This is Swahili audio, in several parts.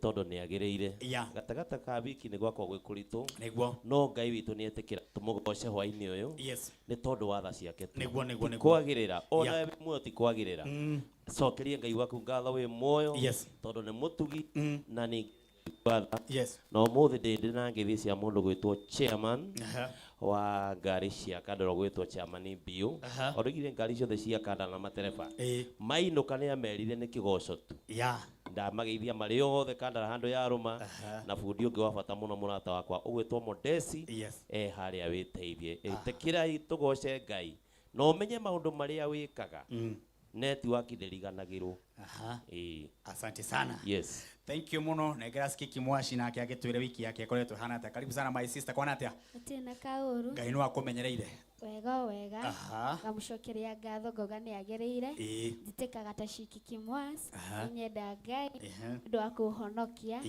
todo ni agereire gatagata ka wiki ni gwakwa gwikuritu no Ngai witu ni etikira tumugoce hwaini uyu ni todo wa tha ciake kwagirira ona muo ti kwagirira cokerie Ngai waku ngatho wi muoyo todo ni mutugi na ni no muthi ndi na ngithi cia mundu gwitwo chairman wa ngari cia kandoro gwitwo chairman bio origire ngari ciothe cia kanda na matereba mainuka ni amerire ni kigoco tu ndamageithia mari othe kanda handu ya ruma na bundi ungi wa bata muno murata wakwa ugwitwo Modesi haria witeithie itekirai tugoce Ngai no umenye maundu maria wikaga network ndiriganagirwo asante sana yes thank you muno negera skiki mwashi na yake agitwire wiki yake akoretwo hana ata karibu sana my sister kwana atia atina kauru Ngai no akomenyereire wega ngamucokeria ngatho ngoga ni agereire nditikaga ta shikiki mwas nyenda Ngai ndu akuhonokia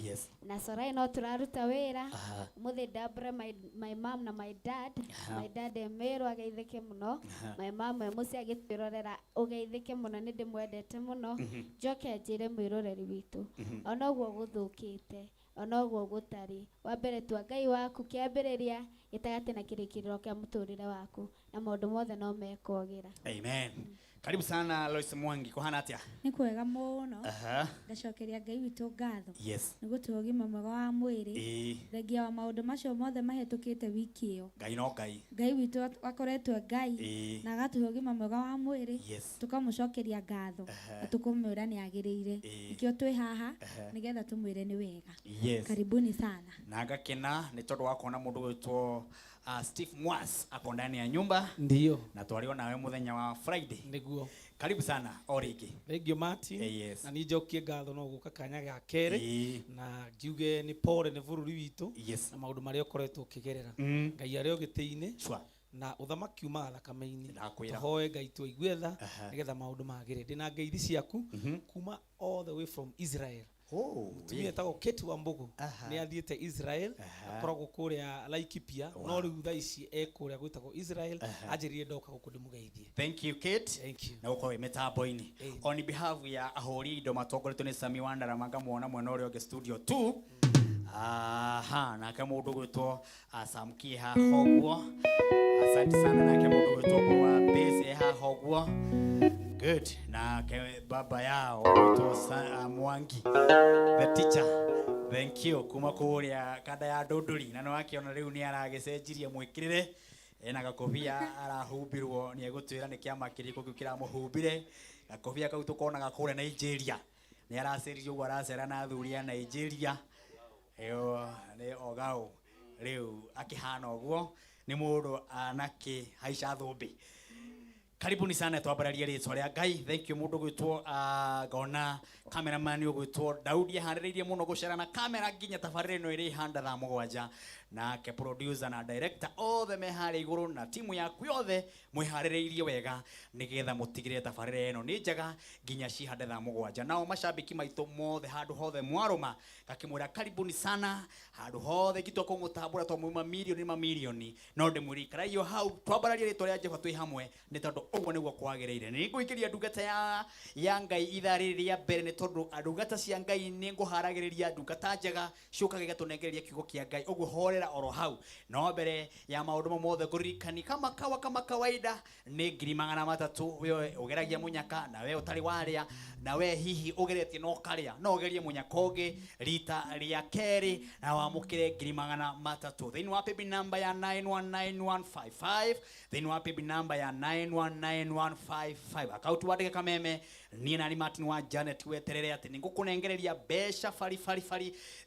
na sorai no turaruta wira muthi dabra my mom na my dad emero ageithike muno my mom musi agitwirorera ugeithike muno ni ndimwendete muno joke njire mwiroreri witu ona guo guthukite ona guo gutari wa mbere tu Ngai waku kiambiriria gitagate na kirikiriro kia muturire waku na maundu mothe no mekogira amen karibu sana Lois Mwangi kuhana atia ni kwega muno ngacokeria Ngai witu ngatho nigutugima mwega wa mwiri thengia wa maundu macio mothe mahetukite wiki iyo Ngai witu akoretwo Ngai na agatugima mwega wa mwiri tukamucokeria ngatho na tukumwira ni agireire ikio twi haha nigetha tumwire ni wega karibuni sana na ngakena ni tondu wa kuona mundu gwitwo Steve Mwas hapo ndani ya nyumba ndio na twalio nawe muthenya wa Friday niguo karibu sana origi thengio Martin na ni njokie ngatho no guka kanya ga kere na njuge ni pole ni bururi witu na maundu maria ukoretwo ukigerera Ngai ario gitiini na uthamaki uma thakame-ini hoye Ngai tuigue tha nigetha maundu magire ndina ngeithi ciaku kuma all the way from Israel tumie tago Kate Wambugu ni athiete Israel akoragwo kuria Laikipia no riu tha ici ekuria gwitagwo Israel anjirie ndoka guku ndimugeithie thank you Kate na uko metambo-ini on behalf ya ahori indo matongoretwo ni Sami Wandara magamuona mwena uria ungi studio 2 na kama mundu gwitwo Samkie ha hogwo asante sana na kama mundu gwitwo kwa base ha hogwo good na baba yao to Mwangi the teacher thank you kuma kuria kada ya Dodori na no akiona riu ni aragecenjirie mwikirire ena gakobia arahumbirwo ni egutwira ni kiama kiriko kira muhumbire gakobia kau tukonaga kure Nigeria ni araceririo gwa aracera na thuria Nigeria eyo ni ogao riu akihana ogwo ni mundu anake haica thumbi karibuni sana twambararia ritwa ria Ngai thank you mundu gwitwo gona cameraman ugwitwo Daudi hariririe muno gucera na camera nginya tabarire no iri handa tha mugwanja na ke producer na director othe mehari iguru na timu yaku yothe mwihaririirie wega nigetha mutigire tabarire eno ni njega nginya ci handa tha mugwanja nao mashabiki maitu mothe handu hothe mwaruma gakimwira karibuni sana handu hothe gitwa ko mutambura to muma milioni no ndimwiri karayo hau twambararia ritwa ria Jehova twi hamwe ni tondu uguo niguo kwagireire ni nguikiria ndungata ya Ngai ithari ria mbere ni tondu ndungata cia Ngai ni nguharagiriria ndungata njega ciukaga igatunengereria kiugo kia Ngai uguo horera oro hau no mbere ya maundu mothe kuririkani kama kawaida ni 300 we ugeragia munyaka na we utari waria na we hihi ugeretie no karia no ugerie munyaka ungi rita ria keri na wamukire 300 thini wa paybill number ya 919155 thini wa paybill number ya 919155 account wandike kameme ni na Martin wa Janet weterere ati ningukunengereria besha fari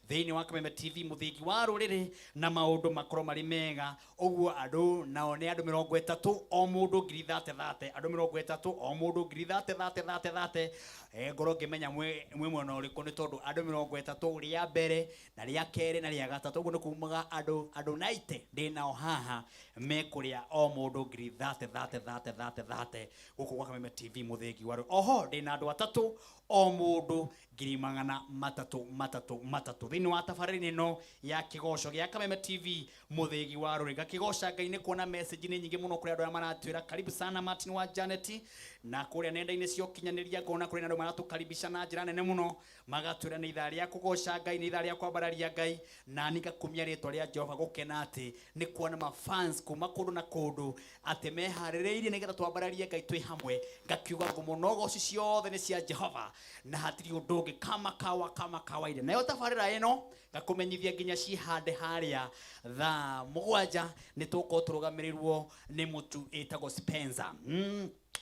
thini wa Kameme TV muthigi wa ruriri na maundu makoro mari mega uguo andu nao ni andu 30 o mundu 30 andu 30 o mundu 30 ngoro ngimenya mwe mwena uriku ni tondu andu 30 ria mbere na ria keri na ria gatatu uguo ni kumaga andu 90 ndi nao haha mekuria o mundu 30 guku kwa Kameme TV muthigi wa oho ndi na andu atatu o mundu ngiri magana matatu thini wa tabarĩra ĩno ya Kĩgoco gĩa Kameme TV muthegi wa rũrĩga Kĩgoca Ngai nĩ kuona message nĩ nyingĩ mũno kũrĩ andũ arĩa maratwĩra karibu sana Martin wa Janet na kũrĩa nenda-inĩ cia ũkinyanĩria ngona kũrĩ andũ maratũkaribisha na njĩra nene mũno magatwĩra nĩ ithaa rĩa kũgoca Ngai nĩ ithaa rĩa kwambararia Ngai na ngakumia rĩtwa rĩa Jehova gũkena atĩ nĩ kuona ma fans kuma kũndũ na kũndũ atĩ meharĩrĩirie nĩgetha twambararie Ngai twĩ hamwe ngakiuga ngumo goci ciothe nĩ cia Jehova na hatirĩ ũndũ ũngĩ kama kawaida nayo tabarĩra ĩno ngakumenyithia nginya cihande harĩa thaa 7 nĩ tũkorwo tũrũgamĩrĩrwo nĩ mũtu etagwo Spencer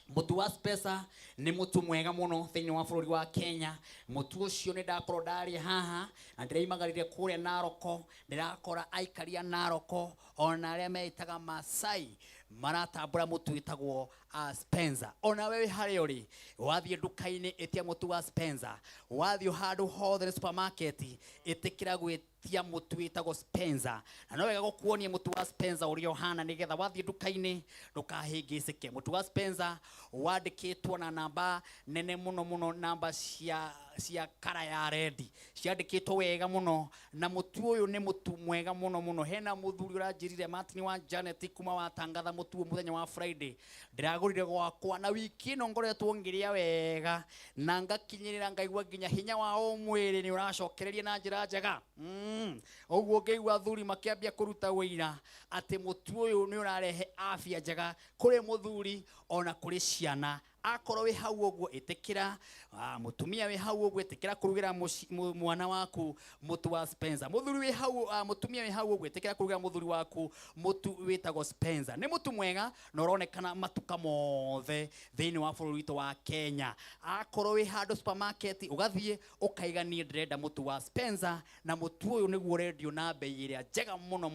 Mutu wa Spencer ni mutu mwega muno thĩinĩ wa bũrũri wa Kenya. Mutu ũcio nĩ ndakorwo ndarĩ haha na ndĩraimagarire kũrĩa Naroko, ndirakora aikaria Naroko ona arĩa meitaga Masai maratambura mutu wĩtagwo Spencer. Ona wewe harĩa ũrĩ wathiĩ nduka-inĩ etia mutu wa Spencer, wathiĩ handũ hothe supermarket ĩtĩkĩra gwĩtia mutu wĩtagwo Spencer, na no wega gũkuonia mutu wa Spencer ũrĩa ũhana nĩgetha wathiĩ nduka-inĩ ndũkahĩngĩcĩke. Mutu wa Spencer wandĩkĩtwo na namba nene muno namba cia kara ya red ciandĩkĩtwo wega muno na mutu ũyũ nĩ mutu mwega muno. Hena muthuri ũranjĩrire Martin wa Janet kuma watangatha mutu mũthenya wa Friday ndĩragũrire gwakwa na wiki ĩno ngoretwo ngĩrĩa wega na ngakinyĩrĩra ngaigua nginya hinya wa mwĩrĩ nĩ ũracokereria na njĩra njega. Ũguo ngĩigua athuri makĩambia kũruta wĩira atĩ mutu ũyũ nĩ ũrarehe afya njega kũrĩ muthuri ona kũrĩ ciana. Akorwo wĩ hau ũguo ĩtĩkĩra mutumia wĩ hau ũguo ĩtĩkĩra kũrugĩra mwana waku mutu wa Spencer. Muthuri wĩ hau mutumia wĩ hau ũguo ĩtĩkĩra kũrugĩra muthuri waku mutu wĩtagwo Spencer. Nĩ mutu mwega na ũronekana matuka mothe thĩinĩ wa bũrũri witũ wa Kenya. Akorwo wĩ handũ supermarket ũgathiĩ ũkaigania ndĩrenda mutu wa Spencer na mutu ũyũ nĩguo ũrendio na bei ĩrĩa njega muno.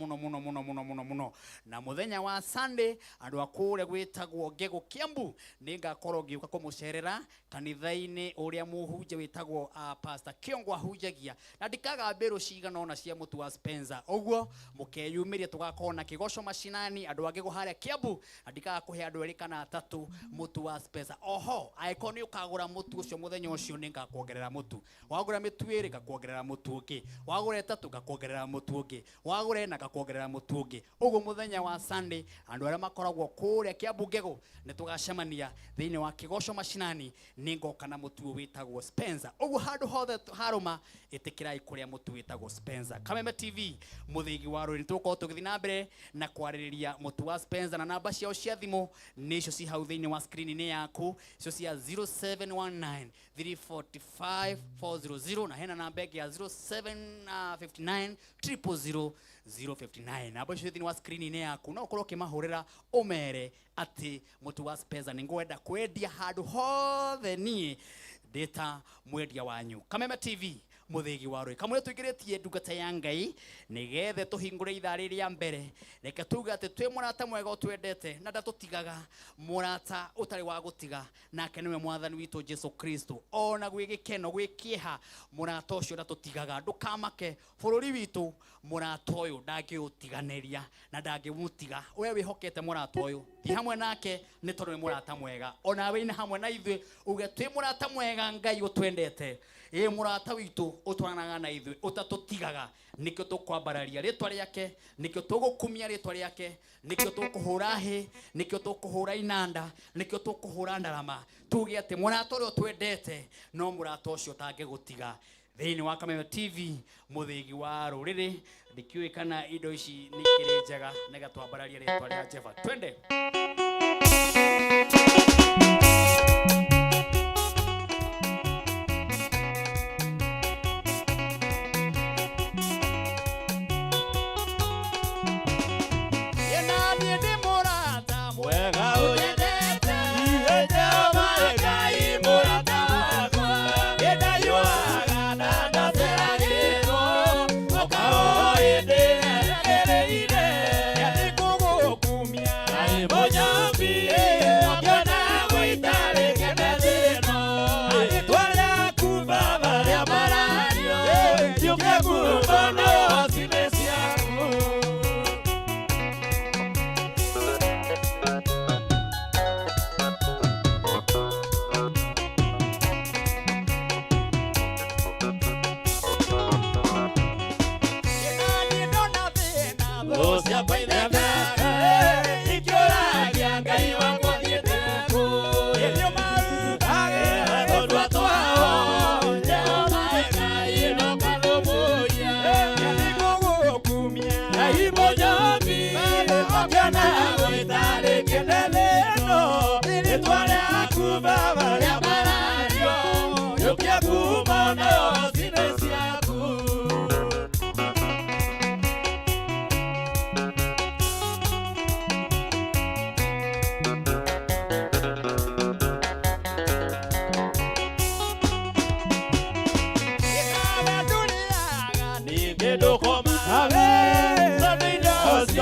Na mũthenya wa Sunday andũ akũrĩa gwĩtagwo Ngegũ Kiambu nĩngakorwo ngiuka kumucerera kanitha-inĩ ũrĩa mũhunjia wĩtagwo Pastor Kiongo ahunjagia na ndikaga mbĩrũ cigana ona cia mutu wa Spencer. Ũguo mũkeyumĩria tũgakorwo na Kĩgoco macinani andũ angĩ harĩa Kiambu na ndikaga kũhe andũ erĩ kana atatũ mutu wa Spencer. Oho angĩkorwo nĩ ũkagũra mutu ũcio mũthenya ũcio nĩngakuongerera mutu. Wagũra mĩtu ĩrĩ ngakuongerera mutu ũngĩ, wagũra ĩtatũ ngakuongerera mutu ũngĩ, wagũra ĩna ngakuongerera mutu ũngĩ. Ũguo mũthenya wa Sunday andũ arĩa makoragwo kũrĩa Kiambu Ngegũ nĩ tũgacemania thĩinĩ wa Kĩgoco macinani ningoka na mutu wĩtagwo Spencer. Ũguo handũ hothe harũma ĩtĩkĩrai kũrĩa mutu wĩtagwo Spencer. Kameme TV muthigi wa rũrĩrĩ tũkorwo tũgĩthiĩ na mbere na kwarĩrĩria mutu wa Spencer na namba ciao cia thimũ nĩcio ci hau thĩinĩ wa screen-inĩ yaku, icio cia 0719 345 400 na hena namba ya 0759 000 059. Namba icio thĩinĩ wa screen-inĩ yaku no ũkorwo ũkĩmahũrĩra ũmere atĩ mutu wa Spencer nĩ ngwenda kwendia handũ hothe niĩ ndĩta mwendia wanyu. Kameme TV muthigi wa rũrĩrĩ kamwe tũigĩrĩtie ndungata ya Ngai nĩgetha tũhingũre ithaa rĩrĩ rĩa mbere. Reke tuge atĩ twĩ mũrata mwega ũtwendete na ndatũtigaga, mũrata ũtarĩ wa gũtiga, nake nĩwe mwathani witũ Jesu Kristo. Ona gwĩ gĩkeno gwĩ kĩeha mũrata ũcio ndatũtigaga. Ndũkamake, bũrũri witũ mũrata ũyũ ndangĩũtiganĩria na ndangĩmũtiga. Wee wĩhokete mũrata ũyũ thi hamwe nake nĩ tondũ nĩ mũrata mwega. Ona wĩ hamwe na ithuĩ uge twĩ mũrata mwega Ngai ũtwendete. Mũrata witũ ũtwaranaga na ithuĩ ũtatũtigaga, nĩkĩo tũkwambararia rĩtwa rĩake, nĩkĩo tũgũkumia rĩtwa rĩake, nĩkĩo tũkũhũra hĩ, nĩkĩo tũkũhũra inanda, nĩkĩo tũkũhũra ndarama. Tuge atĩ mũrata ũrĩa ũtwendete no mũrata ũcio ũtangĩgũtiga. Thĩinĩ wa Kameme TV muthigi wa rũrĩrĩ ndikiũĩ kana indo ici nĩ kĩrĩ njega nĩgetha twambararie rĩtwa rĩa Jehova. Twende. Boy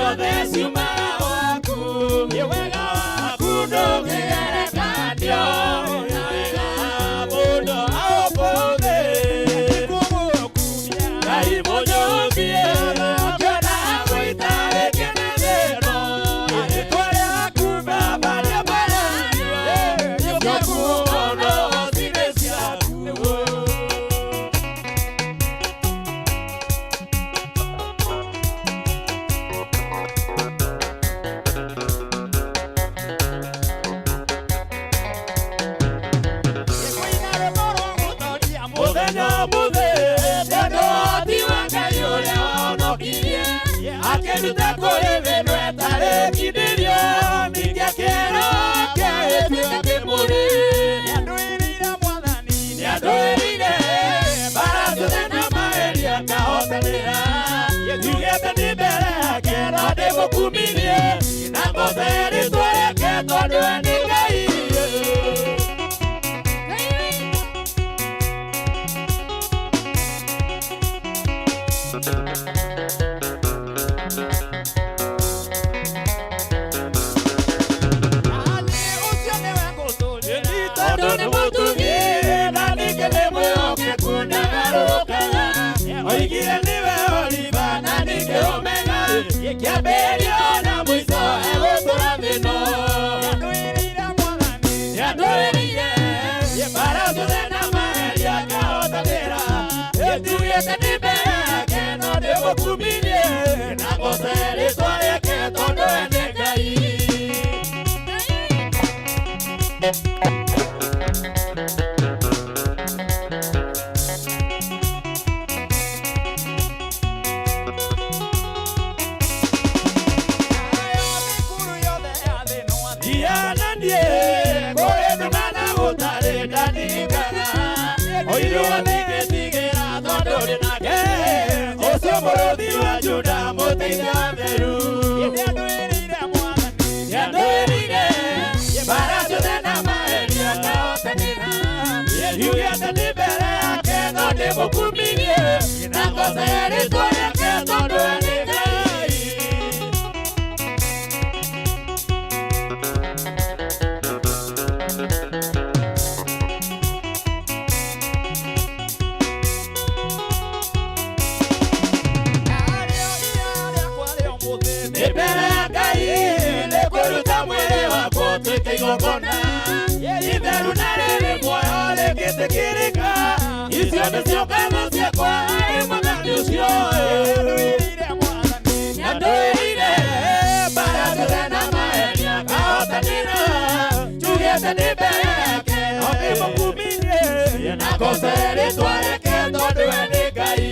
ciothe ciumaga gwaku nĩ wega waku ndũngĩgerekanio na wega mũndũ aũmbũthĩ Ngai mũnyũmbie ũkĩona gũita wĩkene thĩno rĩĩtwa rĩaku Baba rĩambarĩirio nĩkuono thirĩ ciaku mũthenya mũthĩ ndandoti wa Ngai ũrĩa wahonokirie akĩruta kũrĩ thĩno ĩtarĩkindĩrio ningĩ akĩrokia gĩtuĩka kĩmũrĩ nĩandũĩrĩire Mwathani nĩandũĩrĩire mbara ciothe na mageria akahotanĩra njugĩte ndĩ mbere yake no ndĩmũkumithie na ngothe rĩĩtwa rĩake tondũ we nĩ Ngai tondũ nĩ mũtugi na ningĩ nĩ mwĩhokeku ndagarũrũkaga oigire nĩwe Oliva na ningĩ Omega kĩambĩrĩrio na mũico egũtũra thĩno nĩandũĩrĩire mbara ciothe na mageria akahotanĩra njugĩte ndĩ mbere yake no ndĩmũkumithie na ngothe rĩĩtwa rĩake tondũ we nĩ Ngai ndiananie kũrĩ nduma na gũtarĩ ndaningana oirwo thingĩtigĩra tondũ ndĩ nake ũcio mũrũthi wa Juda mũteithia wa Theru nĩandũĩrĩire mbara ciothe na mageria akahotanĩra njugĩte ndĩ mbere yake no ndĩmũkumithie na ngothe rĩĩtwa rĩake tondũ we nĩ Ngai mbere ya Ngai nĩkũruta mwĩrĩ wakwa ũtuĩke igongona itheru na rĩrĩ muoyo rĩngĩtĩkĩrĩka icio nĩcio ngatho ciakwa harĩ Mwathani ũcio nĩandũĩrĩire mbara ciothe na mageria akahotanĩra njugĩte ndĩ mbere yake no ndĩmũkumithie na ngothe rĩĩtwa rĩake tondũ we nĩ Ngai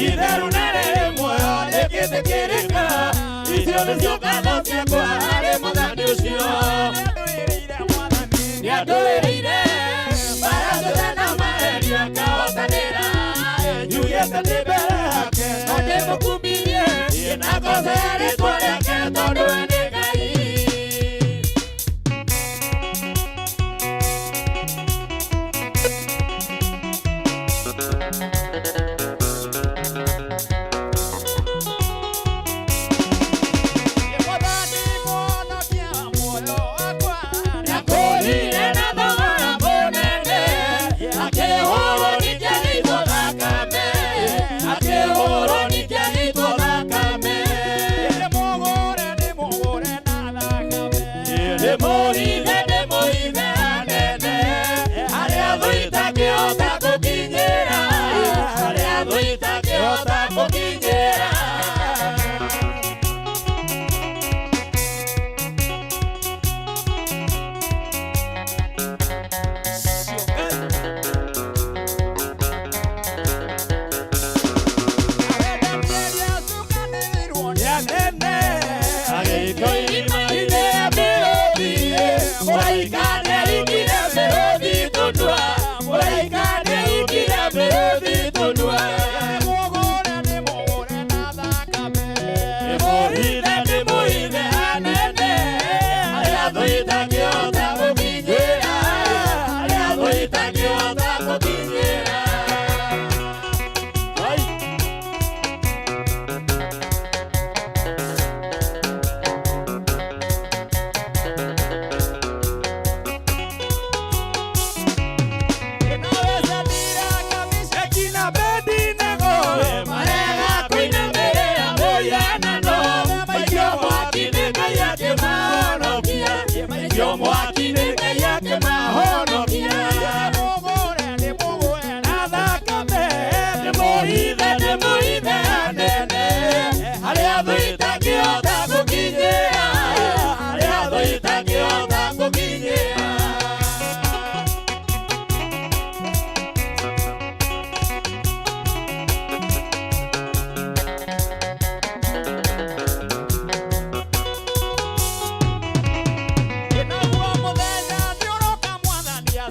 itheru na rĩrĩ muoyo rĩngĩtĩkĩrĩka icio nĩcio ngatho ciakwa harĩ Mwathani ũcio nĩandũĩrĩire mbara ciothe na mageria akahotanĩra njugĩte ndĩ mbere yake no ndĩmũkumithie na ngothe rĩĩtwa rĩake tondũ we nĩ Ngai akĩhũrwo nĩ kĩagĩtwo thakame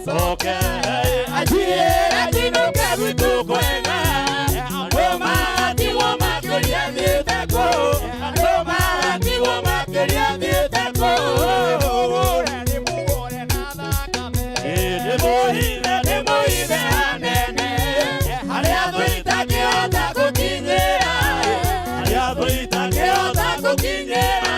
soke ajiera dino kabuto kwega Roma diwa makeria ditako Roma diwa makeria ditako Ni mugore nada kame Ni moide anene Aliado itakiota kukinyera Aliado itakiota kukinyera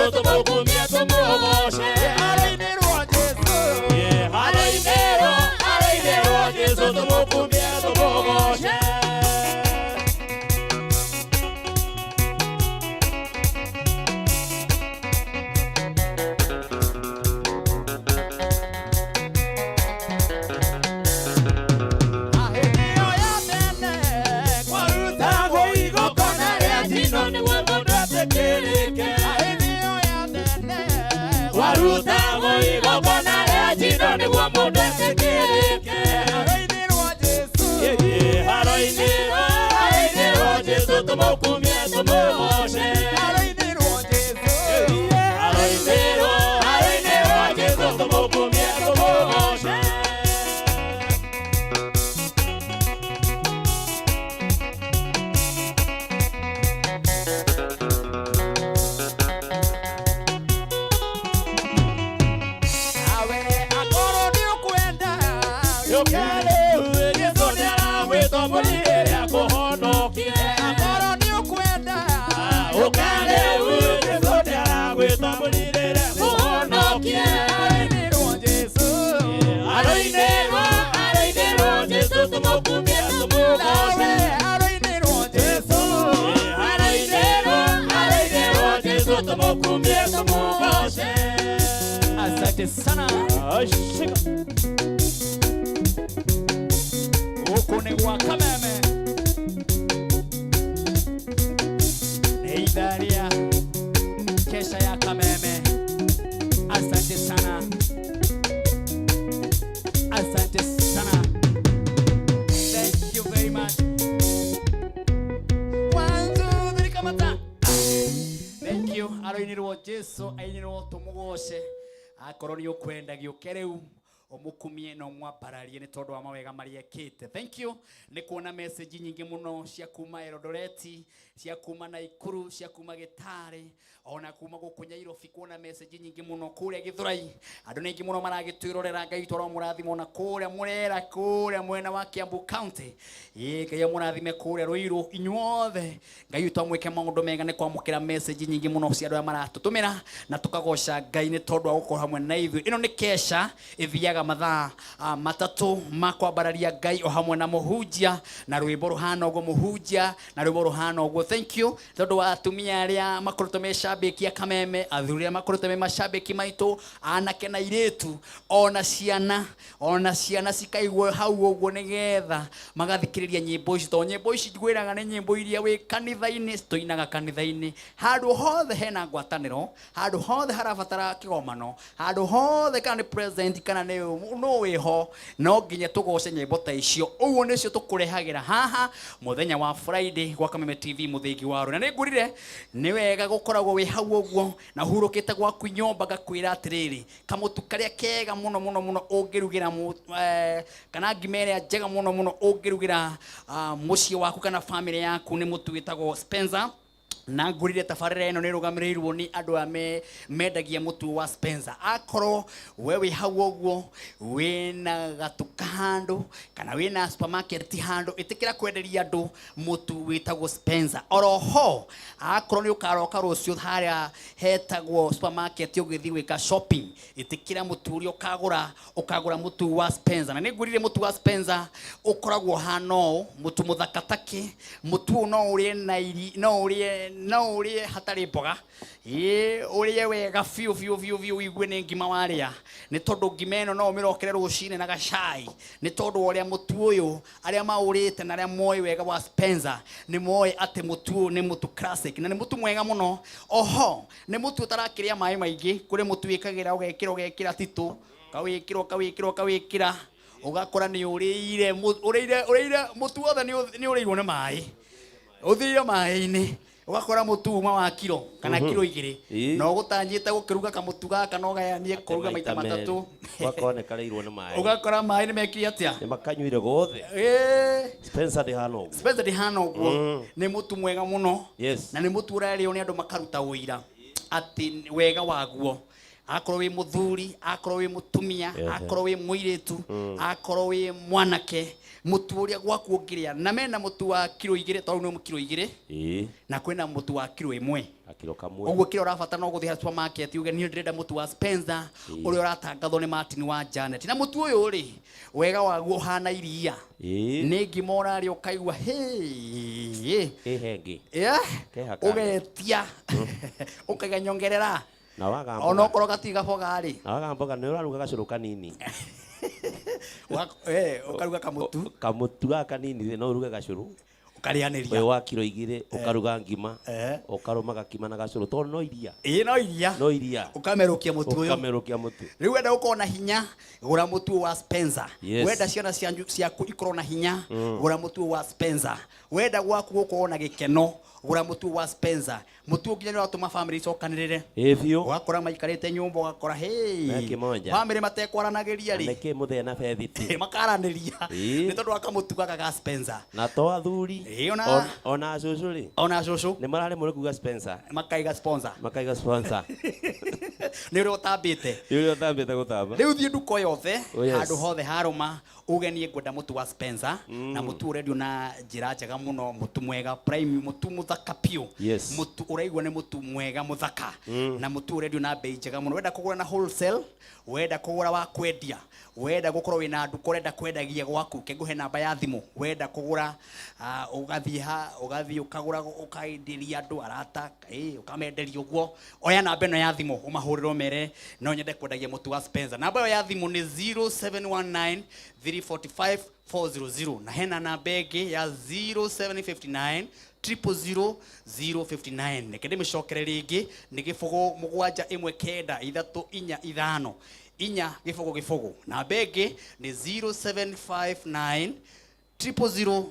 Jesu tumukumie tumugoshe. Haro-inĩ rwa Jesu. Haro-inĩ rwa Jesu tumukumie tumugoshe. Asante sana. Huku ni kwa Kameme. Ni idara ya kesha ya Kameme. Asante sana. Asante sana. Thank you very much. 1, 2, 3 kamata. Thank you. Haro-inĩ rwa Jesu ainĩrwo tumugoshe. Akorwo ni ukwenda giuke riu umukumie no mwapararie ni tondu wa mawega maria ekite. Thank you. Ni kuona message nyingi muno cia kuma Eldoreti, cia kuma Naikuru, cia kuma Gitare, ona kuma guku Nyairobi, kuona message nyingi muno kuria Githurai. Andu ningi muno maragitwirorera, Ngai toro murathimo na kuria Murera, kuria mwena wa Kiambu County. Ngai murathime kuria Ruiru, inyuothe Ngai twamwike maundu mega ni kwamukira message nyingi muno cia andu maratutumira na tukagosha Ngai ni tondu wa gukorwo hamwe na ithuĩ. Ino ni kesha ithiaga mathaa matatu makwambararia Ngai o hamwe na muhunjia na rwimbo ruhana uguo muhunjia na rwimbo ruhana uguo. Thank you tondu wa atumia aria makoretwo me shabiki ya Kameme, athuri aria makoretwo me mashabiki maitu, anake na iretu, ona ciana cikaigwo hau uguo nigetha magathikiriria nyimbo ici. To nyimbo ici ngwiraga ni nyimbo iria wi kanitha-ini tuinaga kanitha-ini, handu hothe hena ngwataniro, handu hothe harabatara kigomano, handu hothe kana ni present kana ni no wiho, no nginya tugoce nyimbo ta icio. Uguo nicio tukurehagira haha muthenya wa Friday gwa Kameme TV muthingi wa ru. Na ningurire ni wega gukoragwo wi hau uguo na hurukite gwaku nyomba ngakwira atiriri kamutu karia kega muno ungirugira kana ngimere njega muno ungirugira mucie waku kana family yaku ni mutu witagwo Spencer. Na ngurire tabarĩra ĩno nĩ rũgamĩrĩirwo nĩ andũ a mendagia mũtu wa Spencer. Akorwo wewe hau ũguo wĩna gatuka handũ kana wĩna supermarket handũ, ĩtĩkĩra kwenderia andũ mũtu wĩtagwo Spencer. Oroho akorwo nĩ ũkaroka rũciũ harĩa hetagwo supermarket ũgĩthiĩ gwĩka shopping, ĩtĩkĩra mũtu ũrĩa ũkagũra mũtu wa Spencer. Na nĩ ngurire mũtu wa Spencer ũkoragwo hano mũtu mũthaka take, mũtu no ũrĩe na iri, no urie hatari mboga urie wega fiu igwe ni ngima waria ni tondu ngima eno no umirokere rucine na gacai ni tondu uria mutu uyu aria maurite na aria moi wega wa Spencer ni moi ate mutu ni mutu classic na ni mutu mwega muno. Oho ni mutu utarakiria mai maingi kuri mutu wikagira ugekira titu kawikira ugakora ni urire mutu wothe ni urirwo ni mai uthire mai-ini ugakora mutuma wa kilo kana kilo 2 no gutanyite gukiruga kamutu gaka no gayanie kuruga maita matatu wakone kareirwo ni mai ugakora mai ni mekiri atia ni makanyuire gothe Spencer de hano ni mutu mwega muno na ni mutu urario ni andu makaruta uira ati wega waguo. Akorwo wi muthuri, akorwo wi mutumia, akorwo wi muiretu, akorwo wi mwanake, mutu uria gwaku ungiria na mena mutu wa kilo 2 to no kilo 2 na kwena mutu wa kilo 1 kilo kamwe oguo kilo rabatara no guthia supermarket uge ni ndĩrenda mũtu wa Spencer ũrĩa ũratangathwo nĩ Martin wa Janet na mũtu ũyũ rĩ wega waguo hana iria nĩ ngimora rĩ ũkaigua hengi ũgetia ũkaiga nyongerera na waga ona ũkorwo gatiga boga rĩ na waga mboga nĩ ũraruga gacũrũ kanini ukaruga kamutu kanini no uruge gacũrũ ukarianĩria wewe wa kilo 2 ukaruga ngima ukaruma gakima na gacũrũ to no iria no iria ukamerũkia mũtu rĩu wenda ũkorwo na hinya gũra mũtu wa Spencer wenda ciana ciaku ikorwo na hinya gũra mũtu wa Spencer wenda gwaku gũkorwo na gĩkeno gũra mũtu wa Spencer mũtu nginya nĩ watũma family icokanĩrĩre ĩthio ũgakora maikarĩte nyũmba ũgakora family matekwaranagĩria rĩ nĩkĩ mũthee na bethiti makaranĩria nĩ tondũ akamutu gaka ga Spencer na to athuri ona cũcũ rĩ nĩ mararĩ mũrĩ kuga Spencer makaiga sponsor nĩ ũrĩa ũtambĩte gũtamba rĩu thiĩ nduka yothe handũ hothe harũma uge niĩ ngwenda mũtu wa Spencer na mũtu ũrendio na njĩra njega mũno mũtu mwega prime mũtu mũthaka piũ mũtu ũraigua nĩ mũtu mwega mũthaka na mũtu ũrendio na bei njega mũno wenda kũgũra na wholesale wenda kũgũra wa kwendia wenda gũkorwo wĩna nduka ũrenda kwendagia gwaku kengũhe namba ya thimũ wenda kũgũra ũgathiĩ ũkagũra ũkaenderia andũ arata ũkamenderia ũguo oya namba ĩno ya thimũ ũmahũrĩrwo mere no nyende kwendagia mũtu wa Spencer namba ĩyo ya thimũ nĩ 0719 345 400 na hena namba ĩngĩ ya 0759 000 nekende mĩcokere rĩngĩ nĩ gĩbũgũ 719 inya gĩbũgũ namba ĩngĩ nĩ 0759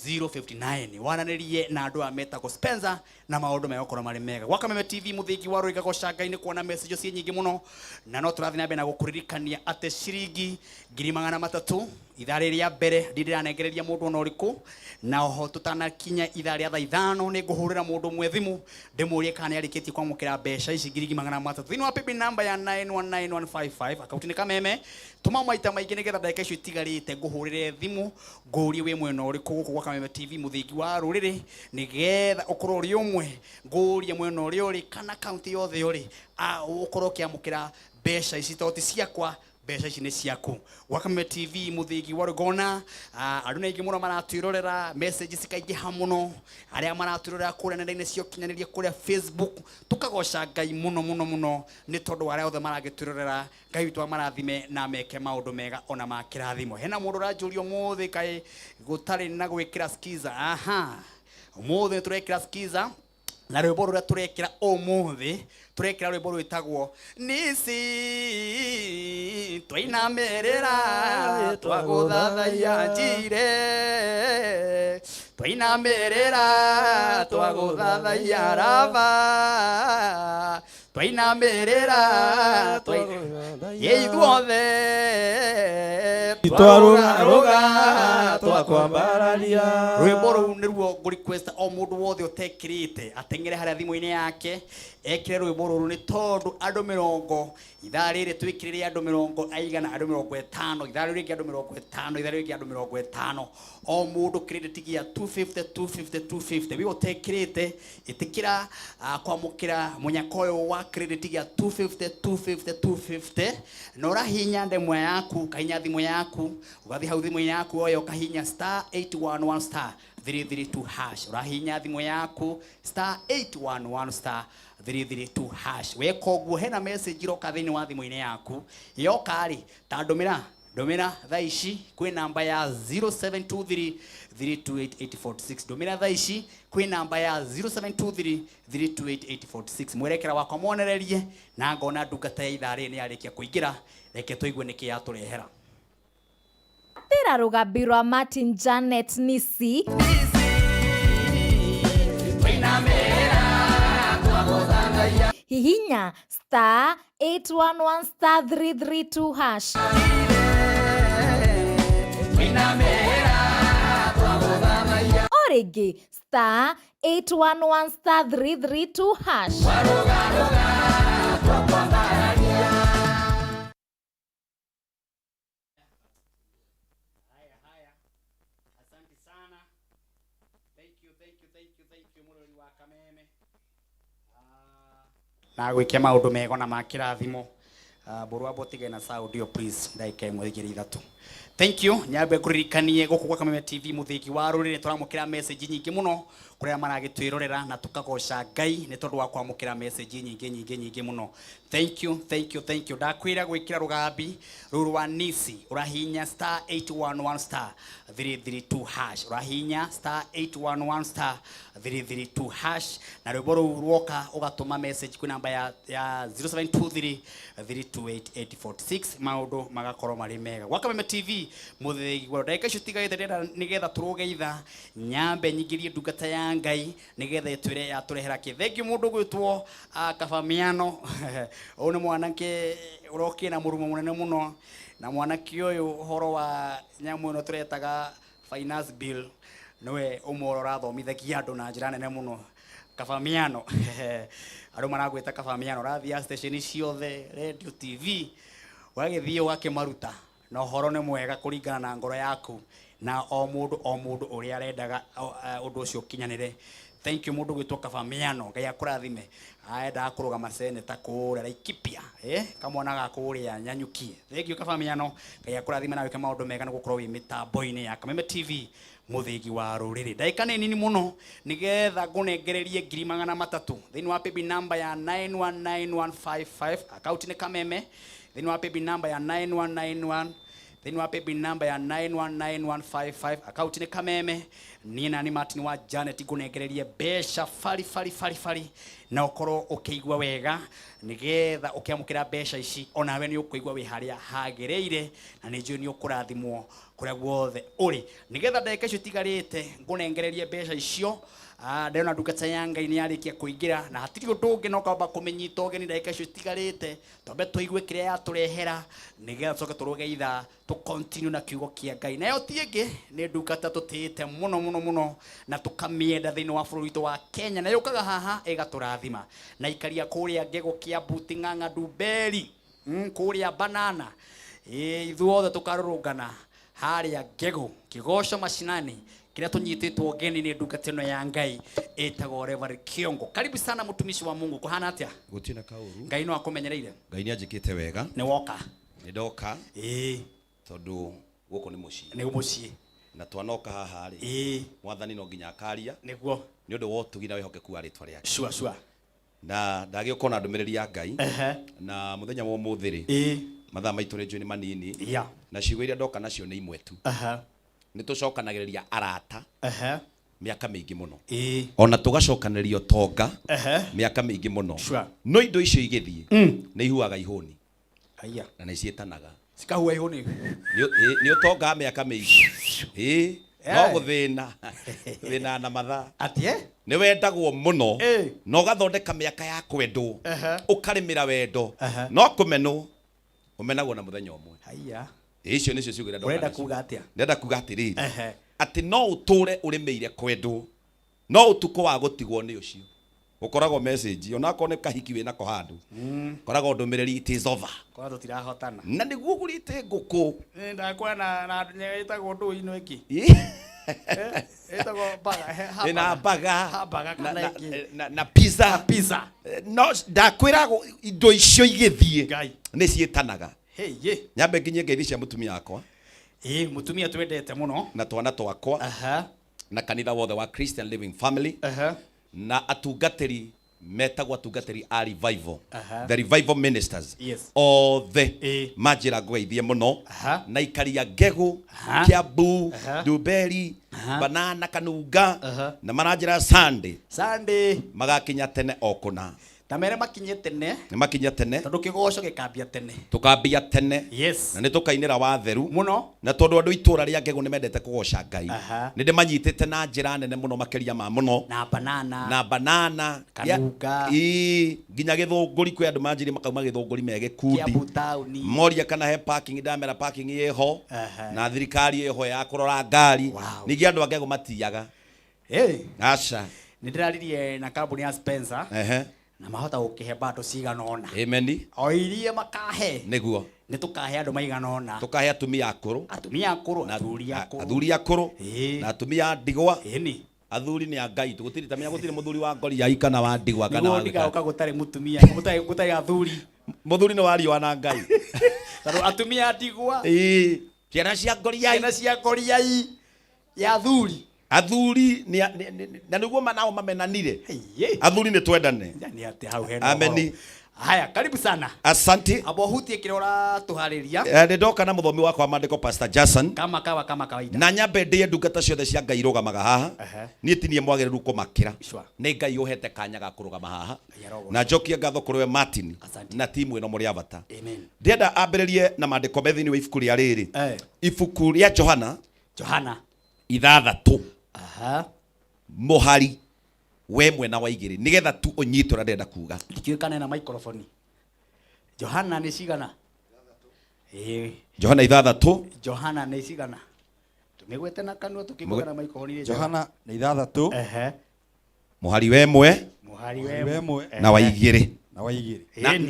000 wananĩrie na andũ a metagwo Spencer na maũndũ megũkorwo marĩ mega gwa Kameme TV mũthingi wa Rũiga gũcangai-inĩ kuona message ciĩ nyingĩ mũno na no tũrathiĩ na mbere na gũkũririkania atĩ ciringi 300 ithaa rĩrĩa mbere ndiranengereria mũndũ ona ũrĩkũ na oho tũtanakinya ithaa rĩa thaa 5 nĩ ngũhũrĩra mũndũ ũmwe thimũ ndĩmũrie kana nĩarĩkĩtie kwamũkĩra mbeca ici 300 thĩinĩ wa paybill number ya 919155 akaunti nĩ Kameme tũma maita maingĩ nĩgetha ndagĩka icio itigarĩte ngũhũrĩre thimũ ngũrie wĩ mwena ũrĩkũ gũkũ gwa Kameme TV mũthingi wa rũrĩrĩ nĩgetha ũkorwo ũrĩ ũmwe ngũrie mwena ũrĩa ũrĩ kana kaunti yothe ũrĩ ũkorwo ũkĩamũkĩra mbeca ici to ti ciakwa mbeca ici nĩ ciaku gwa Kameme TV mũthingi wa rũgona andũ nĩ aingĩ mũno maratwĩrorera message cikaingĩha mũno arĩa maratwĩrorera kũrĩa nenda-inĩ cia ũkinyanĩria kũrĩa Facebook tũkagoca Ngai mũno nĩ tondũ arĩa othe maragĩtwĩrorera Ngai witũ amarathime na meke maũndũ mega ona ma kĩrathimo hena mũndũ ũranjũria ũmũthĩ kaĩ gũtarĩ na gwĩkĩra skiza ũmũthĩ tũrekĩra skiza na rwĩmbo rũrĩa tũrekĩra ũmũthĩ turekira rwĩmbo rwĩtagwo nisi twainamĩrĩra twagũthathaiya njire twainamĩrĩra twagũthathaiya rava twainamĩrĩra ithuothe twarũgarũga twakwambararia rwĩmbo rũu nĩruo ngũrequest o mũndũ wothe ũtekĩrĩte ateng'ere harĩa thimũ-inĩ yake ekire rwĩmbo rũrũ nĩ tondũ andũ 40 ithaa rĩrĩ twĩkĩrĩre andũ 40 aigana andũ 50 ithaa rĩrĩ rĩngĩ andũ 50 ithaa rĩrĩ rĩngĩ andũ 50 o mũndũ credit gĩa 250 wĩ ũtekĩrĩte ĩtĩkĩra kwamũkĩra mũnyaka ũyũ wa credit gĩa 250 na ũrahinya ndemwa yaku kahinya thimũ yaku ũgathiĩ hau thimũ yaku oyo kahinya *811 332 hash ũrahinya thimũ yaku *811 332 hash weka ũguo hena message iroka thĩinĩ wa thimũ-inĩ yaku yoka rĩ ta ndũmĩra thaa ici kwĩ namba ya 0723 328 ndũmĩra thaa ici kwĩ namba ya 0723 328 mwerekera wakwa mwonererie na ngona ndungata ya ithaa rĩrĩ nĩyarĩkia kũingĩra reke tũigue nĩkĩ yatũrehera tĩra rũgambi rwa Martin Janet Nisi hihinya *811 332 hash o rĩngĩ *811 332 hash Thank you, Murori wa Kameme. na gwikia maundu mego na makirathimo. Borwa botige na audio please ndaika imwe igiri ithatu. Thank you. Nyambe kuririkanie guku kwa Kameme TV muthiki wa rurire turamukira message nyingi muno kuria maragitwirorera na tukagoca Ngai ni tondu wa kwamukira message nyingi muno. Thank you. Ndakwira gwikira rugambi ruru wa nisi urahinya *811*332#. Urahinya *811*332# na rwimbo ruu ruoka ugatuma message ku namba ya 0723328846 maundu magakorwo mari mega gwa Kameme TV muthigi wa ndaika cutigaite ndenda nigetha turugeitha nyambe nyigirie ndungata ya Ngai nigetha itwire ya turehera kithengi mundu gwitwo Kafamiano one mwanake urokie na murumo munene muno na mwanake uyu horo wa nyamu ino turetaga finance bill niwe umorora thomithagia andu na njira nene muno Kafamiano andu maragwita Kafamiano rathia station ciothe radio TV wagithie wakimaruta na horo ni mwega kuringana na ngoro yaku na o mundu uria arendaga undu ucio kinyanire. Thank you mundu gwitwo Kafamiano Ngai akurathime aenda kurugama seneta kuria Laikipia kamwana ga kuria Nyanyukie. Thank you Kafamiano Ngai akurathime na wike maundu mega na gukorwo wi mitambo-ini ya Kameme TV muthigi wa ruriri. Ndaika nini muno nigetha ngunengererie 300,000 thini wa paybill number ya 919155 account ni Kameme thini wa paybill number ya 9191 thini wa paybill number ya 919155 account ni Kameme ni nani Martin wa Janet ngunengererie besha fari na ukorwo ukiigwa wega nigetha ukiamukira besha ici onawe ni ukuigwa wi haria hagereire na ni njui ni ukurathimwo kuria guothe uri nigetha ndeka icio tigarite ngunengererie besha icio ndena ndungata ya Ngai ni arikia kuingira na hatiri undu ungi no kamba kumenyita ugeni ndeka icio tigarite tombe tuigue kiria ya turehera nigetha tucoke turugeitha tu continue na kiugo kia Ngai nayo tienge ni ndungata tutite muno na tukamienda thini wa bururi wa Kenya na yukaga haha igaturathima na ikaria kuria Ngego Kiambu Ting'ang'a Ndumberi kuria Banana ithuothe tukarurungana haria Ngego Kigoco Mashinani kiria tunyititwo ngeni ni ndungata ino ya Ngai etagwo Reverend Kiongo. Karibu sana mutumishi wa Mungu, kuhana atia? Gutina kauru. Ngai no akumenyereire. Ngai ni anjikite wega. Ni woka. Ni ndoka. Tondu guko ni mucii. Ni mucii. Na twanoka haha ri. Mwathani no nginya akaria. Niguo. Ni undu wo tugira wihokeku wa ritwa riake. Sure. Na ndagioka na ndumiriri ya Ngai. Na muthenya wa muthiri. Mathaa maitu ri njui manini. Na ciugo iria ndoka nacio ni imwe tu. Ni tucokanagiriria arata miaka mingi muno ona tugacokanirio tonga miaka mingi muno no indo icio igithie ni ihuaga ihuni na ni cietanaga cikahua ihuni ni utonga miaka mingi no guthina thina na mathaa atie ni wendagwo muno no gathondeka miaka ya kwendwo ukarimira wendo no kumenwo umenagwo na muthenya umwe icio nicio ciugira ndoka urenda kuga atia ndenda kuga atiriri ati no uture urimeire kwendwo no utuko wa gutigwo ni ucio ukoragwo message ona ko ne kahiki we nako handu koragwo ndumiriri it is over kwa tutirahotana na niguo gurite nguku ndakwa na nyetagwo ndu ino iki etagwo baga na pizza no ndakwirago indo icio igithie ni cietanaga nyambe nginye ngeithi cia mutumia akwa mutumia twendete muno na twana twakwa na kanitha wothe wa Christian Living Family na atungatiri metagwo atungatiri a revival the revival ministers othe majira ngweithie muno na ikaria Ngegu Kiambu Ndumberi Banana Kanunga na maranjira Sunday magakinya tene okuna tamere makinye tene ni makinya tene tondu kigoco gikambia tene tukambia tene yes na ni tukainira watheru muno na tondu andu itura ria Ngegu ni mendete kugoca Ngai ni ndimanyitite na njira nene muno makiria ma muno na banana Kanunga nginya githunguri kwi andu manjiri makauma githunguri mege kundi moria kana he parking ndamera parking yeho na thirikari yeho ya kurora ngari ningi andu Ngegu matiyaga acha ni ndiraririe na kambuni ya Spencer na mahota gukihe bado ciganona amen o irie makahe niguo ni tukahe andu maiganona tukahe atumia akuru na athuri akuru na atumia ndigwa athuri ni angai tugutiri tamenya gutiri muthuri wa ngori ai kana wa ndigwa kana wa ndigwa uka gutari mutumia gutari athuri muthuri ni wari wa na ngai taro atumia ndigwa ciana cia ngori ai ya athuri ni na niguo manao mamenanire athuri ni twendane yani ati hau heno ameni. Haya, karibu sana. Asante. Abo hutie kirora tuhariria. Ndoka na muthomi wakwa mandiko Pastor Jason. Kama kawaida. Na nyambe ndie ndungata ciothe cia Ngai irugamaga haha. Nie tinie mwagiriru kumakira. Ni Ngai uhete kanya ga kurugama haha. Na njokie ngatho kuri we Martin na timu ino muri avata. Amen. Ndienda ambiririe na mandiko methini wa ibuku ria riri. Ibuku ria Johana 6. Muhari we mwena wa igiri nigetha tu unyitwo na ndenda kuga ndikiukane na microphone. Johana ni cigana? Johana 6. Johana ni cigana? Tumegwete na kanua tukigwa na microphone. Johana ni 6. Muhari we mwe na wa igiri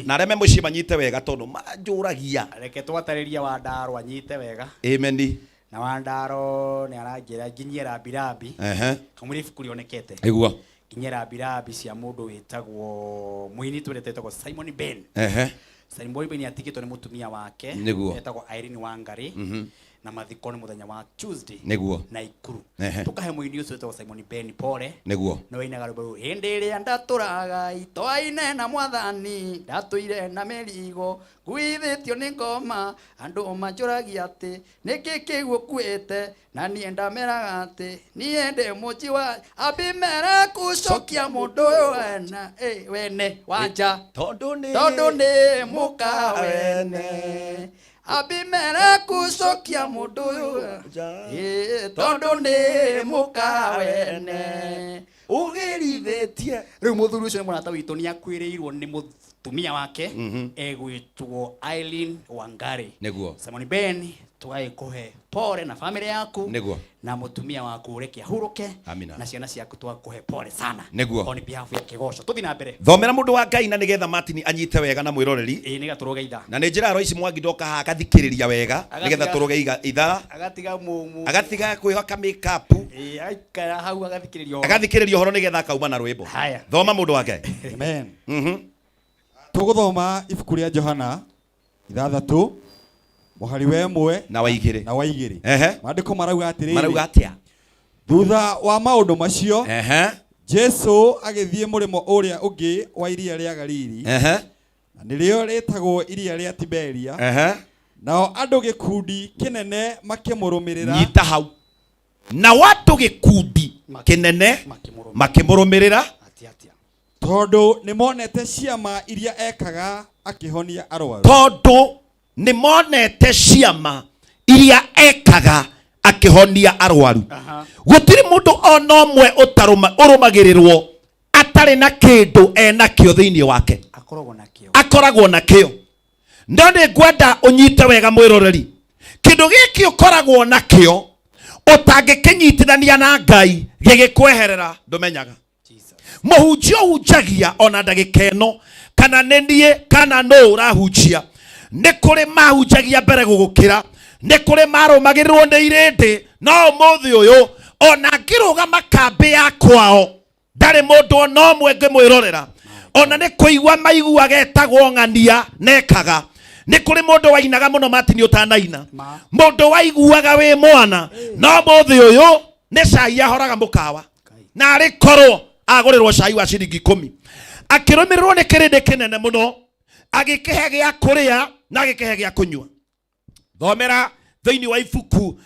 na reme muci manyite wega tondu manjuragia reke twatariria wa ndaro anyite wega. Amen. Na wa ndaro ni arangira nginyera birabi kamuri ibuku rionekete iguo nginyera birabi cia mundu witagwo muini turetete kwa Simon Ben. Simon Ben atikitwo ni mutumia wake etagwo Irene Wangari na mathiko ni muthenya wa Tuesday na Ikuru. Tukahe muini ucio etagwo Simon Ben pole niguo no ina garubu hindi ria ndaturaga itoaine na mwathani ndatuire na merigo gwithitio ni ngoma andu manjuragia ati niki kiguo kuite na nie ndameraga ati nie ndi muji wa Abimeleku cokia mundu wena wene wanja tondu ni muka wene Abimeleku cokia mundu tondu ni muka wene ugirithetie riu muthuri ucio ni murata witu ni akwiriirwo ni mutumia wake egwitwo Irene Wangari niguo. Simon Ben tugaikuhe pole na family yaku niguo na mutumia waku ureke ahuruke na ciana ciaku twakuhe pole sana niguo on behalf ya Kigosho. Tuthi na mbere thomera mundu wa Ngai na nigetha Martin anyite wega na mwiroreri ni gaturugeitha na ni njira Royce Mwangi ndoka ha akathikiriria wega nigetha turuge itha agatiga mumu agatiga kwihoka makeup aikara hau agathikiriria horo nigetha akauma na rwimbo. Thoma mundu wa Ngai. Amen. Tuguthoma ibuku ria Johana 6 muhari we mwe na wa igiri mandiko marauga atia thutha wa maundu macio Jesu agithie murimo uria ungi wa iria ria Galili na nirio retagwo iria ria Tiberia nao andu gikundi kinene makimurumirira nyita hau na watu gikundi kinene makimurumirira tondu nimonete ciama iria ekaga akihonia arwaru ni monete ciama iria ekaga akihonia arwaru. Gutiri mundu ono mwe urumagirirwo atari na kindu ena kio thiini wake akoragwo na kio ndo ni ngwenda unyite wega mwiroreri kindu giki ukoragwo na kio utangikinyitithania na Ngai gigikweherera ndumenyaga muhunjio hunjagia ona ndagika ino kana nenie kana no urahunjia ni kuri mahunjagia mbere gugukira ni kuri marumagirirwo ni irindi no muthi uyu ona ngiruga makambi ya kwao ndari mundu ono mwe ngimwirorera ona ni kuigwa maigua getagwo ng'ania nekaga ni kuri mundu wainaga muno Martin utanaina mundu waiguaga wi mwana no muthi uyu ni cai ahoraga mukawa na ari korwo agurirwo cai wa ciringi 10 akirumirirwo ni kirindi kinene muno agikihe gia kuria na gikihe gia kunyua. Thomera thiini wa ibuku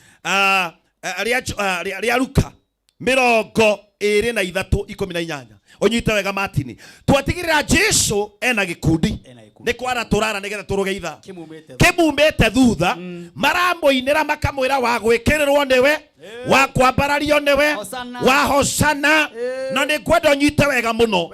ria Luka 23:18 unyite wega Martin twatigirira Jesu ena gikundi ni kwara turara nigetha turugeitha kimumete thutha maramuinira makamwira wa gwikirirwo niwe wa kwambarario niwe wa hosana na ni kwenda unyite wega muno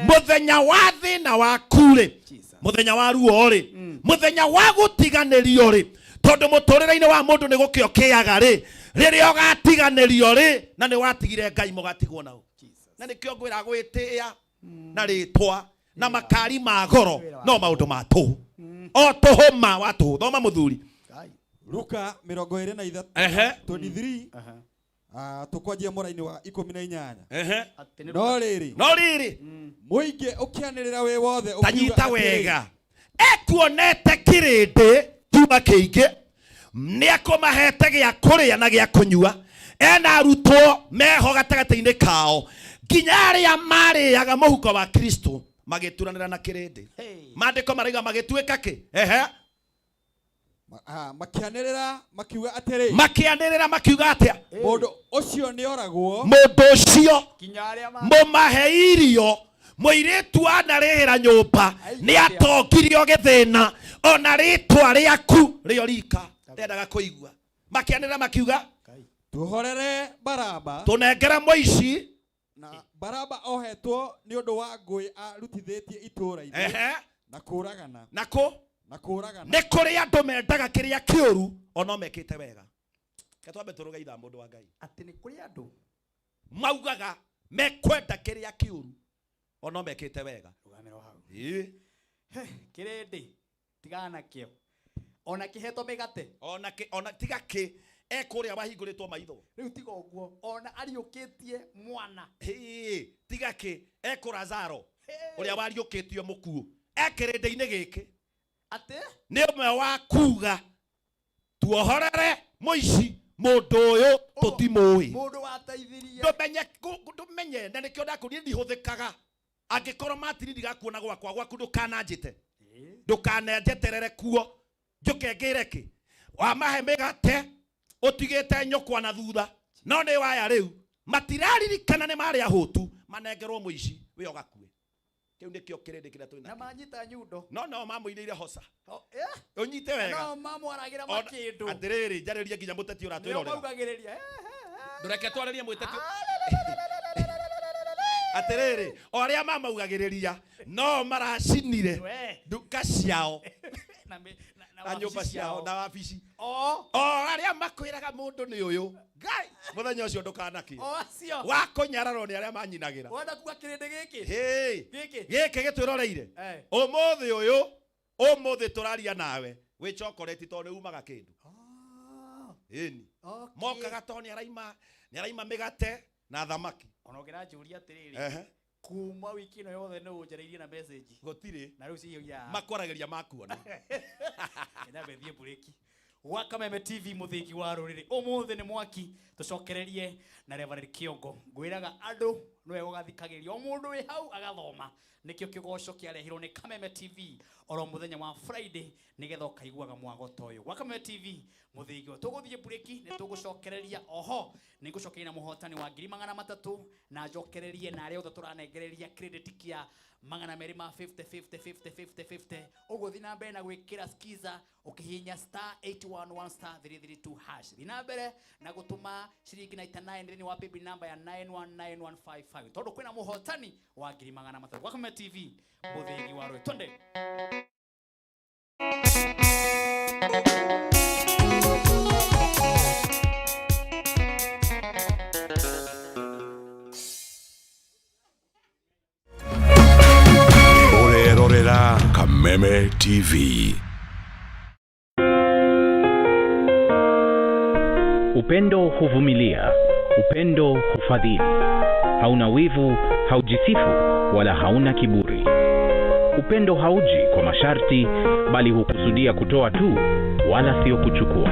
muthenya wa thina wa kure muthenya wa ruo ri muthenya wa gutiganirio ri tondu muturire-ini wa mundu ni gukio kiaga ri riria ugatiganirio ri na ni watigire Ngai mugatigwo nao na nikio ngwira gwitia na ritwa na makari ma goro no maundu ma tu o tuhuma watu thoma muthuri Luka 23:23 tukwanjia muraini wa 18 no riri muingi ukianirira we wothe tanyita wega ekuonete kirindi kiuma kiingi niakumahete gia kuria na gia kunyua ena arutwo meho gatagata-ini kao nginya aria mariaga muhuko wa Kristo magituranira na kirindi mandiko maraiga magituika ki makianirira makiuga atiri makiuga atia mundu ucio ni oragwo mundu ucio mumahe irio muiritu anarihira nyumba ni atongirio githina ona ritwa riaku rio rika ndendaga kuigua makianirira makiuga tuhorere Baraba tunengera muici na Baraba ohetwo ni undu wa ngui arutithitie itura-ini na kuragana na kuragana ni kuri andu mendaga kiria kiuru ono mekite wega ketwambe turugaitha mundu wa Ngai ati ni kuri andu maugaga mekwenda kiria kiuru ono mekite wega rugamiro hau kirindi tigana kio ona kiheto migate ona tiga ki ekuria wahinguritwo maitho riu tiga uguo ona ariukitie mwana tiga ki Lazaro uria wariukitio mukuo ekirindi-ini giki ate ni umwe wa kuga tuohorere muici mundu uyu tutimui mundu wateithirie ndumenye na nikio ndakuria ndihuthikaga angikorwo matiri ndigakuona gwakwa gwaku ndukananjite ndukanenjeterere kuo njukengire ki wamahe migate utigite nyukwa na thutha no ni waya riu matiraririkana ni mari ahutu manengerwo muici we ogakue kiu nikio kirindi kiria twina na manyita nyundo no mamuireire hosa unyite wega no mamwaragira makindu atiriri njariria nginya muteti uratwirorera maugagiriria ndureke twaririe mwiteti atiriri oria mamaugagiriria no maracinire nduka ciao na nyumba ciao na wabici aria makwiraga mundu ni uyu Ngai muthenya ucio ndukanaki wakunyararwo ni aria manyinagira wenda kuga kirindi giki gitwiroreire umuthi uyu umuthi turaria nawe wi chocolate to ni umaga kindu ini mokaga to ni araima migate na thamaki ona ngiranjuria atiriri kuma wiki no yothe no unjereirie na message gotiri na riu ciyo ya makwarageria makuona ina bethie bureki wa Kameme TV muthiki wa ruriri umuthi ni mwaki tucokererie na Reverend Kiongo ngwiraga andu nowe ugathikagiria o mundu wi hau agathoma nikio kigoco kiarehirwo ni Kameme TV oro muthenya wa Friday nigetha ukaiguaga mwago toyo wa Kameme TV muthiki tuguthie bureki ni tugucokereria oho ni ngucokeria na muhotani wa 300 na njokererie na aria turanengereria credit kia 250 uguthi na mbere na gwikira skiza ukihinya *811*332# thina mbere na gutuma ciringi 99 thini wa baby number ya 919155 tondu kwina muhotani wa 300 wa Kameme TV muthigi wa rwe tonde Kameme TV. Upendo huvumilia, upendo hufadhili. Hauna wivu, haujisifu, wala hauna kiburi. Upendo hauji kwa masharti, bali hukusudia kutoa tu, wala sio kuchukua.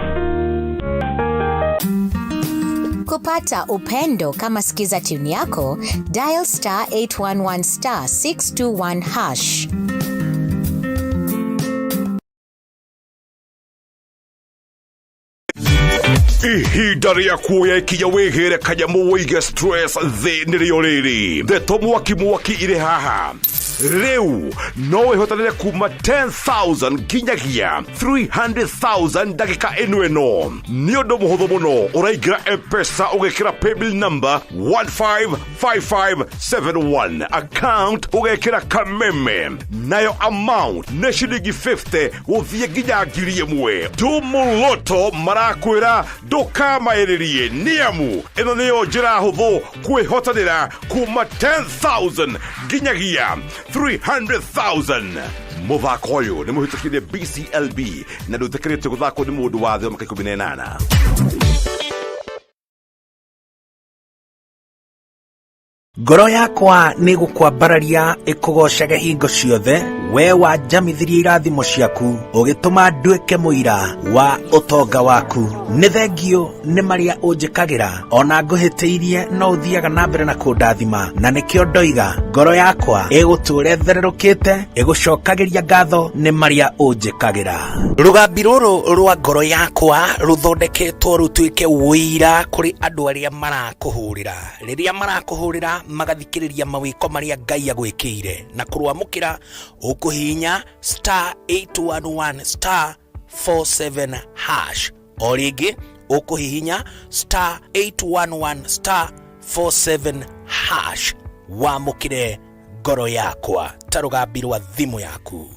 Kupata upendo kama sikiza tune yako, dial *811 *621#. Ihinda rĩa kuoya ikinya wĩgĩre kanyamu wĩige stress thĩ nĩrĩo rĩrĩ. Ndeto mwaki irĩ haha. Rĩu no wĩhotanĩre kuma 10,000 nginyagia 300,000 ndagĩka ĩno. Nĩ ũndũ mũhũthũ mũno, ũraingĩra M-Pesa ũgekĩra paybill number 155571, account ũgekĩra Kameme, nayo amount nĩ ciringi 50 gũthiĩ nginya 1,000. Tumuluto marakwĩra ndũkamaĩrĩrie nĩamu ĩno nĩyo njĩra hũthũ kwĩhotanĩra kuma 10,000 nginyagia 300,000. Muthako ũyũ nĩ mũhĩtũkĩrie BCLB na ndũtĩkĩrĩtio gũthakwo nĩ mũndũ wa thĩ wa mĩaka 18. Ngoro yakwa nĩ gũkwambararia ĩkũgocage hingo ciothe, we wanjamithirie irathimo ciaku ũgĩtũma nduĩke mũira wa ũtonga waku. Nĩ thengio nĩ marĩa ũnjĩkagĩra, ona ngũhĩtĩirie no ũthiaga na mbere na kũndathima, na nĩkĩo ndoiga ngoro yakwa ĩgũtũũre thererũkĩte ĩgũcokagĩria ngatho nĩ marĩa ũnjĩkagĩra. Rũgambi rũrũ rwa ngoro yakwa rũthondeketwo rũtuĩke ũira kũrĩ andũ arĩa marakũhũrĩra. Rĩrĩa marakũhũrĩra magathikĩrĩria mawĩko marĩa Ngai agwĩkĩire na kũrũamũkĩra, ũkũhihinya *811 *47 hash. O rĩngĩ ũkũhihinya *811 *47 hash. Wamũkĩre ngoro yakwa ta rũgambi rwa thimũ yaku.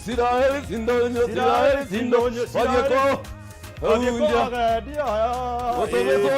Siraheli sindonyo, siraheli sindonyo, wadieko, wadieko, wadieko,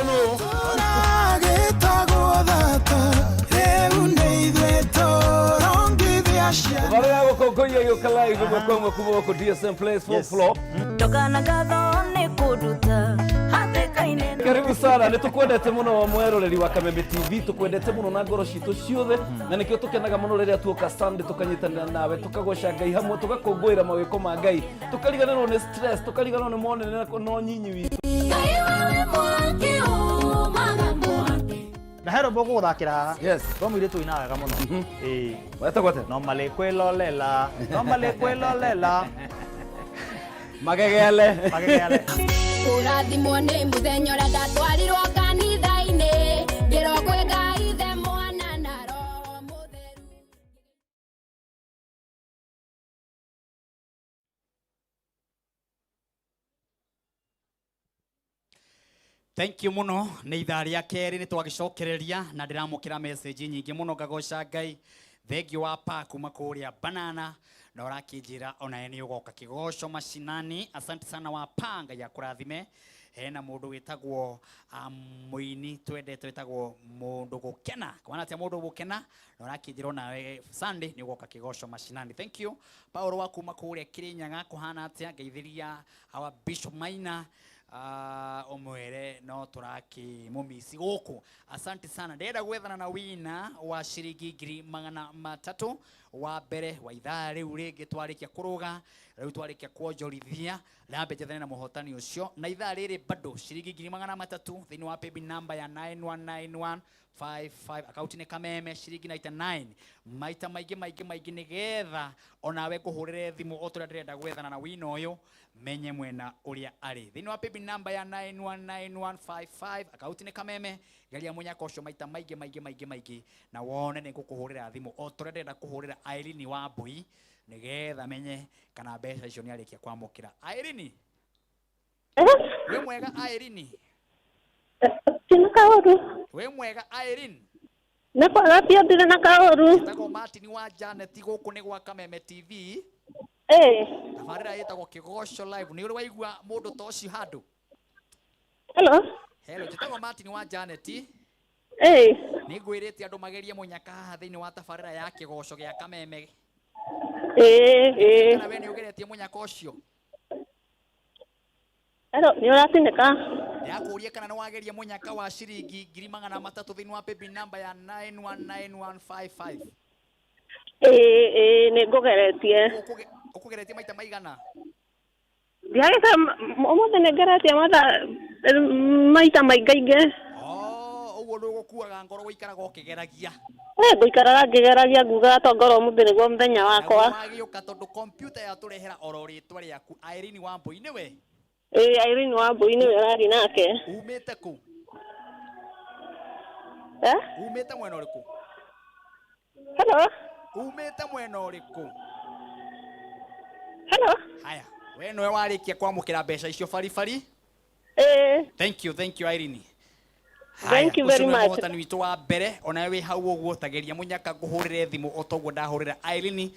karibu sana, nitukwendete muno mweroreri wa Kameme TV, tukwendete muno na ngoro citu ciothe, na nikio tukenaga muno riria tuoka Sunday tukanyitanira nawe, tukagoca Ngai hamwe, tugakũngũĩra mawĩko ma Ngai, tukariganĩrwo nĩ stress, tukariganĩrwo nĩ monene no nyinyi witũ. Na hero bogo guthakira haha. Yes. Twamwire tuinaga muno. Weta gwate. No male kwelolela. No male kwelolela. Magegele. Magegele. Urathimwo nĩ mũthenya ũrĩa ndatwarirwo kanitha-inĩ, ngĩrwo kwĩ Ngai ithe Mwana na Roho Mũtheru. Thank you muno. Nĩ ithaa rĩa kerĩ nĩ twagĩcokereria na ndĩramũkĩra message nyingĩ muno ngagoca Ngai. Thengio wa pa kuma kũrĩa Banana na ũrakĩnjĩra ona nĩ ũgoka kĩgoco macinani. Asante sana wa pa, Ngai akũrathime. Hena mũndũ wĩtagwo mũini twendete wĩtagwo mũndũ gũkena. Kwana atĩa mũndũ gũkena na ũrakĩnjĩra nawe Sunday nĩ ũgoka kĩgoco macinani. Thank you. Paulo wa kuma kũrĩa Kĩrĩnyaga kũhana atĩa, ngeithĩria our Bishop Maina omwere no turaki mumisi gũkũ. Asante sana. Ndĩrenda gwethana na wina wa ciringi 300 wa mbere wa ithaa rĩu rĩngĩ twarĩkia kũrũga, rĩu twarĩkia kuonjorithia, nambe njethane na mũhotani ũcio na ithaa rĩrĩ bado ciringi 300 thĩinĩ wa paybill number ya 919155 akaunti-inĩ Kameme ciringi 99 maita maingĩ nĩgetha onawe kũhũrĩre thimũ o tũrĩa ndĩrenda gwethana na wina ũyũ menye mwena ũrĩa arĩ thĩinĩ wa paybill number ya 919155 akaunti-inĩ Kameme geria mũnyaka ũcio maita maingĩ na wone nĩ ngũkũhũrĩra thimũ o tũrĩa ndĩrenda kũhũrĩra Irene wa Mbui nĩgetha menye kana mbeca icio nĩ arĩkia kwamũkĩra. Irene, we mwega Irene? Tina kaoru. We mwega Irene? Nakwaga pia ndire na kaoru. Ndagwo Martin wa Janet gũkũ nĩ gwa Kameme TV. Tabarĩra yĩtagwo Kĩgoco Live. Nĩ ũrĩ waigua mũndũ ta ũcio handũ? Hello. Hello, njĩtagwo Martin wa Janet. Nĩ ngwĩrĩte andũ magerie mũnyaka haha thĩinĩ wa tabarĩra ya Kĩgoco gĩa Kameme. Kana we nĩ ũgeretie mũnyaka ũcio? Hello, nĩ ũratindĩka? Ndakũria kana nĩ wageria mũnyaka wa ciringi 300 thĩinĩ wa paybill number ya 919155. Nĩ ngũgeretie. Ũkũgeretie maita maigana? Ndiagĩka ũmũthĩ nĩ ngeretie maita maingĩ. Ũguo ndũgũkuaga ngoro gũikaraga ũkĩgeragia. Ngũikaraga ngĩgeragia nguga atongorwo ũmũthĩ nĩguo mũthenya wakwa. Wagĩũka tondũ kompiuta yatũrehera oro rĩtwa rĩaku Irene wa Mbui nĩwe? Irene wa Mbui nĩwe ũrathiĩ nake. Umĩte kũ? Umĩte mwena ũrĩkũ? Hello. Umĩte mwena ũrĩkũ? Hello. Haya, we nĩwe warĩkia kwamũkĩra mbeca icio baribari? Thank you Irene. Thank you very much. Mũhotani witũ wa mbere ona wĩ hau ũguo tageria mũnyaka ngũhũrĩre thimũ o toguo ndahũrĩra Irene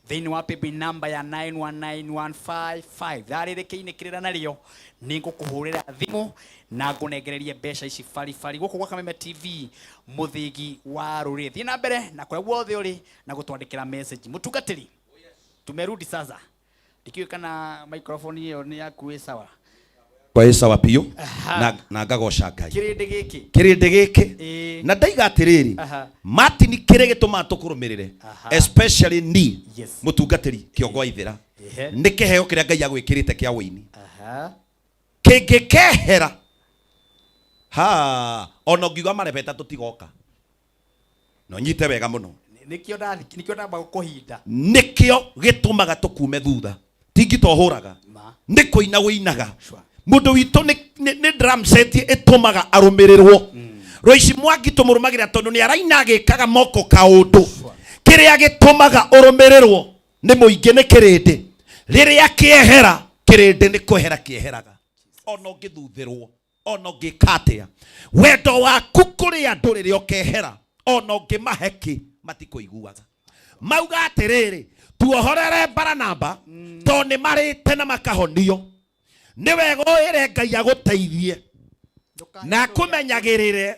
thini wa paybill number ya 919155 tharire kiinikirira nario ningukuhurira thimu na ngunegererie mbeca ici fari guku gwa Kameme TV muthigi wa ruri thi na mbere na kwa guothe uri na gutwandikira message mutungatiri tumerudi sasa dikiwe kana microphone hiyo ni yaku sawa kwa sawa pio na ngagoca Ngai kirinde giki na ndaiga atiriri Martin kirege tuma tukurumirire especially ni mutungatiri kiongo ithira ni kiheo kiria Ngai agwikirite kia wini kingikehera ono ngiuga marebeta tutigoka no nyite wega muno nikio ndamba kuhinda nikio gitumaga tukume thutha tingi tohuraga niko ina winaga mundu witu ni drum set itumaga arumirirwo roici mwangi tumurumagira tondu ni araina agikaga moko kaundu kiria gitumaga urumirirwo ni muingi ni kirindi riria kiehera kirindi ni kuhera kieheraga ono ngithuthirwo ono ngikatia wendo waku kuri andu riria ukehera ono ngimaheki matikuiguaga mauga atiriri tuohorere Baranaba to ni marite na makahonio ni wega ire Ngai aguteithie na kumenyagirire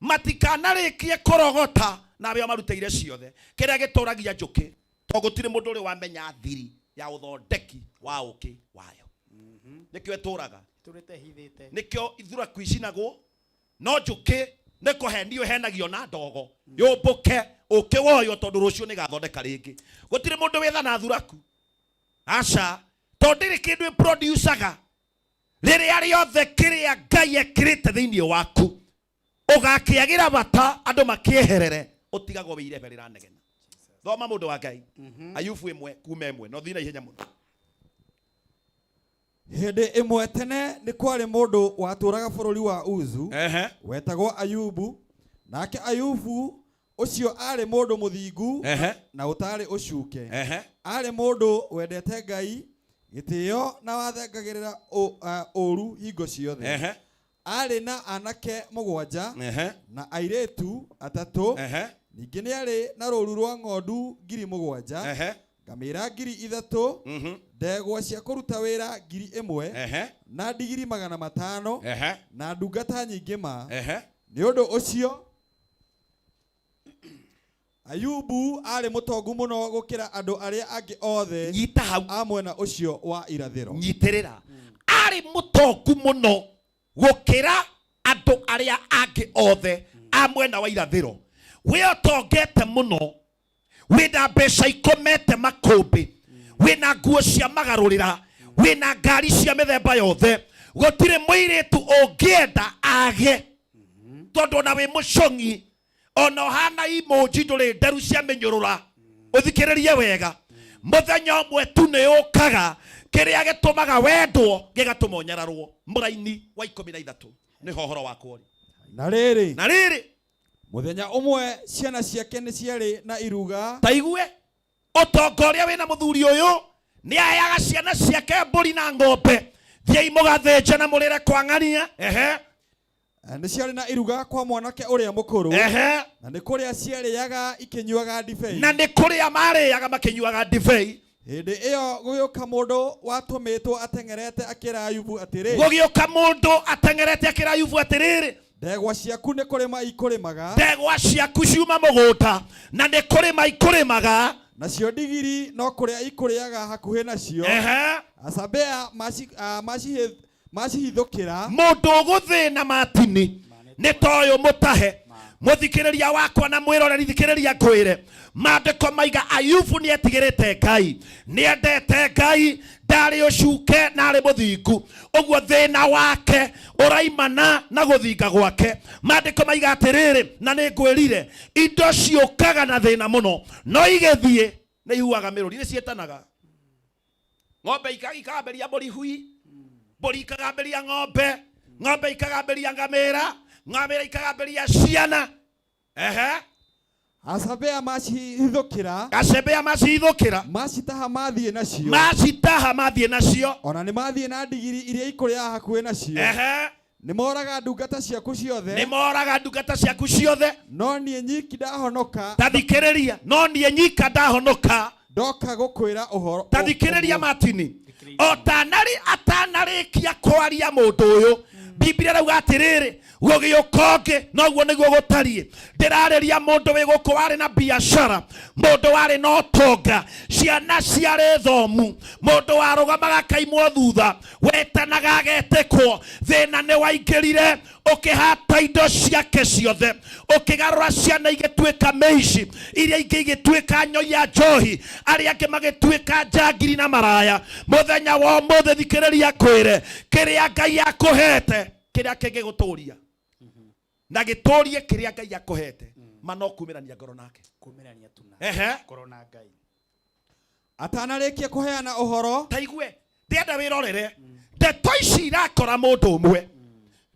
matikanarikie kurogota na bia maruteire ciothe kiria gituragia njuki to gutire mundu uri wamenya thiri ya uthondeki wa uki wayo nikio eturaga turite hithite nikio ithura kwicinagwo no njuki nikuhenio henagio na ndogo yumbuke ukiwoyo tondu rucio ni gathondeka ringi gutire mundu withana thuraku aca to ndiri kindu producerga riria riothe kiria Ngai ekirite thiini waku ugakiagira bata andu makieherere utigago wiire berira negena thoma mundu wa Ngai Ayubu imwe kuma imwe no thina ihenya muno Hende imwe tene ni kwari mundu waturaga bururi wa Uzu wetagwo Ayubu nake Ayubu ucio ari mundu muthingu na utari ucuke ari mundu wendete Ngai gitio na wathengagirira uru hingo ciothe ari na anake mugwanja na airetu atatu ningi ni ari na ruru rwa ng'ondu 7,000 ngamira 3,000 ndegwa cia kuruta wira 1,000 na ndigiri 500 na ndungata nyingi ma ni undu ucio Ayubu ari mutongu muno gukira andu aria angi othe nyita hau amwena ucio wa irathiro nyitirira ari mutongu muno gukira andu aria angi othe amwena wa irathiro we otongete muno wina mbeca ikomete makumbi wina nguo cia magarurira wina ngari cia mithemba yothe gutire muiritu ungienda age tondu na wi mucongi ono hana emoji nduri nderu cia minyurura uthikiririe wega muthenya umwe tu ni ukaga kiria gitumaga wendwo gigatuma unyararwo muraini wa 13 ni hohoro wakwo na riri muthenya umwe ciana ciake ni ciari na iruga taigue utongoria wina muthuri uyu ni ayaga ciana ciake mburi na ng'ombe thiai mugathenja na murire kwa ng'ania ni ciari na iruga kwa mwanake uria mukuru na ni kuria ciariaga ikinyuaga ndibei na ni kuria mariaga makinyuaga ndibei hindi iyo gugioka mundu watumitwo atengerete akira Ayubu atiriri gugioka mundu atengerete akira Ayubu atiriri ndegwa ciaku ni kurima ikurimaga ndegwa ciaku ciuma mugunda na ni kurima ikurimaga nacio ndigiri no kuria ikuriaga hakuhi nacio acambea macihithukira mundu guthina matini ni toyo mutahe muthikiriria wakwa na mwiroreri thikiriria ngwire mandiko maiga Ayubu ni etigirite Ngai ni endete Ngai ndari ucuke na ari muthingu uguo thina wake uraimana na guthinga gwake mandiko maiga atiriri na ni ngwirire indo ciukaga na thina muno no igethie ni ihuaga miruri ni cietanaga ng'ombe ikagamberia mburi hui mburi ikagamberia ng'ombe ng'ombe ikagamberia ngamira ngamira ikagamberia ciana acambea macihithukira macitaha mathie nacio ona ni mathie na ndigiri iria ikuria hakuhi nacio Nimoraga ndungata ciaku ciothe. Nimoraga ndungata ciaku ciothe. No nie nyiki ndahonoka. Tathikiriria, no nie nyika ndahonoka. Ndoka gukwira uhoro. Tathikiriria Martin. Atanarikia kwaria mundu uyu. Biblia rauga atiriri gugiukonge noguo niguo gutarie. Ndirareria mundu wi guku wari na biashara, mundu wari na utonga, ciana ciari thomu, mundu warugamaga kaimwo thutha, wetanaga agetekwo, thina ni waingirire, ukihata indo ciake ciothe, ukigarura ciana igituika meici, iria ingi igituika nyoi ya njohi, aria angi magituika njangiri na maraya. Muthenya wa umuthi thikiriria kwire, kiria Ngai akuhete kiria kingi guturia na giturie kiria Ngai akuhete mano kumirania ngoro nake kumirania tuna ngoro na Ngai atanarikia kuheana uhoro. Taigwe ndenda wirorere ndeto ici irakora mundu umwe,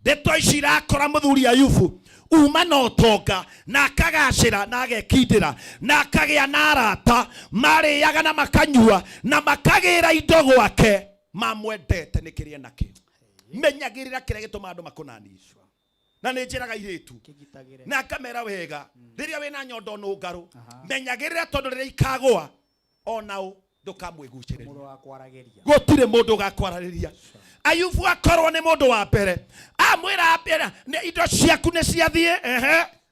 ndeto ici irakora muthuri Ayubu uma na utonga na akagacira na agekindira na akagia na arata mariaga na makanyua na makagira indo gwake mamwendete ni kiria nake. Menyagirira kiria gituma andu makunanishwa na ni njiraga iritu na kamera wega riria wina nyondo nungaru menyagirira tondu riria ikagwa onao ndukamwiguciriria mundu wa kwarageria gutire mundu gakwarageria. Ayubu akorwo ni mundu wa mbere amwira mbere ni indo ciaku ni ciathie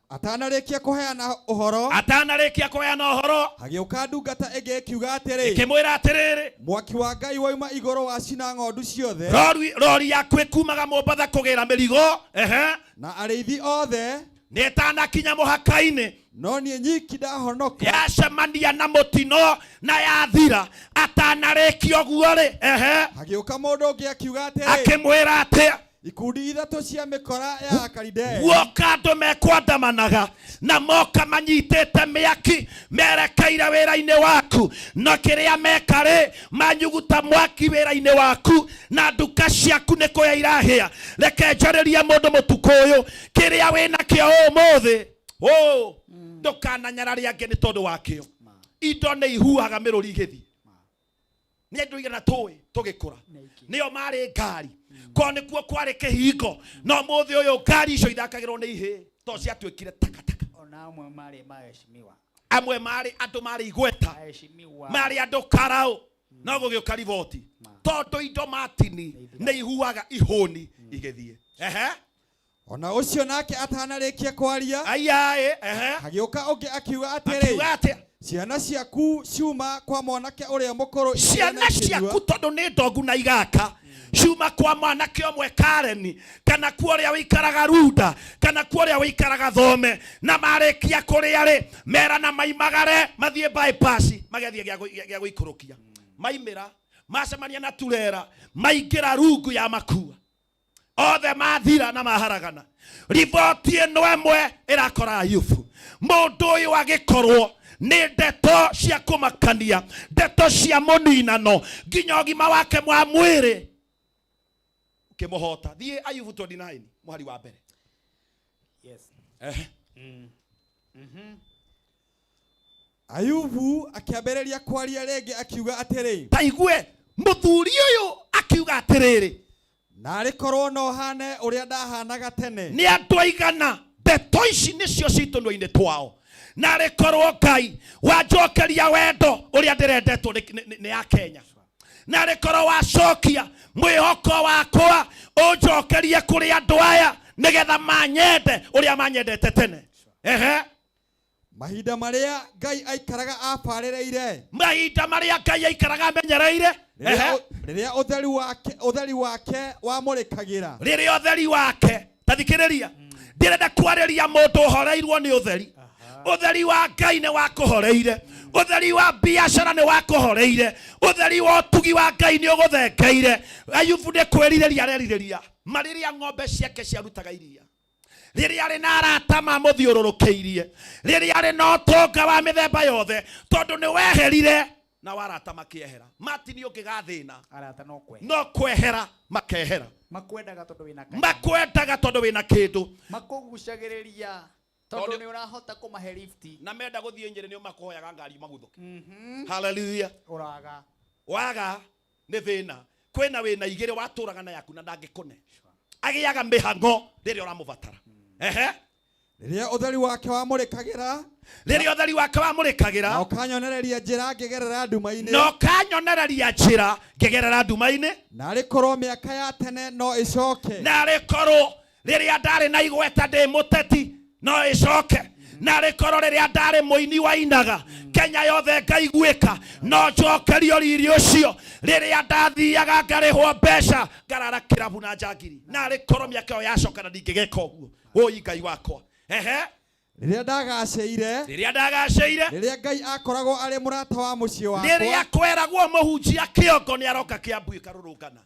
atanarikia kuheana uhoro. Atanarikia kuheana uhoro hagiuka ndungata enge kiuga atiri, ikimwira atiriri mwaki wa Ngai wauma iguru wa cina ng'ondu ciothe, rori yaku ikumaga Mombatha kugira mirigo na arithi othe netanakinya muhaka-ini, no nie nyiki ndahonoka. Yacemania na mutino na yathira atanarikia guo ri hagiuka mundu ungi akiuga atiri, akimwira atia ikundi ithatu cia mikora ya Akalidei guoka andu mekwandamanaga na moka manyitete miaki merekeire wira-ini waku no kiria mekari manyuguta mwaki wira-ini waku na nduka ciaku ni kuya irahia. Reke njaririe mundu mutuku uyu kiria wina kio umuthi ndukananyararia angi ni tondu wakio. Indo ni ihuhaga miruri igithi ni andu igana tugikura nio mari ngari ko nikuo kwari kihingo no muthi uyu ngari icio ithakagirwo ni ihi to ciatuikire takataka. Ona amwe mari maheshimiwa, amwe mari andu mari igweta, mari andu karau no gugiuka riboti tondu indo matini ni ihuaga ihuni igithie. Ona ucio nake atanarikia kwaria hagiuka ungi akiuga atiri, ciana ciaku ciuma kwa mwanake uria mukuru. Ciana ciaku tondu ni ndogu na igaka ciuma kwa mwanake omwe Kareni kana kwa uria wikaraga Runda kana kwa uria wikaraga Thome na marikia kuria ri mera na maimagare mathie bypass magethie gya guikurukia maimira macemania na Turera maingira rungu ya makua othe mathira na maharagana. Riboti ino emwe irakora Ayubu mundu uyu agikorwo ni ndeto cia kumakania, ndeto cia muninano nginya ugima wake mwa mwiri kimuhota. Thie Ayubu 29 mwari wa mbere. Ayubu akiambiriria kwaria rege akiuga atiri, taigwe muthuri uyu akiuga atiriri, narikorwo no hane uria ndahanaga tene. Ni andu aigana ndeto ici nicio citundu-ini twao narikorwo Ngai wanjokeria wendo uria ndirendetwo ni ya Kenya, narikorwo wacokia mwihoko wakwa unjokerie kuri andu aya nigetha manyende uria manyendete tene. Mahinda maria Ngai aikaraga aparireire, mahinda maria Ngai aikaraga amenyereire, riria utheri wake wamurikagira, riria utheri wake. Tathikiriria ndirenda kwariria mundu uhoreirwo ni utheri. Utheri wa Ngai ni wakuhoreire, utheri wa biashara ni wakuhoreire, utheri wa utugi wa Ngai ni uguthengeire. Ayubu ni kwiririria arerireria mariria ng'ombe ciake ciarutaga iria, riria ari na arata mamuthiururukeirie, riria ari na utonga wa mithemba yothe tondu ni weherire na warata makiehera. Matini ungigathina arata no kwehera makehera, makwendaga tondu wina kindu, makugucagiriria tondu ni urahota kumahe lifti na menda guthie njire ni makoyaga ngari maguthuke. Hallelujah. Waga ni thina kwina wina igire waturaga na yaku na ndangikune agiaga mihango riria uramubatara riria utheri wake wamurikagira riria utheri wake wamurikagira na ukanyonereria njira ngegerera nduma-ini na rikorwo miaka ya tene no icoke na rikorwo riria ndari na igweta ndi muteti no icoke na rikorwo riria ndari muini wa inaga Kenya yothe ngaiguika no njokerio riri ucio riria ndathiaga ngarihwo mbeca ngarara kirabu na njagiri na rikorwo miaka yo yacoka na ndingigeka uguo oi Ngai wakwa riria ndagaceire riria Ngai akoragwo ari murata wa mucii wakwa riria kweragwo muhunjia kiongo ni aroka kiambu ikarurungana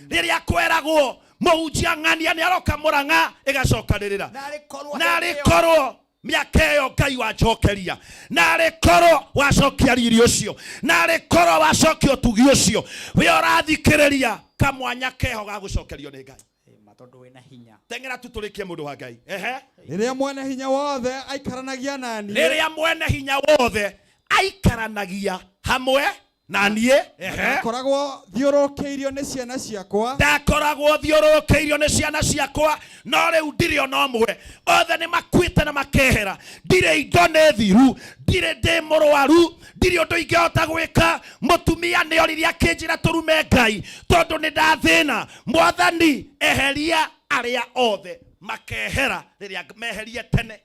riria kweragwo muhunjia ng'ania ni aroka Murang'a igacokanirira na rikorwo miaka iyo Ngai wanjokeria na rikorwo wacokia riri ucio na rikorwo wacokia utugi ucio we urathikiriria kamwanya keho ga gucokerio ni Ngai matondu wina hinya tengera tuturikie mundu wa Ngai riria mwene hinya wothe aikaranagia nani riria mwene hinya wothe aikaranagia hamwe nanie ndakoragwo thiurukeirio ni ciana ciakwa no riu ndiri ona umwe othe ni makuite na makehera ndire indo ni thiru ndire ndi murwaru ndiri undu ingihota gwika mutumia ni oriria akinjira turume Ngai tondu ni ndathina Mwathani eheria aria othe makehera riria meherie tene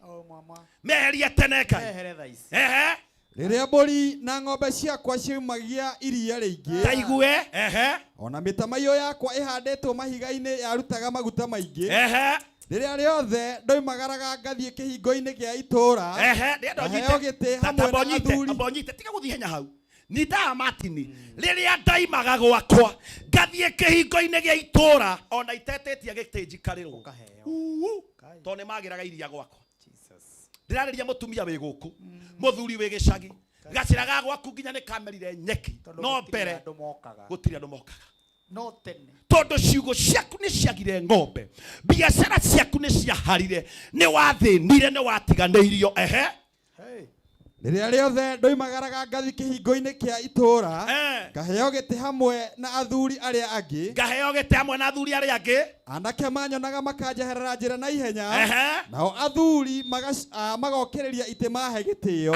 meherie tene Ngai riria mburi na ng'ombe ciakwa ciumagia iria riingi taigue ona mitamaio yakwa ihanditwo mahiga-ini yarutaga maguta maingi riria riothe ndoimagaraga ngathie kihingo-ini gia itura heo giti hamwe na athuri abonyite tiga guthie henya hau ni ndaa matini riria ndaimaga gwakwa ngathie kihingo-ini gia itura ona itetetia giti njikarirwo to ni magiraga iria gwakwa ndirareria mutumia wi guku muthuri wi gicagi gaciraga gwaku nginya ni kamerire nyeki no mbere gutiri andu mokaga no tene tondu ciugo ciaku ni ciagire ng'ombe biacara ciaku ni ciaharire ni wathinire ni watiganeirio riria riothe ndoimagaraga ngathi kihingo-ini kia itura ngaheo giti hamwe na athuri aria angi anake manyonaga makanjeherera njira na ihenya nao athuri magokiriria ite mahe gitio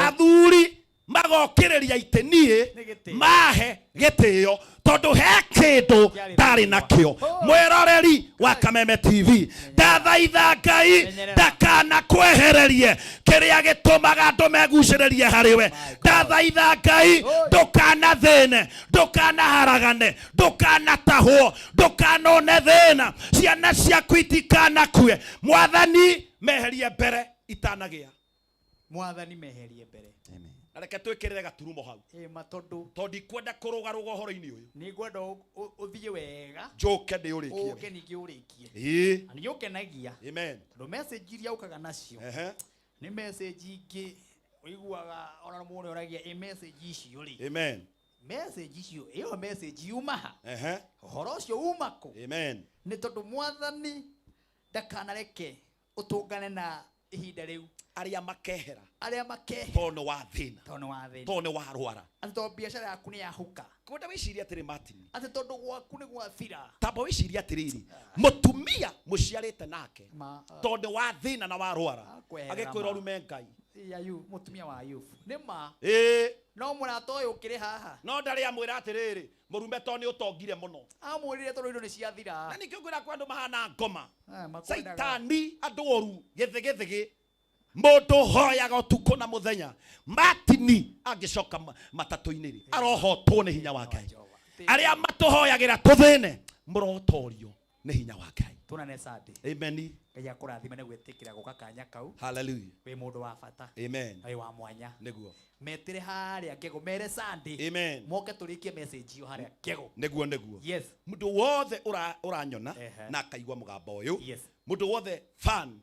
mahe gitio tondu he kindu ndari nakio mwiroreri wa Kameme TV ndathaitha Ngai ndakana kwehererie kiria gitumaga andu meguciririe hariwe ndathaitha Ngai ndukana thine ndukana haragane ndukana tahwo ndukanone thina ciana ciaku itikana kue Mwathani meherie mbere itanagia Mwathani meherie mbere areke twikirire gaturumo hau matondu tondi kwenda kurugaruga horo-ini uyu ni gwenda uthie wega njoke ndi urikie uke ningi urikie ani ukenagia amen ndo message iria ukaga nacio ni message ingi uiguaga ona mundu oragia message icio ri amen message icio iyo message yuma ha horo ucio uma ko amen ni tondu Mwathani ndakanareke utungane na ihinda riu aria makehera tono wa thina tono wa rwara ato biashara yaku ni yahuka kwenda wiciria atiri Martin ati tondu gwaku ni gwathira tabo wiciria atiriri mutumia muciarite nake tondu wa thina na wa rwara agikwira rume Ngai yayu mutumia wa Ayubu nima no murato uyu kiri haha no ndari amwira atiriri murume to ni utongire muno amwirire tondu indo ni ciathira na nikio ngwira kwa andu mahana ngoma saitani andu oru githigithigi mundu hoyaga utuko na muthenya Martin agicoka matatu-ini ri arohotwo ni hinya wa Ngai aria matuhoyagira tuthine murotorio ni hinya wa Ngai tunane sadi amen Ngai akurathime ne gwetikira guka kanya kau hallelujah we mundu wa bata amen ai wa mwanya niguo metire haria kego mere sadi amen moke turikie message yo haria kego niguo yes mundu wothe uranyona na kaigwa mugambo uyu mundu wothe fan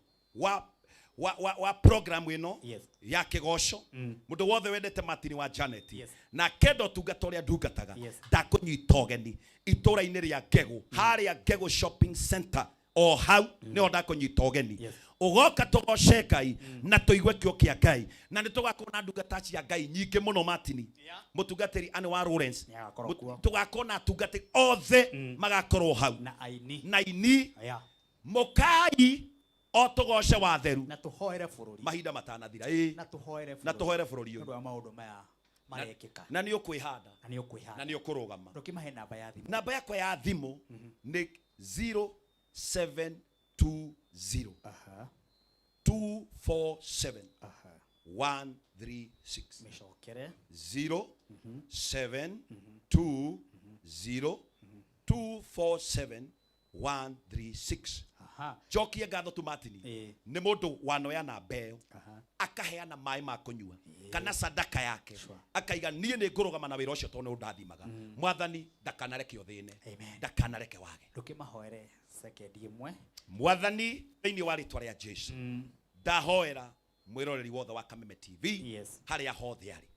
wa program ino ya kigosho mundu wothe wendete Martin wa Janet na kendo tungatoria ndungataga ndakunyita ugeni itura-ini ria Ngegu haria Ngegu shopping center o hau niho ndakunyita ugeni ugoka tugoce Ngai na tuigue kio kia Ngai na ni tugakona ndungata cia Ngai nyingi muno Martin mutungatiri ani wa Lawrence tugakona tungatiri othe magakorwo hau na aini Mokai otogoshe watheru na tuhoere bururi mahinda matanathira na tuhoere bururi ndu wa maundu maya marekika na ni ukwihanda na ni ukurugama ndukimahe namba ya thimu. Namba yakwa ya thimu ni 0720 247 136 meshokere 0720 247 136. Jokia gatho tu Martini ni mundu wanoya na mbeo akaheana mai ma kunyua kana sadaka yake akaiga nie ni ngurugama na wira ucio tondu ndathimaga mwathani ndakanareke uthine ndakanareke wage ndukimahoere sekendi imwe mwathani thiini wa ritwa ria Jesu ndahoera mwiroreri wothe wa Kameme TV haria hothe ari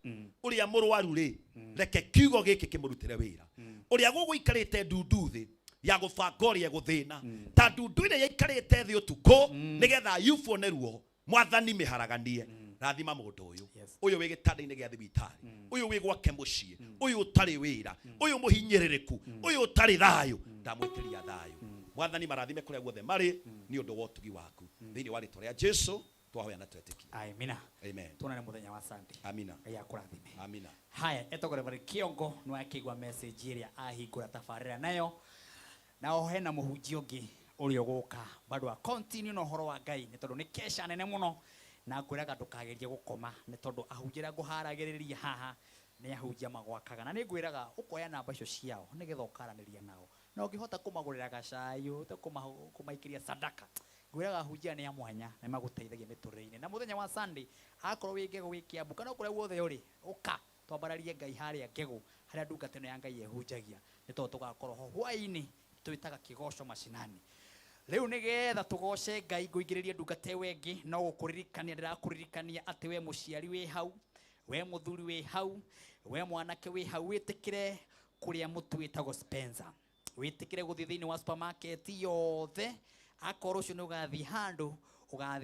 uria murwaru ri reke kiugo giki kimurutire wira uria guguikarite ndunduthi ya gubanga guthina ta ndundu ire yaikarite thi utuko nigetha yufo neruo mwathani miharaganie rathima mundu uyu wi gitanda-ini gia thibitari uyu wi gwake mucii uyu utari wira uyu muhinyiririku uyu utari thayu ndamwitiria thayu mwathani marathime kuria guothe mari ni undu wa utugi waku thiini wa ritwa ria Jesu twahoya na twetiki amina amen tuonane muthenya wa Sunday amina ya kurathime amina haya etogore bari kiongo no akigwa message iria ahingura tafarira nayo na ohena muhunjia ungi urio guka bado a continue no horo wa Ngai ni tondu ni kesha nene muno na ngwiraga ndukagerie gukoma ni tondu ahunjira nguharagiriria haha ni ahunjia magwakaga na ni ngwiraga ukoya namba icio ciao nigetha ukaraniria nao na ungihota kumagurira gacayo ta kumaikiria sadaka ngwiraga ahunjia ni amwanya na maguteithagia miturire-ini na muthenya wa Sunday akorwo wi Ngegu wi Kiambu kana kuria guothe uri uka twambararie Ngai haria Ngegu haria ndungatano ya Ngai ehunjagia ni tondu tugakorwo ho hwaini twitaga kigoco macinani riu nigetha tugoce Ngai nguingiririe ndungate wengi no gukuririkania ndirakuririkania ati we muciari wi hau we muthuri wi hau we mwanake wi hau witikire kuria mutu witagwo Spencer witikire guthii thiini wa supermarket yothe akorwo ucio ni ugathi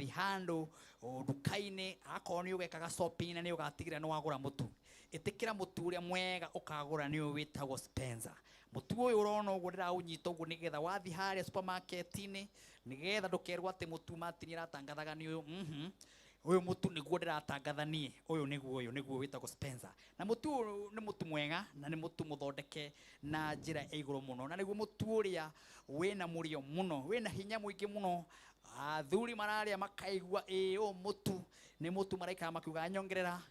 handu nduka-ini akorwo ni ugekaga shopping na ni ugatigira ni wagura mutu itikira mutu uria mwega ukagura ni witagwo Spencer mutu uyu urona uguo ndiraũnyita uguo nigetha wathi haria supermarket-ini nigetha ndukerwo ati mutu Martin iratangathaga ni uyu uyu mutu niguo ndiratangathanie uyu niguo witagwo Spencer na mutu ni mutu mwega na ni mutu muthondeke na njira ya iguru muno na niguo mutu uria wina murio muno wina hinya mwingi muno athuri mararia makaigua uyu mutu ni mutu maraika makiuga nyongerera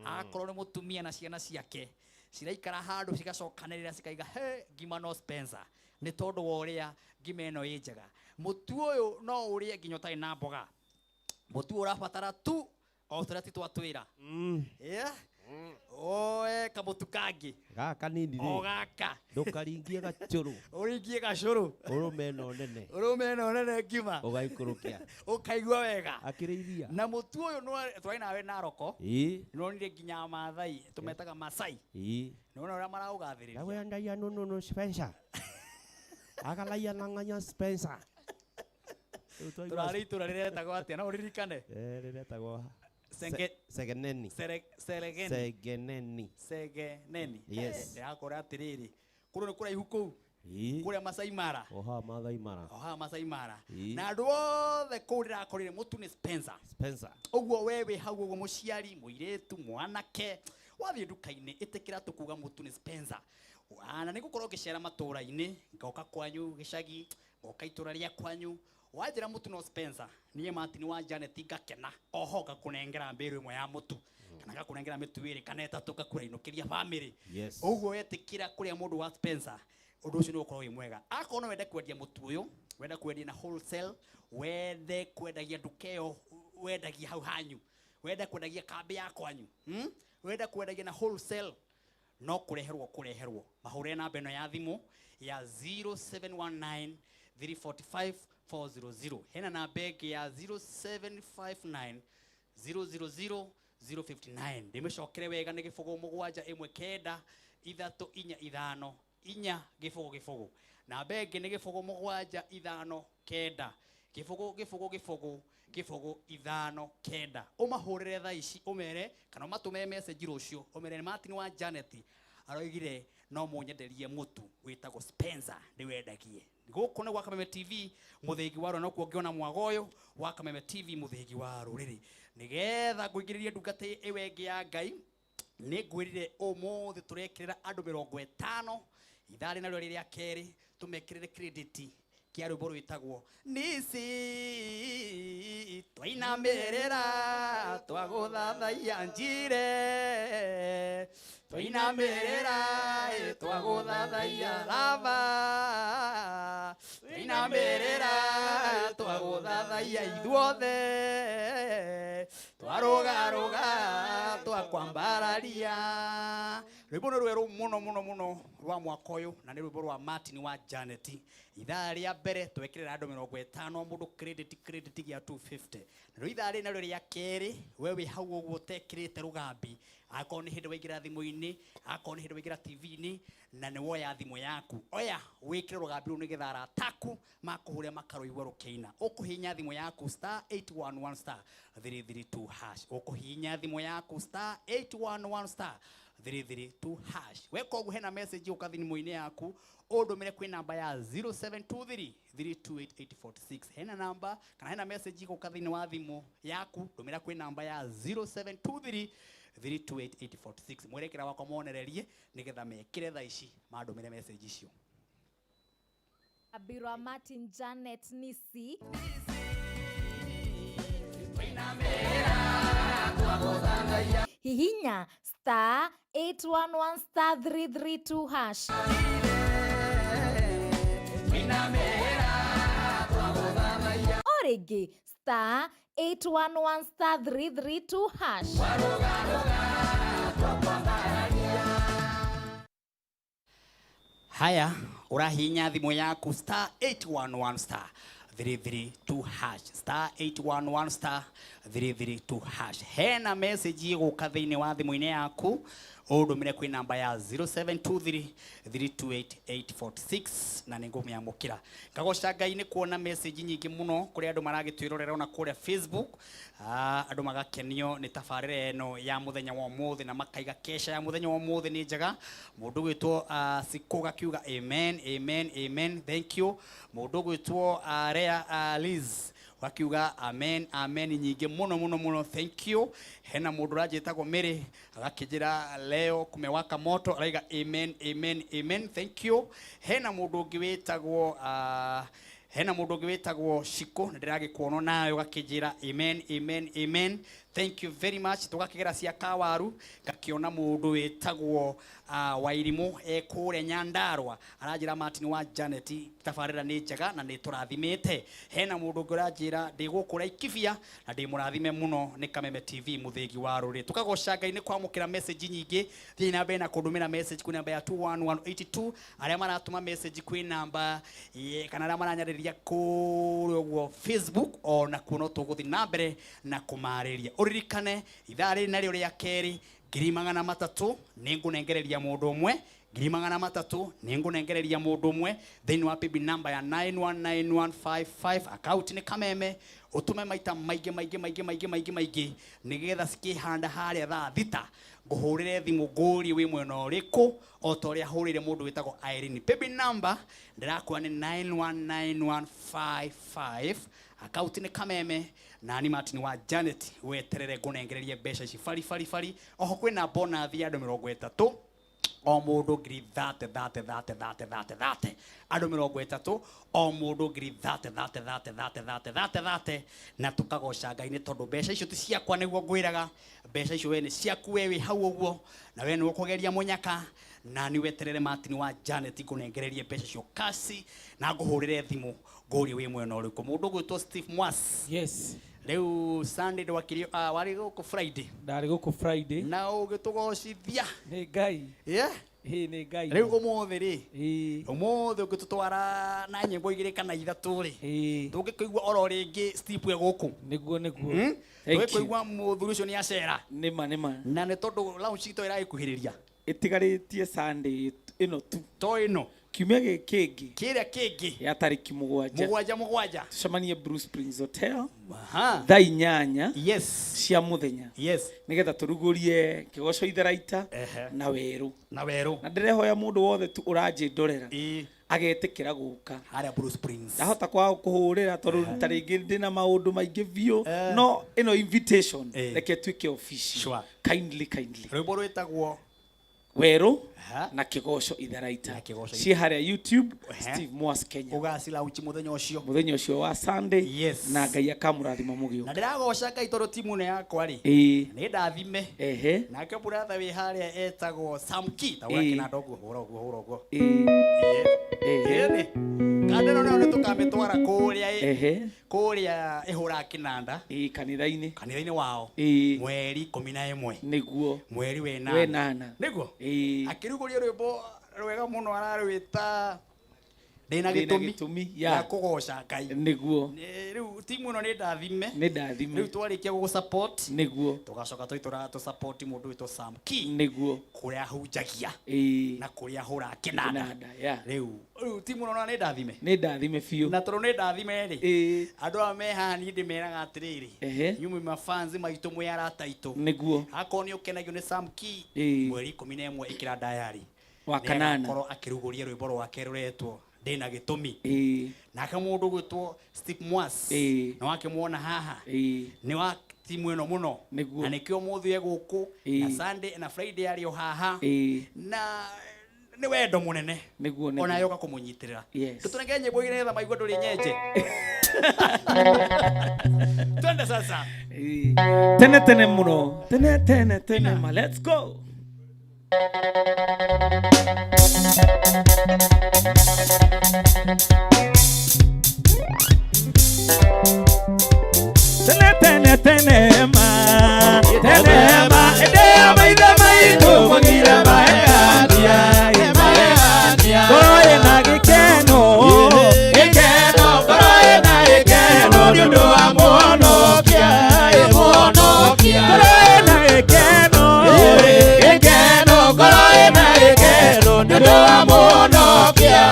akorwo ni mutumia na ciana ciake ciraikara handu cigacokanirira cikaiga ngima no Spencer ni tondu wa uria ngima ino ĩ njega mutu uyu no urie nginya utari na mboga mutu urabatara tu o turia twatwira oe kamutu kangi gaka nini ri o gaka ndukaringie gacuru uringie gacuru urume no nene ngima ugaikurukia ukaigua wega akiriithia na mutu uyu no twai nawe Naroko no nire nginya Maathai tumetaga Masai no ura maraugathiriria nawe ndaya no Spencer agalaia nanganya Spencer turari retagwo atia no uririkane riretagwo Segeneni yes ndirakora atiriri kuru ni kuraihu kuu kuria Masai Mara Masai Mara na andu othe kuu ndirakorire mutu ni Spencer uguo wewe hau uguo muciari muiretu mwanake wathie nduka-ini itikira tukuga mutu ni Spencer na nigukorwo ngicera matura-ini ngoka kwanyu gicagi ngoka itura ria kwanyu wajira mutu no Spencer niye Martin wa Janet ngakena oho ngakunengera mbiru imwe ya mutu kana ngakunengera mitu iri kana etatu ngakurainokiria family uguo etikira kuria mundu wa Spencer undu ucio ni ukorwo mwega akorwo no wende kwendia mutu uyu wenda kwendia na wholesale wende kwendagia ndukeo wendagia hau hanyu wenda kwendagia kambi ya kwanyu wenda kwendagia na wholesale no kureherwo mahure namba ino ya thimu ya 0719 345 400 hena namba ĩngĩ ya 0759 000 059 ndimicokere wega nĩ gĩbũgũ mũgwanja ĩmwe kenda ithatũ inya ithano inya gĩbũgũ namba ĩngĩ nĩ gĩbũgũ mũgwanja ithano kenda gĩbũgũ ithano kenda ũmahũrĩre thaa ici ũmere kana ũmatũme message rũciũ ũmere Martin wa Janet aroigire no munyenderie mutu witagwo Spencer ni wendagie guku ni gwa Kameme TV muthigi waro no kuongiona mwagoyo wa Kameme TV muthigi wa ruriri nigetha kuingiriria ndungata iwengi ya Ngai ni ngwirire umuthi turekirira andu 50 ithari naryo riria keri tumekirire credit kia rwimbo rwitagwo nisi twainamirira twaguthathaia njire twainamirira twaguthathaia lava twainamirira twaguthathaia ithuothe twarugaruga twakwambararia rwimbo rweru muno rwa mwaka uyu na ni rwimbo rwa Martin wa Janet ithaa ria mbere twekirira andu 50 mundu credit ya 250 na ithaa ria naryo ria keri wewe hau uguo tekirite rugambi akoo ni hindi waigira thimu-ini akoo ni hindi waigira TV-ini na ni woya thimu yaku oya wikire rugambi ru nigetha arataku makuhuria makaroigwa rukeina ukuhinya thimu yaku *811 332 hash ukuhinya thimu yaku *811 332 hash weko guhe na message ukathini-ini yaku udumire kwi namba ya 0723 328 hena namba kana hena message ukathini wa thimu yaku dumira kwi namba ya 0723 328 mwerekera wako monererie nigetha mekire tha ici madumire message icio Abirwa Martin Janet Nisi hihinya *811 332 hash origi *811 332 hash haya urahinya thimu yaku *811 332 hash *811 332 hash hena message iguka thiini wa thimu-ini yaku udumire kwi namba ya 0723 328 na ningumyamukira kagoca Ngai ni kuona message nyingi muno kuri andu maragitwirorera ona kuria Facebook andu magakenio ni tabarira eno ya muthenya wa umuthi na makaiga kesha ya muthenya wa umuthi ni njega mundu gwitwo Sikuga kiuga amen thank you mundu gwitwo Liz wakiuga amen nyingi muno thank you hena mundu rajitagwo Mary agakijira leo kumewaka moto araiga amen thank you hena mundu ungi witagwo Shiko ndiragikuona nayo gakijira amen thank you very much tugakigera cia kawaru gakiona mundu witagwo Wairimu ekuria Nyandarua arajira Martin wa Janet tabarira ni njega na ni turathimite hena mundu ngurajira ndigukura ikibia na ndi murathime muno ni Kameme TV muthigi wa ruri tukagoca Ngai ni kwamukira message nyingi thii namba na kudumira message kwi namba ya 21182 aria maratuma message kwi namba kana aria maranyariria kurio Facebook ona kuno tuguthi na mbere na kumariria uririkane ithari naryo ria keri 300 ningunengereria mundu umwe 300 ningunengereria mundu umwe thini wa PB number ya 919155 account ni Kameme utume maita maigi nigetha cikihanda haria thaa thita nguhurire thimu nguri wi mwena uriku otoria hurire mundu witagwo Irene PB number ndirakwa ni 919155 account ni Kameme na ni Martin wa Janet weterere ngunengererie mbeca ici fari oho kwina bonus ya 30 o mundu ngiri 30 andu 30 o mundu ngiri 30 na tukagoca Ngai ni tondu mbeca icio ti ciakwa niguo ngwiraga mbeca icio we ni ciaku wewe hau uguo na we ni ukugeria munyaka na ni weterere Martin wa Janet ngunengererie mbeca icio kasi na nguhurire thimu nguri wi mwena uriku mundu gwitwo Steve Mwas yes leo Sunday wakirio wari guku Friday ndari guku Friday na ugitugocithia ni Ngai ni Ngai leo umuthi ri umuthi ugitutwara na nyimbo igire kana ithatu ri tugikuigwa oro ringi Steve e guku niguo tugikuigwa muthuri ucio ni acera nima na ni tondu launch ito ira ikuhiriria itigaritie Sunday ino tu to ino kiumia gĩkĩ kĩrĩa kĩngĩ ya tarĩki mũgwanja tucemanie Bruce Prince Hotel thaa 8 cia mũthenya nĩgetha tũrugũrie Kĩgoco Itheraita na Werũ na ndĩrehoya mũndũ wothe tu ũranjĩndorera agetĩkĩra gũka harĩa Bruce Prince ndahota kwa kũhũrĩra tondũ tarĩngĩ ndĩna maũndũ maingĩ biũ no ĩno invitation reke tuĩke official kindly rwĩmbo rwĩtagwo Werũ na Kĩgoco Itheraita ciĩ harĩa YouTube Steve Mwas Kenya ũgacira uchi mũthenya ũcio wa Sunday na Ngai akamũrathima mũgĩũka na ndĩragoca Ngai tondũ timu nĩ yakwa rĩ nĩ ndathime nake brother wĩ harĩa etagwo Samki tawa kĩnanda ũguo hũra ũguo kandero nĩ tũkamĩtwara kũrĩa ihũra kĩnanda kanitha-inĩ wao mweri 11 nĩguo mweri wenana nĩguo akĩrugũria rwĩmbo rwega mũno ararwĩta ndĩna gĩtũmi ya kũgoca Ngai nĩguo rĩu timu ĩno nĩ ndathime rĩu twarĩkia gũgũ support nĩguo tũgacoka tũ support mũndũ witũ Sam Key nĩguo kũrĩa ahunjagia na kũrĩa ahũra kĩnanda rĩu timu ĩno nĩ ndathime biũ na tondũ nĩ ndathime rĩ andũ aya me haha niĩ ndĩmeraga atĩrĩrĩ nyumĩ mafans maitũ mwĩ arata aitũ nĩguo akorwo nĩ ũkenagio nĩ Sam Key mweri 11 ĩkĩra diary wa kanana akorwo akĩrugũria rwĩmbo rwake rũretwo ndĩna gĩtũmi nake mũndũ gwĩtwo Steve Mwas na wakĩmuona haha nĩ wa timu ĩno mũno na nĩkĩo mũthĩ gũkũ na Sunday na Friday arĩ o haha na nĩ wendo mũnene ona yoka kũmũnyitĩrĩra tũtũnenge nyĩmbo igĩrĩ nĩgetha maigua ndũrĩ nyenje twende sasa tene mũno tene ma let's go tene ma edea maitha maitu magira maendia koroe na gĩkeno koroe na gĩkeno nĩ ũndũ wa mũhonokia koroe na gĩkeno koroe na gĩkeno nĩ ũndũ wa mũhonokia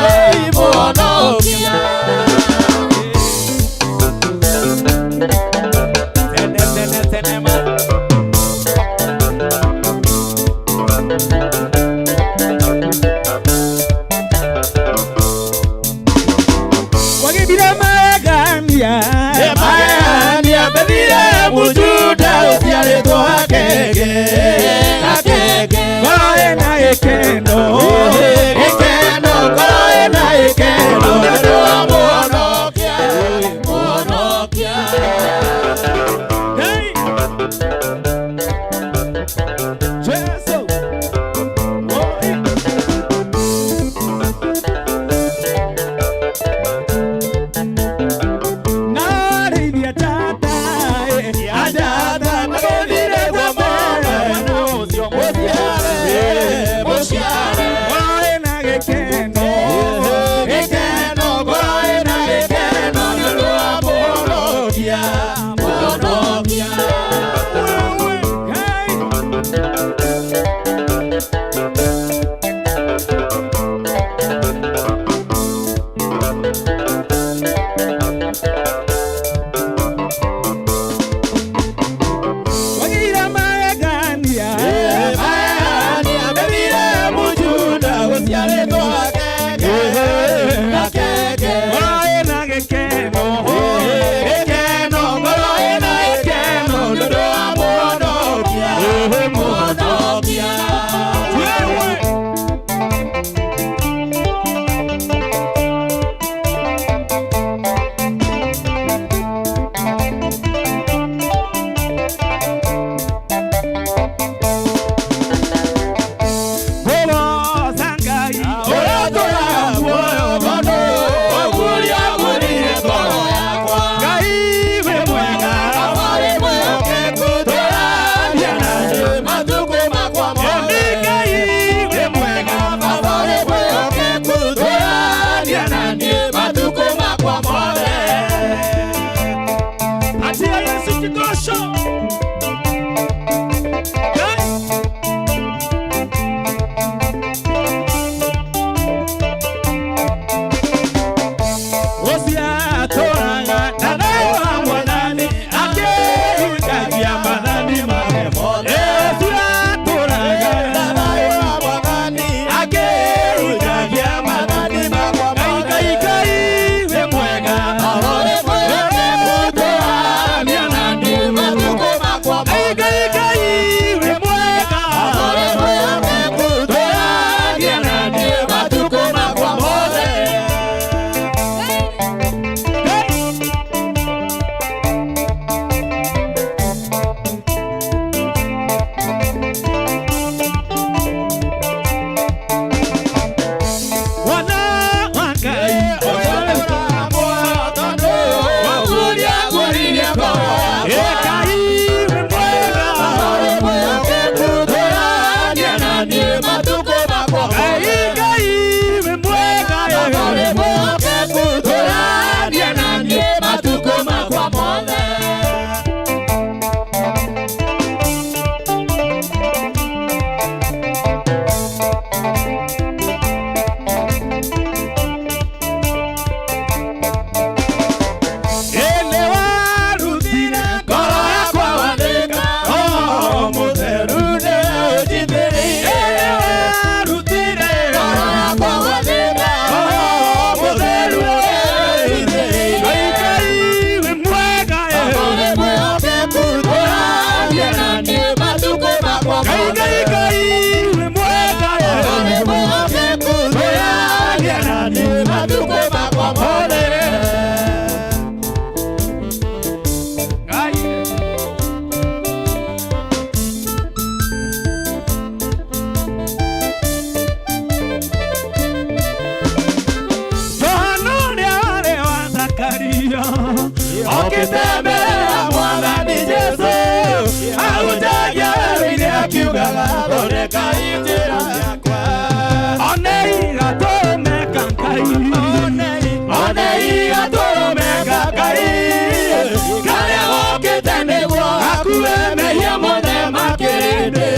okite niguo akue mehia mothe makirinde.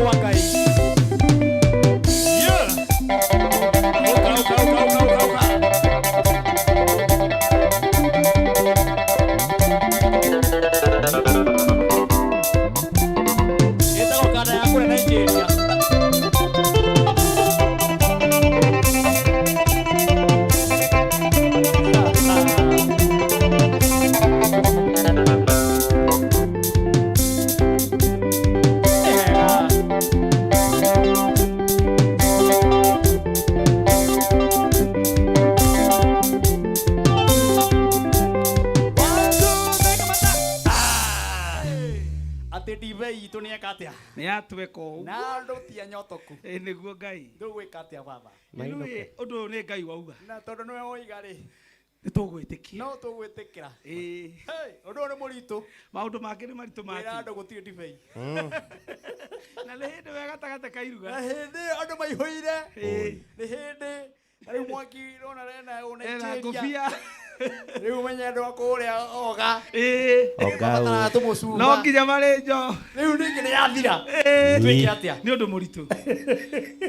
kwa ngai Nĩ atweka ũguo. Na ndotia nyotoku. Nĩguo Ngai. Ndũgwĩka atĩa baba? Ũndũ ũyũ nĩ Ngai wauga. Na tondũ nĩwe woiga rĩ. Nĩtũgwĩtĩkia. No tũgwĩtĩkĩra. Ũndũ ũyũ nĩ mũritũ. Maũndũ mangĩ nĩ maritũ maki. Wĩra andũ gũtirĩ ndibei. Na nĩ hĩndĩ we gatagatĩ ka iruga. Na hĩndĩ andũ maihũire. Nĩ hĩndĩ rĩu mwaki rona rena ũnenjeria. Ngũbia. Rĩu menye andũ akũrĩa oga. Ĩĩ. No nginya marĩ njo. Rĩu ningĩ nĩ yathira. Twĩke atĩa? Nĩ ũndũ mũritũ.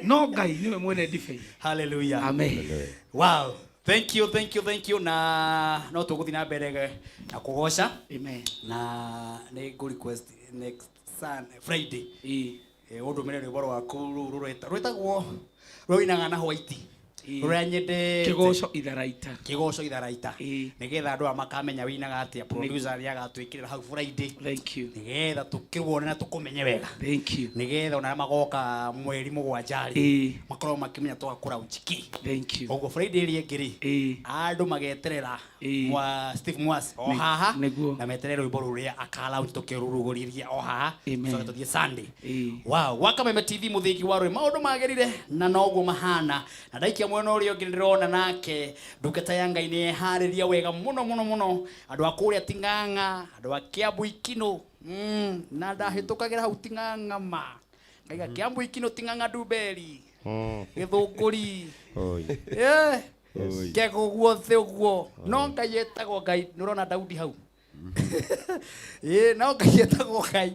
No Ngai nĩwe mwene ndibei. Hallelujah. Amen. Wow. Thank you. Na no tũgũthiĩ na mbere na kũgoca. Amen. Na nĩ go request next Friday. Ũndũ mene rwĩmbo rwaku rwĩtagwo rũinaga na white. Rũrĩa nyende Kĩgoco itharaita. Kĩgoco itharaita. Nĩgetha andũ makamenya wĩinaga atĩa. Producer nĩ agatwĩkĩrĩra hau Friday. Thank you. Nĩgetha tũkĩwone na tũkũmenye wega. Thank you. Nĩgetha ona magoka mweri mũgwanja-rĩ makorwo makĩmenya twakũra uchiki. Thank you. Ũguo Friday ĩrĩa ĩngĩ-rĩ andũ mageterera mwa Steve Mwasi o haha na meterere rwĩmbo rũrĩa akalaunch tũkĩrũrũgũrĩria o haha tũcoke tũthiĩ Sunday. Wow, Wakameme TV mũthĩgi wa rwĩ maũndũ magerire na noguo mahana na ndaikia mwena ũrĩa ũngĩ ndĩrona nake ndungata ya Ngai nĩ eharĩria wega mũno andũ a kũrĩa Ting'ang'a andũ a Kiambu Ikino na ndahĩtũkagĩra hau Ting'ang'a ma ngaiga Kiambu Ikino Ting'ang'a Nduberi Gĩthũngũri Kego guothe ũguo no Ngai etagwo Ngai nĩũrona Daudi hau no Ngai etagwo Ngai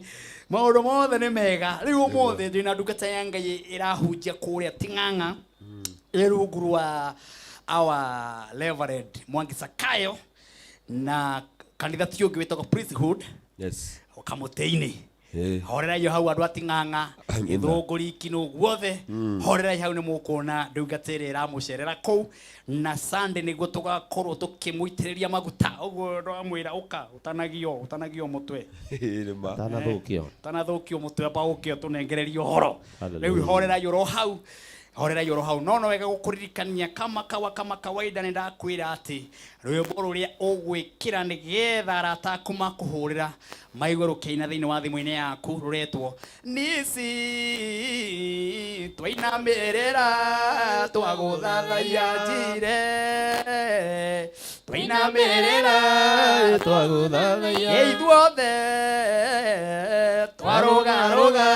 maũndũ mothe nĩ mega rĩu ũmũthĩ ndĩna ndungata ya Ngai ĩrahunjia kũrĩa Ting'ang'a rungu rwa our Reverend Mwangi Sakayo na kanitha ti ũngĩ wĩtagwo Priesthood Kamũtĩ-inĩ horera yo hau andũ a Ting'ang'a Gĩthũngũri Ikino guothe horera hau nĩ mũkuona ndungata ĩrĩa ĩramũcerera kũu na Sunday nĩguo tũgakorwo tũkĩmũitĩrĩria maguta ũguo ndamwĩra ũka ũtanagio mũtwe ũtanathũkio mũtwe amba ũkĩo tũnengererio ũhoro rĩu horera yo hau no wega gũkũririkania kama kawaida nĩ ndakwĩra atĩ rwĩmbo rũrĩa ũgwĩkĩra nĩgetha arata aku makũhũrĩra maigue rũkĩina thĩinĩ wa thimũ-inĩ yaku rũretwo nisi twainamĩrĩra twagũthathaiya njire twainamĩrĩra twagũthathaiya ithuothe twarũgarũga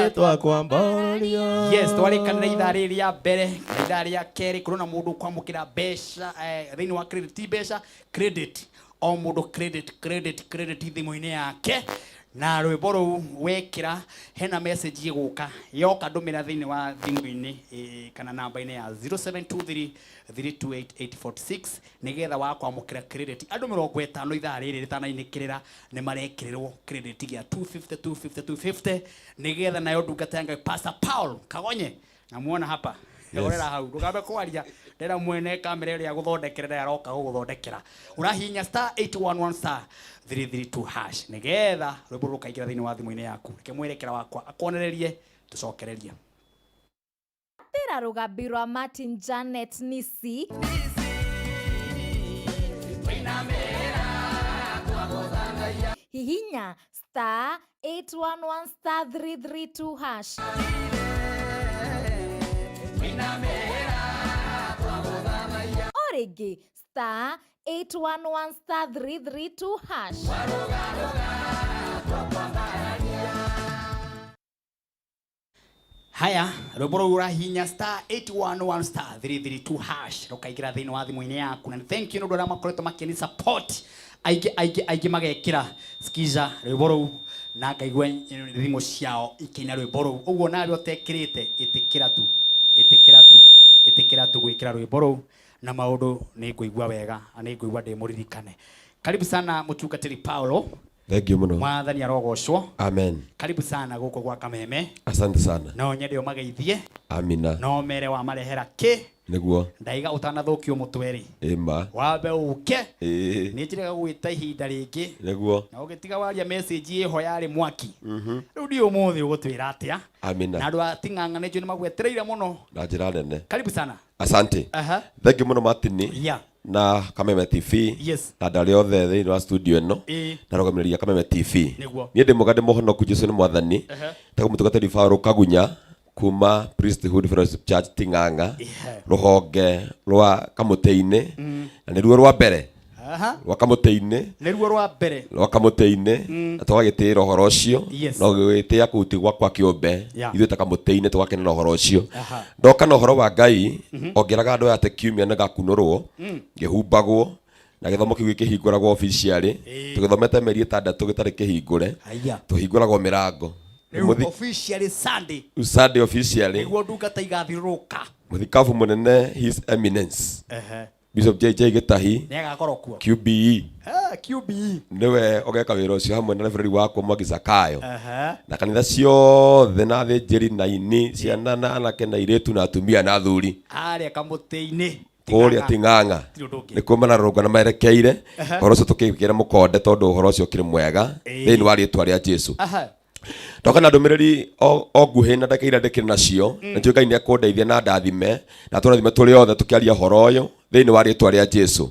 twakwambaria yes twarĩkanĩra ithaa rĩrĩ rĩa mbere ithaa rĩa kerĩ kũrĩ na mũndũ kwamũkĩra mbeca thĩinĩ wa credit mbeca credit o mũndũ credit thimũ-inĩ yake na rwĩmbo rũu wekĩra hena message ĩgũka yoka ndũmĩra thĩinĩ wa thimũ-inĩ kana namba-inĩ ya 0723328846 nĩgetha wakwamũkĩra credit andũ 50 ithaa rĩrĩ rĩtanainĩkĩrĩra nĩ marekĩrĩrwo credit gĩa 250 nĩgetha nayo ndungata ya Ngai Pastor Paul Kagonye namuona hapa horera hau ndũkambe kwaria ndĩra mwene kamera ĩrĩa gũthondekerera aroka gũgũthondekera ũrahihinya *811*332# nĩgetha rwĩmbo rũkaingĩra thĩinĩ wa thimũ-inĩ yaku reke mwerekera wakwa akwonererie tũcokereria tĩra rũgambi rwa Martin Janet Nisi hihinya *811*332# Origi *811*332# haya rwĩmbo rũu ũrahihinya *811*332# rũkaingĩra thĩinĩ wa thimũ-inĩ yaku na thank you nĩ ũndũ arĩa makoretwo makĩni support aingĩ magekĩra skiza rwĩmbo rũu na ngaigua thimo ciao ikina rwimbo ruu uguo nawe utekirite itikira tu gwikira rwimbo ruu na maundu ni nguigua wega ni nguigua ndi muririkane. Karibu sana Mutungatiri Paulo. Thank you muno. Mwathani arogocwo. Amen. Karibu sana guko gwa Kameme. Asante sana. No nyende o mageithie. Amina. No mere wa marehera ki. Niguo. Ndaiga utanathukio mutweri. Ima. Wambe uke. Ni njiraga gwita ihinda ringi. Niguo. Na ugitiga waria message iho yari mwaki. Riu ndi umuthi ugutwira atia. Amina. Na andu ating'ang'a ni magwetereire muno. Na njira nene. Karibu sana. Asante. Thank you muno Martin. Yeah. Na Kameme TV. Yes. Na ndari othe thiini wa studio ino. Na rũgamĩrĩria Kameme TV. Niĩ ndĩ mũga ndĩ mũhonoku Jesũ nĩ mwathani. Ta Mũtungatĩri Paulo Kagunya kuma Priesthood Fellowship Church Ting'ang'a. Rũhonge rwa Kamũtĩ-inĩ. Na nĩruo rwa mbere. Rwa Kamũtĩ-inĩ. Nĩruo rwa mbere. Rwa Kamũtĩ-inĩ. Na twagĩtĩĩra ũhoro ũcio. Na gũgĩtĩĩa kũruti gwakwa kĩũmbe. Ithuĩ ta Kamũtĩ-inĩ twakenera ũhoro ũcio. Ndoka na ũhoro wa Ngai ongeraga andũ ate kiumia na gakunũrwo ngĩhumbagwo na gĩthomo kĩu gĩkĩhingũragwo officially tũgĩthomete mĩeri 6 gĩtarĩ kĩhingũre tũhingũragwo mĩrango officially Sunday officially nĩguo ndungata igathiũrũrũka mũthikabu mũnene His Eminence Bishop JJ Gĩtahi nĩagakorwo kuo QBE QBE niwe ogeka wĩra ũcio hamwe na reverend wako Mwangi Zakayo na kanitha ciothe na thĩnjĩri na ini ciana na anake na airĩtu na atumia na athuri arĩa Kamũtĩ-inĩ kũrĩa Ting'ang'a nĩ kumana rũnga na merekeire ũhoro ũcio tũkĩkĩra mũkonde tondũ ũhoro ũcio ũkĩrĩ mwega thĩinĩ wa rĩĩtwa rĩa Jesũ. Ndoka na ndũmĩrĩri o nguhĩ na ndakĩra iria ndĩkĩrĩ nacio na njũĩ Ngai nĩ ekũndeithia na ndathime na tũrathime tũrĩ othe tũkĩaria ũhoro ũyũ thĩinĩ wa rĩĩtwa rĩa Jesũ.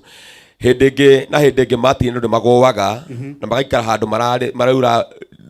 Hĩndĩ ĩngĩ Martin ndũ magũwaga na magaikara handũ maraura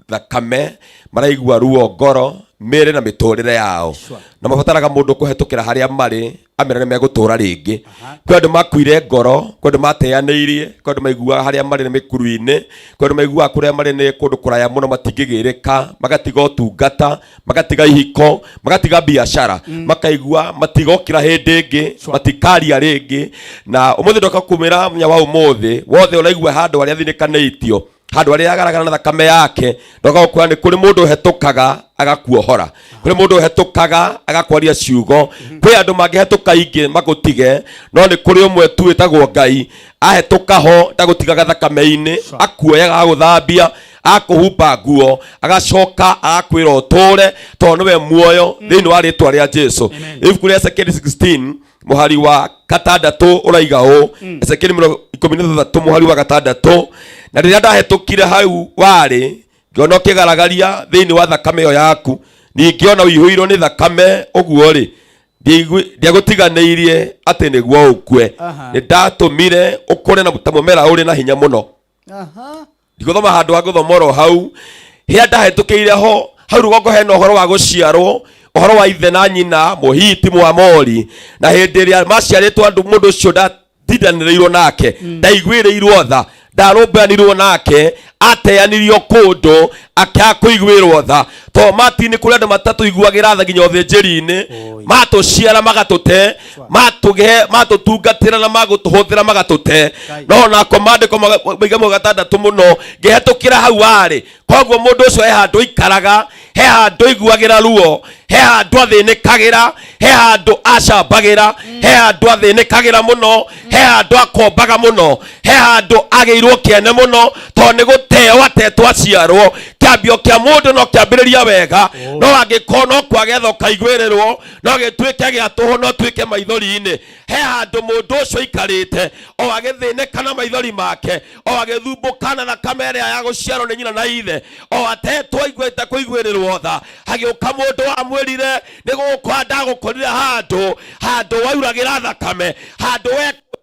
thakame maraigua ruo ngoro mĩĩrĩ na mĩtũrĩre yao na mabataraga mũndũ kũhetũkĩra harĩa marĩ amera nĩ megũtũra rĩngĩ. Kwĩ andũ makuire ngoro, kwĩ andũ mateanĩirie, kwĩ andũ maiguaga harĩa marĩ nĩ mĩkuru-inĩ, kwĩ andũ maiguaga kũrĩa marĩ nĩ kũndũ kũraya mũno matingĩgĩrĩka, magatiga ũtungata, magatiga ihiko, magatiga biacara, makaigua matigokĩra hĩndĩ ĩngĩ, matikaria rĩngĩ. Na ũmũthĩ ndoka kumĩra mũthenya wa ũmũthĩ wothe ũraigua handũ harĩa athinĩkanĩtio handũ harĩa agaragara na thakame yake ndoka gũkwĩra nĩ kũrĩ mũndũ ũhetũkaga agakuohora, kũrĩ mũndũ ũhetũkaga agakwaria ciugo, kwĩ andũ mangĩhetũka ingĩ magũtige no nĩ kũrĩ ũmwe tu wĩtagwo Ngai ahetũka ho ndagũtigaga thakame-inĩ akuoyaga agũthambia akũhumba nguo agacoka agakwĩra ũtũre tondũ nĩwe muoyo thĩinĩ wa rĩĩtwa rĩa Jesũ. Ibuku rĩa Ezekiel 16 mũhari wa 6 ũraiga ũũ, Ezekiel 13 mũhari wa 6, na rĩrĩa ndahetũkire hau warĩ ngĩona ũkĩgaragaria thĩinĩ wa thakame ĩyo yaku, ningĩona ũihũirwo nĩ thakame ũguo rĩ ndiagũtiganĩirie atĩ nĩguo ũkue, nĩ ndatũmire ũkũre na mũmera ũrĩ na hinya mũno. Ndigũthoma handũ ha gũthomorwo hau hĩa ndahetũkĩire hau rũgongo hena ũhoro wa gũciarwo, ũhoro wa ithe na nyina Mũhiti Mũamori, na hĩndĩ ĩrĩa maciarĩtwo andũ mũndũ ũcio ndatindanĩrĩirwo nake ndaiguĩrĩirwo tha ndarũmbanirwo nake ateanirio kũndũ akĩakũiguĩrwo tha to Martin kũrĩ andũ matatũ iguagĩra tha nginya ũthĩnjĩri-inĩ matũciara magatũte matũtungatĩra na magũtũhũthĩra magatũte no nako mandĩko maiga 6 mũno ngĩhetũkĩra hau warĩ. Koguo mũndũ ũcio he handũ aikaraga, he handũ iguagĩra ruo, he handũ athĩnĩkagĩra, he handũ acambagĩra, he handũ athĩnĩkagĩra mũno, he handũ akombaga mũno, he handũ agĩirwo kĩene mũno tondũ nĩ gũteo atetwo aciarwo. Kĩambio kĩa mũndũ no kĩambĩrĩria wega no angĩkorwo no kwagetha ũkaiguĩrĩrwo no gĩtuĩke gĩa tũhũ no tuĩke maithori-inĩ. He handũ mũndũ ũcio aikarĩte o agĩthĩnĩka na maithori make, o agĩthumbũka na thakame ĩrĩa ya gũciarwo nĩ nyina na ithe, o atetwo aiguĩte kũiguĩrĩrwo tha. Hagĩũka mũndũ wamwĩrire nĩ gũkwa ndagũkorire handũ wauragĩra thakame, handũ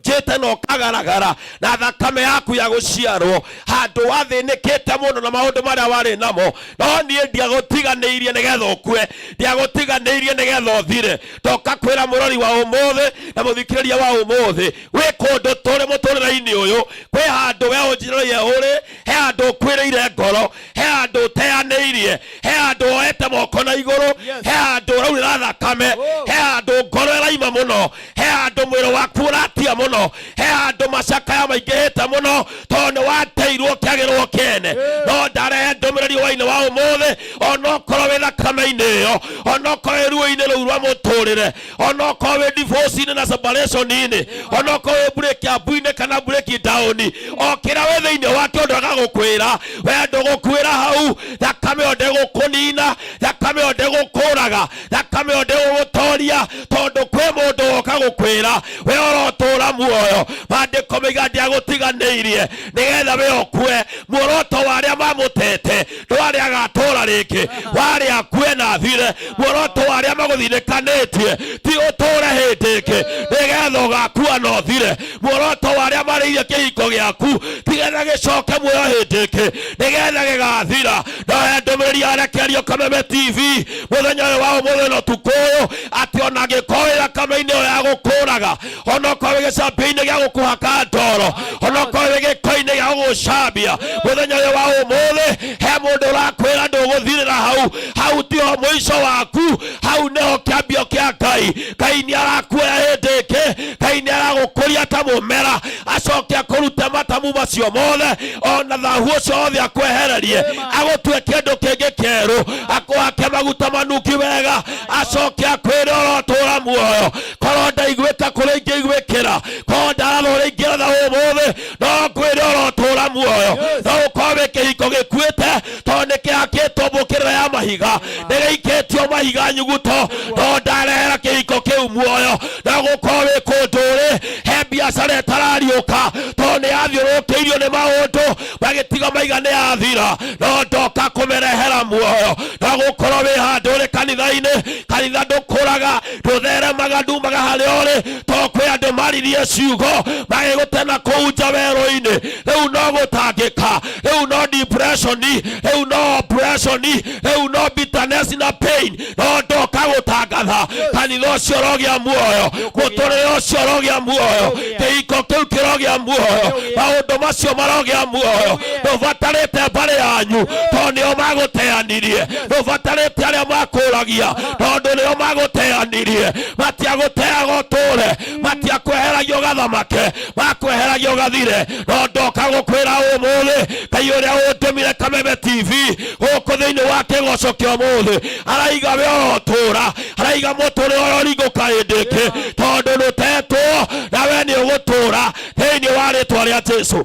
njĩte no kagaragara na thakame yaku ya gũciarwo, handũ wathĩnĩkĩte mũno na maũndũ marĩa warĩ namo, no niĩ ndiagũtiganĩirie nĩgetha ũkue, ndiagũtiganĩirie nĩgetha ũthire. Ndoka kwĩra mũrori wa ũmũthĩ na mũthikĩrĩria wa ũmũthĩ wĩ kũndũ tũrĩ mũtũrĩre-inĩ ũyũ, kwĩ handũ we ũnjĩrĩire ũrĩ, he handũ ũkwĩrĩire ngoro, he handũ ũteanĩirie, he handũ woete moko na igũrũ, he handũ ũraurĩra thakame, he handũ ngoro ĩraima mũno, he handũ mwĩrĩ waku ũratia mũno, he handũ macakaya maingĩhĩte mũno tondũ nĩ wateirwo kĩagĩrwo kĩene. No ndarehe ndomereri waine wa umothe onokoro wetha kama-inĩ ĩyo onokoro ruo-inĩ rũu rwa mũtũrĩre onokoro wĩ divorce-inĩ na separation-inĩ onokoro wĩ break up-inĩ kana break down okĩra wĩ thĩinĩ wake ũndũ agagũkwĩra we ndũgũkwĩra hau thakame ĩyo ndĩgũkũnina thakame ĩyo ndĩgũkũraga thakame ĩyo ndĩgũgũtoria tondũ kwĩ mũndũ woka gũkwĩra we ũrotũra muoyo maandĩko maiga ndiagũtiganĩirie nĩgetha we ũkue muoroto wa arĩa mamũtete ndwarĩ agatũra rĩngĩ warĩ akue na thire muoroto wa arĩa magũthinĩkanĩtie ti ũtũre hĩndĩ ĩngĩ nĩgetha ũgakua na ũthire muoroto wa arĩa marĩire kĩhiko gĩaku tigetha gĩcoke muoyo hĩndĩ ĩngĩ nĩgetha gĩgathira no ndũmĩrĩri yarekererio Kameme TV mũthenya ũyũ wa ũmũthĩ na ũtukũ ũyũ atĩ ona angĩkorwo thakame-inĩ ĩyo ya gũkũraga onokorwo wĩ gĩcambio-inĩ gĩa gũkũhaka ndoro onokorwo wĩ gĩko-inĩ gĩa gũgũcambia mũthenya ũyũ wa ũmũthĩ he mũndũ ũrakwĩra ndũgũthirĩra hau tiho mũico waku hau nĩho kĩambio kĩa Ngai nĩ arakuoya hĩndĩ ĩngĩ Ngai nĩ aragũkũria ta mũmera acoke akũrute matamu macio mothe ona thahu ũcio wothe akwehererie agũtue kĩndũ kĩngĩ kĩerũ akũhake maguta manuki wega acoke akwĩre ũrotũra muoyo korwo ndaiguĩka kũrĩa ingĩiguĩkĩra korwo ndarathwo ũrĩa ingĩratha ũmũthĩ no kwĩre ũrotũra muoyo no ũkorwo wĩ kĩhiko gĩkuĩte tondũ nĩ kĩhakĩtwo mbũkĩrĩra ya mahiga nĩgĩikĩtio mahiga nyuguto no ndarehera kĩhiko kĩu muoyo no gũkorwo wĩ kũndũ ũrĩ he biacara ĩtarariũka tondũ nĩ yathiũrũrũkĩirio nĩ maũndũ magĩtiga maiga nĩ yathira no ndoka kũmĩrehera muoyo no gũkorwo wĩ handũ ũrĩ kanitha ndũkũraga ndũtheremaga ndumaga harĩa ũrĩ tondũ kwĩ andũ maririe ciugo magĩgũtena kũu nja werũ-inĩ rĩu no gũtangĩka rĩu no depression rĩu no oppression rĩu no bitterness na pain no ndoka gũtangatha kanitha ũcio ũrogĩa muoyo mũtũrĩre ũcio ũrogĩa muoyo kĩhiko kĩu kĩrogĩa muoyo maũndũ macio marogĩa muoyo ndũbatarĩte mbarĩ yanyu tondũ nĩo magũteanirie ndũbatarĩte arĩa makũragia tondũ nĩo magũteanirie matiagũteaga ũtũre matiakweheragia ũgathamake makweheragia ũgathire no ndoka gũkwĩra ũmũthĩ Ngai ũrĩa ũndũmire Kameme TV gũkũ thĩinĩ wa kĩgoco kĩa ũmũthĩ araiga we ũrotũra araiga mũtũrĩre ũrĩa ũringũka hĩndĩ ĩngĩ tondũ ndũtetwo na we nĩ ũgũtũra thĩinĩ wa rĩtwa rĩa Jesũ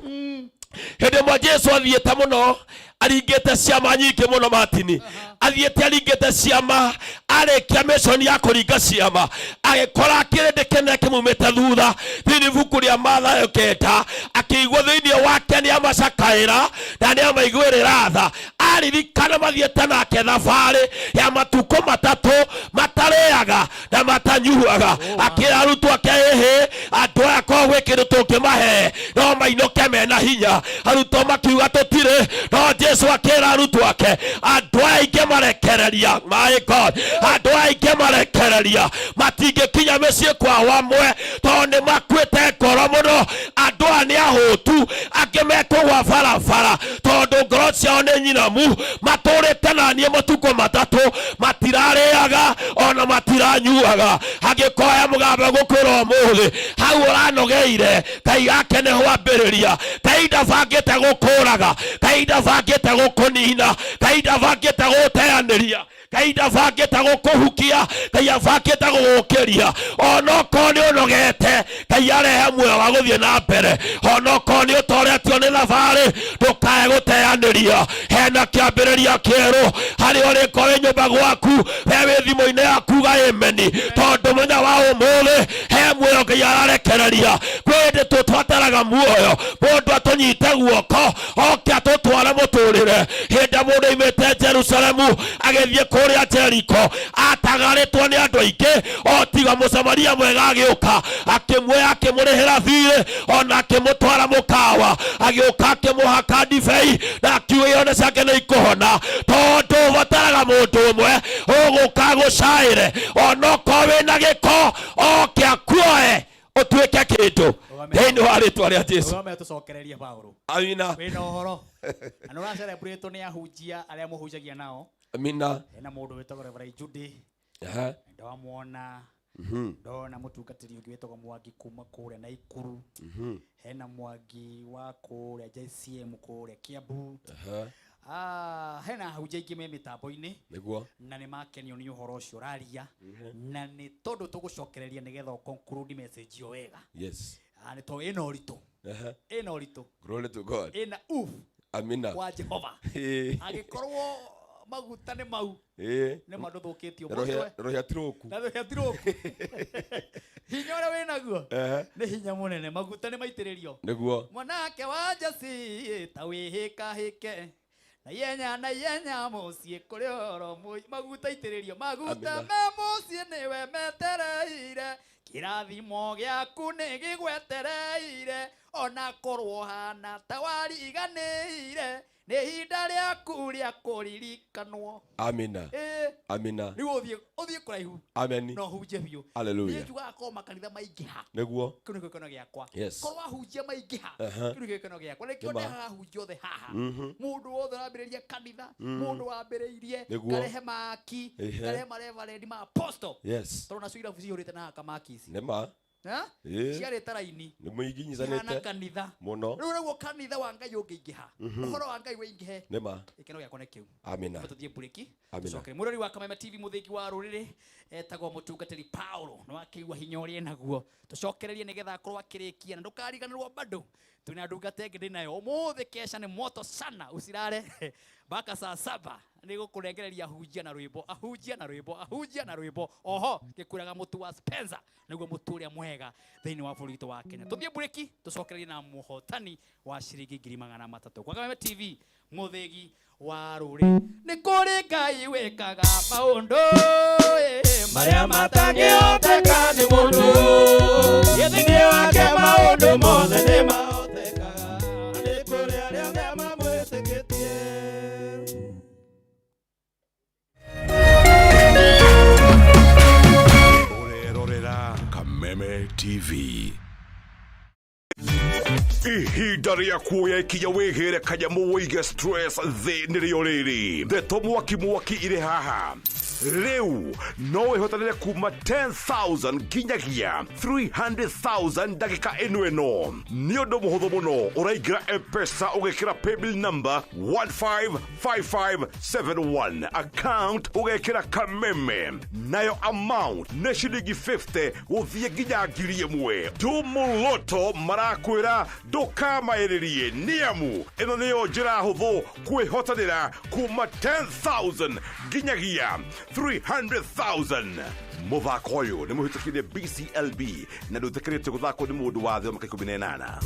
hĩndĩ ĩmwe Jesũ athiĩte mũno aringĩte ciama nyingĩ mũno Martin athiĩte aringĩte ciama arĩkia mission ya kũringa ciama agĩkora kĩrĩndĩ kĩnene kĩmumĩte thutha thĩinĩ ibuku rĩa Mathayo 9 akĩigua thĩinĩ wake nĩ amacakaĩra na nĩ amaiguĩrĩra tha aririkana mathiĩte nake thabarĩ ya matukũ matatũ matarĩaga na matanyuaga akĩra arutwo ake hĩ andũ aya korwo gwĩ kĩndũ tũngĩmahe no mainũke mena hinya arutwo makiuga tũtirĩ no Jesũ akĩra arutwo ake andũ aya ingĩmarekereria my God andũ aya ingĩmarekereria matingĩkinya mĩciĩ kwao amwe tondũ nĩ makuĩte ngoro mũno andũ aya nĩ ahũtu angĩ mekũgwa barabara tondũ ngoro ciao nĩ nyinamu matũrĩte na niĩ matukũ matatũ matirarĩaga ona matiranyuaga agĩkoya mũgambo gũkwĩra ũmũthĩ hau ũranogeire Ngai gake nĩho ambĩrĩria Ngai ndabangĩte gũkũraga Ngai ndabangĩte gũkũnina Ngai ndabangĩte gũteanĩria Ngai ndabangĩte gũkũhukia Ngai abangĩte gũgũkĩria onokorwo nĩ ũnogete Ngai arehe muoyo wa gũthiĩ na mbere onokorwo nĩ ũtoretio nĩ thabarĩ ndũkae gũteanĩria hena kĩambĩrĩria kĩerũ harĩ ũrĩko wĩ nyũmba gwaku we wĩ thimũ-inĩ yaku uga ameni tondũ mũthenya wa ũmũthĩ he muoyo Ngai ararekereria kwĩ hĩndĩ tũtwataraga muoyo mũndũ atũnyite guoko oke atũtware mũtũrĩre hĩndĩ mũndũ oimĩte Jerusalemu agĩthiĩ kũrĩa Jeriko atagarĩtwo nĩ andũ aingĩ o tiga mũsamaria mwega agĩũka akĩmuoya akĩmũrĩhĩra thirĩ ona akĩmũtwara mũkawa agĩũka akĩmũhaka ndibei na akiuga ione ciake nĩ ikũhona tondũ ũbataraga mũndũ ũmwe ũgũka gũcaĩre onokorwo wĩna gĩko oke akuoe ũtuĩke kĩndũ thĩinĩ wa rĩtwa rĩa Jesũ. Tũcokererie Paulo. Amina. Wĩna ũhoro na nĩ celebrate nĩ ahunjia arĩa mũhunjagia nao. Amina. Hena mũndũ wĩtagwo Reverend Judy. Ndamwona ndona mũtungatĩri ũngĩ wĩtagwo Mwangi kuma kũrĩa Naikuru. Hena Mwangi wa kũrĩa JCM kũrĩa Kiambu. hena hujia ingĩ me mĩtambo-inĩ nĩguo na nĩ makenio nĩ ũhoro ũcio ũraria na nĩ tondũ tũgũcokereria nĩgetha conclude message yo wega. Yes. Nĩ tondũ ĩna ũritũ. Ĩna ũritũ. Glory to God. Ĩna Amina. Wa Jehova. Agĩkorwo maguta nĩ mau. Nĩ mandũthũkĩtio mũtwe. Rohia tiroku. Na rohia tiroku. Hinya ũrĩa wĩ naguo. Nĩ hinya mũnene. Maguta nĩ maitĩrĩrio. Nĩguo. Mwanake wa Jesse ta wĩhĩkahĩke. Na yenya mũciĩ kũrĩ oro maguta itĩrĩrio. Maguta me mũciĩ nĩwe metereire. Kĩrathimo gĩaku nĩ gĩgwetereire. Ona korwo hana ta wariganĩire. Nĩ ihinda rĩaku rĩa kũririkanwo. Amina. Amina. Nĩguo ũthiĩ kũraihu. Amen. No hunjie biũ. Hallelujah. Nĩ njugaga korwo makanitha maingĩha. Nĩguo. Kĩu nĩkĩo gĩkeno gĩakwa. Yes. Korwo ahunjia maingĩha. Kĩu nĩkĩo gĩkeno gĩakwa. Nĩkĩo ndehaga ahunjia othe haha. Mũndũ wothe wambĩrĩria kanitha. Mũndũ wambĩrĩirie. Ngarehe maki. Ngarehe mareverend ma apostle. Yes. Tondũ nacio irabu cihũrĩte na kamaki ici. Nĩma. Ciarĩte raini. Nĩ mũiginyithanĩte. Ihana kanitha. Mũno. Rĩu nĩguo kanitha wa Ngai ũngĩingĩha. Ũhoro wa Ngai wĩingĩhe. Nĩma. Gĩkeno gĩakwa nĩ kĩu. Amina. Tũthiĩ burĩki. Amina. Tũcoke mũrori wa Kameme TV mũthĩgi wa rũrĩrĩ etagwo mũtungatĩri Paulo. Nĩ wakĩigua hinya ũrĩa naguo. Tũcokererie nĩgetha akorwo akĩrĩkia na ndũkariganĩrwo bado. Tuna ndungata ĩngĩ ndĩ nayo. Ũmũthĩ kesha nĩ moto sana. Usirare mpaka saa 7 nĩ gũkũrengereria ahunjia na rwĩmbo. Ahunjia na rwĩmbo. Ahunjia na rwĩmbo. Oho gĩkuraga mũtu wa Spencer. Nĩguo mũtu ũrĩa mwega thĩinĩ wa bũrũri witũ wa Kenya. Tũthiĩ burĩki tũcokererie na mũhotani wa ciringi 300 kwa Kameme TV mũthĩgi wa rũrĩrĩ. Nĩ kũrĩ Ngai wĩkaga maũndũ marĩa matangĩhoteka nĩ mũndũ. Thĩinĩ wake maũndũ mothe nĩ mahotekaga. Nĩ kũrĩ arĩa mamwĩtĩkĩtie. Urerorera Kameme TV. Ihinda rĩa kuoya ikinya wĩgĩre kanyamũ wĩige stress thĩ nĩrĩo rĩrĩ. Ndeto mwaki irĩ haha. Rĩu no wĩhotanĩre kuma 10,000 nginyagia 300,000 ndagĩka ĩno. Nĩ ũndũ mũhũthũ mũno. Ũraingĩra M-Pesa ũgekĩra paybill number 155571. Account ũgekĩra Kameme. Nayo amount nĩ ciringi 50 gũthiĩ nginya 1,000. Tumuluto marakwĩra ndũkamaĩrĩrie nĩamu ĩno nĩyo njĩra hũthũ kwĩhotanĩra kuma 10,000 nginyagia 300,000. Mũthako ũyũ nĩ mũhĩtũkĩire BCLB na ndũtĩkĩrĩtio gũthakwo nĩ mũndũ wa thĩ wa mĩaka 18.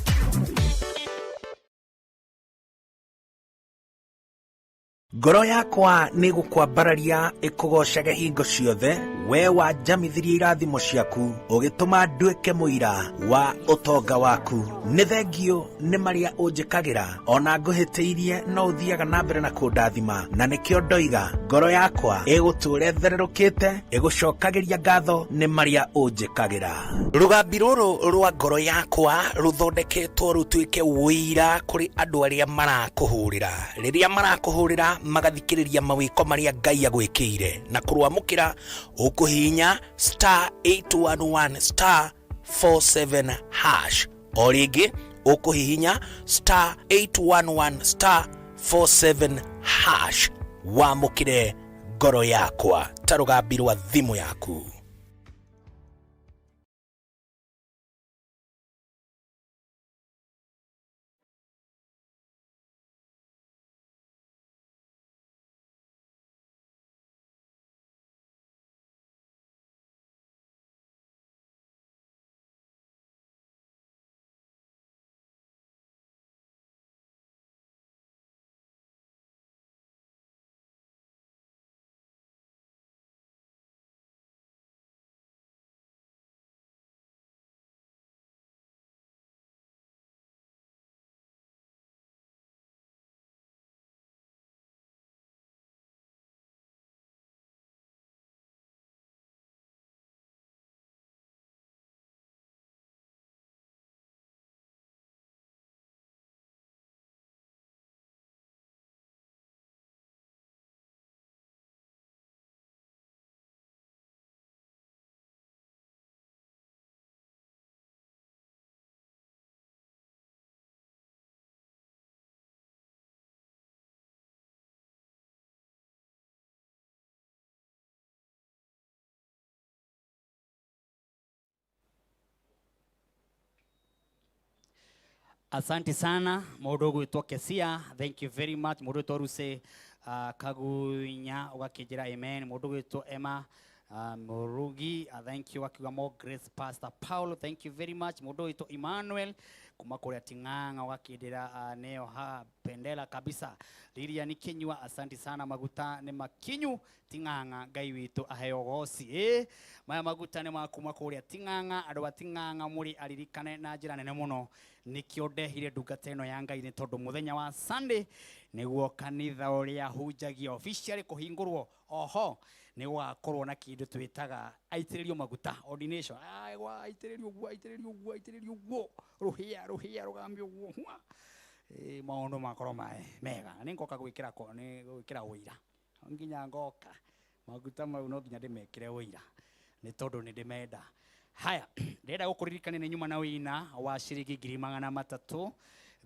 Ngoro yakwa nĩ gũkwambararia ĩkũgocage hingo ciothe we wanjamithirie irathimo ciaku ũgĩtũma nduĩke mũira wa ũtonga waku. Nĩ thengio nĩ marĩa ũnjĩkagĩra ona ngũhĩtĩirie no ũthiaga na mbere na kũndathima na nĩkĩo ndoiga ngoro yakwa ĩgũtũũre thererũkĩte ĩgũcokagĩria ngatho nĩ marĩa ũnjĩkagĩra. Rũgambi rũrũ rwa ngoro yakwa rũthondeketwo rũtuĩke ũira kũrĩ andũ arĩa marakũhũrĩra. Rĩrĩa marakũhũrĩra magathikĩrĩria mawĩko marĩa Ngai agwĩkĩire na kũrũamũkĩra ũkũhihinya *811 *47#. O rĩngĩ ũkũhihinya *811 *47#. Wamũkĩre ngoro yakwa ta rũgambi rwa thimũ yaku. Asante sana mundu gwitwo Kesia, thank you very much. Mundu gwitwo Ruse Kagunya ugakijira amen. Mundu gwitwo Emma Murugi, thank you. Akiwa more grace Pastor Paulo, thank you very much. Mundu gwitwo Emmanuel kuma kuria Ting'ang'a ugakidira neo ha pendela kabisa. Lilian Kinyua, asante sana. Maguta ni makinyu Ting'ang'a, Ngai witu aheo goci maya maguta ni makuma kuria Ting'ang'a. Andu a Ting'ang'a muri aririkane na njira nene muno nikio ndehire ndungata ino ya Ngai ni tondu muthenya wa Sunday niguo kanitha uria hunjagia officially kuhingurwo. Oho ni gwakorwo na kindu twitaga aitiririo maguta ordination. Aitiririo guo ruhia rugambio guo maundu makorwo mega ni ngoka gwikira uira nginya ngoka maguta mau no nginya ndimekire uira ni tondu ni ndimenda. Haya, ndenda gukuririkania ni nyuma na wina wa ciringi 300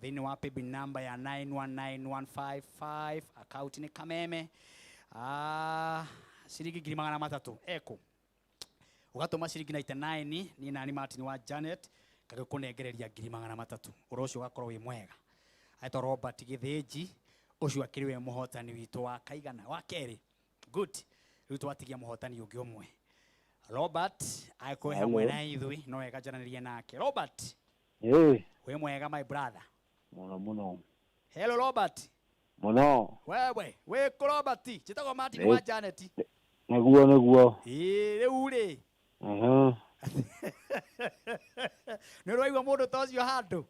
thiini wa paybill number ya 919155 account ni Kameme ciringi 300 eko ugatuma ciringi 99 ni nani Martin wa Janet kagakunegereria 300 urocio gakorwo wi mwega. Aito Robert Githinji ucio akiriwe muhotani witu wa kaigana wa keri good riu twatigia muhotani ungi umwe. Robert aikoe hamwe na ithui no wega jananirie nake. Robert we mwega my brother muno. Hello Robert muno. we ko Robert chitago Martin wa Janet neguo riu ri ni roigwa mundu tocio handu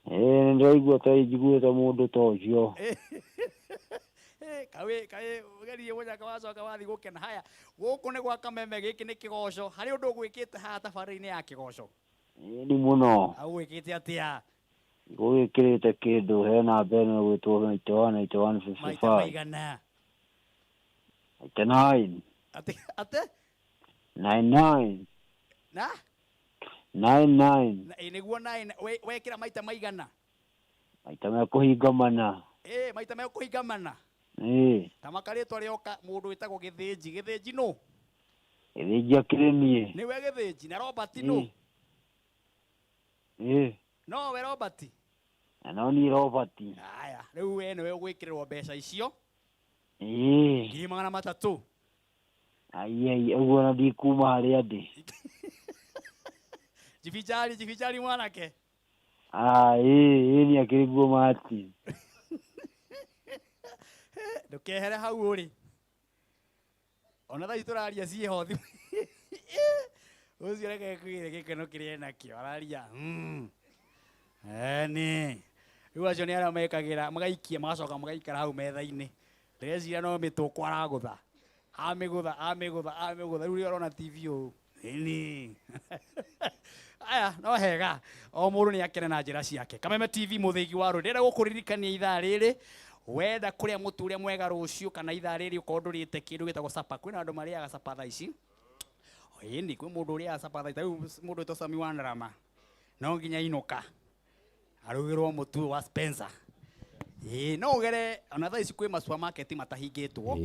ndoigwa taijiguite mundu tocio kawe ugerie wonya kawacoka wathi gukena. Haya guku ni gwa Kameme, giki ni kigoco. Hari undu gwikite ha tafari-ini ya kigoco ni muno au gwikite atia gwikirite kindu hena bene gwitwo 8155 maigana 89 ate 99 na 99 niguo 9 wekira maita maigana maita me kuhingamana maita me kuhingamana tamakarĩtwa rĩoka mũndũ wĩtagwo Githinji no Githinji akirĩnie nĩwe Githinji na Robert no no we Robert no ni Robert. Haya rĩu we nĩwe ũgwĩkĩrĩrwo mbeca icio 300 ai ũguo na ndikuma harĩa ndĩ jibijari mwanake ni akiriguo Martin ndukehere hau uri ona thaa ituraria ciehothi ucio reke kwire gikeno kiria nakio araria ni riu acio ni aria mekagira magaikia magacoka magaikara hau metha-ini ndĩreciria no mĩtũkũ aragũtha amĩgũtha riu rĩu arona TV ũũ ni aya no hega o mũndũ nĩ akene na njĩra ciake. Kameme TV mũthĩgi wa rũrĩ ndĩrenda gũkũririkania ithaa rĩrĩ wenda kũrĩa mũtu ũrĩa mwega rũciũ kana ithaa rĩrĩ ũkorwo ndũrĩte kĩndũ gĩtagwo supper. Kwĩna andũ marĩaga supper thaa ici ĩni kwĩ mũndũ ũrĩaga supper thaa ici rĩu mũndũ wĩtwo Sami wa Ndarama no nginya inũka arugĩrwo mũtu wa Spencer no ũgere ona thaa ici kwĩ ma supermarket matahingĩtwo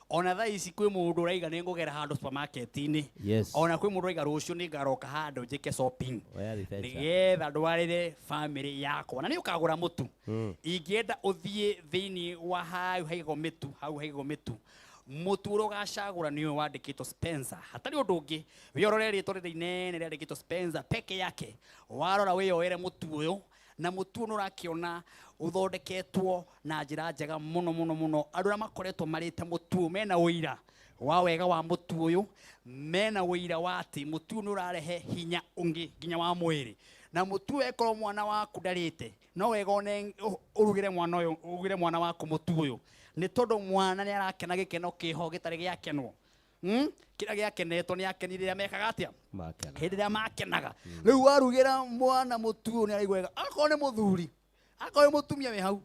ona thaa ici kwĩ mũndũ ũraiga nĩ ngũgera handũ supermarket-inĩ ona kwĩ mũndũ ũraiga rũciũ nĩ ngaroka handũ njĩke shopping nĩgetha ndwarĩre family yakwa na nĩ ũkagũra mũtu. Ingĩenda ũthiĩ thĩinĩ wa hau haigagwo mĩtu mũtu ũrĩa ũgacagũra nĩ ũyũ wandĩkĩtwo Spencer. Hatarĩ ũndũ ũngĩ wĩorore rĩtwa rĩrĩa inene rĩandĩkĩtwo Spencer peke yake. Warora wĩyoere mũtu ũyũ na mũtu ũyũ ũrakiona uthondeketwo na njĩra njega mũno. Andũ arĩa makoretwo marĩte mũtu mena ũira wa wega wa mũtu ũyũ, mena ũira wa atĩ mũtu ũyũ nĩ ũrarehe hinya ũngĩ nginya wa mwĩrĩ. Na mũtu wekorwo mwana waku ndarĩte no wega ũrugĩre mwana waku mũtu ũyũ nĩ tondũ mwana nĩ arakena gĩkeno kĩho gĩtarĩ gĩakenwo. Kĩrĩa gĩakenetwo nĩ akenire rĩrĩa mekaga atĩa hĩndĩ ĩrĩa makenaga. Rĩu warugĩra mwana mũtu ũyũ nĩ araigua wega akorwo nĩ mũthuri akorwo nĩ mũtumia wĩ hau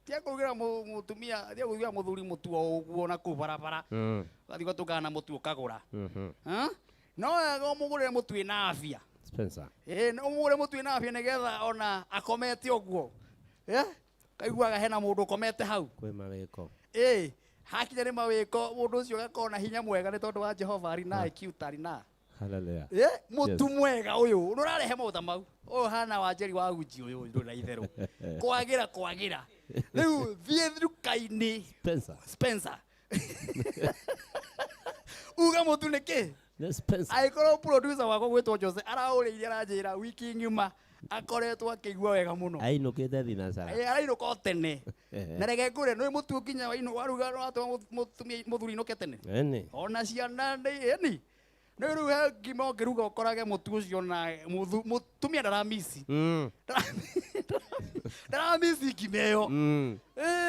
tia kũrugĩra mũtumia tia kũrugĩra mũthuri mũtu o ũguo na kũu barabara ũgathiĩ ũgatũngana na mũtu ũkagũra no wega ũmũgũrĩre mũtu wĩna afya Spencer no ũmũgũrĩre mũtu wĩna afya nĩgetha ona akomete ũguo kaiguaga hena mũndũ ũkomete hau kwĩ mawĩko hakinya nĩ mawĩko mũndũ ũcio agakorwo na hinya mwega nĩ tondũ wa Jehova arĩ na IQ tarĩ na Hallelujah. Mutu mwega uyu urarehe mautha mau hana wanjeri wa uji uyu nduna itherũ kwagira riu thie thukaini Spencer uga mutu niki aikorwo producer wako gwitwo Jose araũrĩire aranjĩra wiki ngima akoretwo akĩigua wega mũno ainũkĩte thinacara arainũka tene na reke ngũre nĩ mũtu nginya waruga mũthuri inũke tene ona ciana nĩ rĩu he ngima ũngĩruga ũkorage mũtu ũcio na mũtumia ndaramisi ndaramisi ngima ĩyo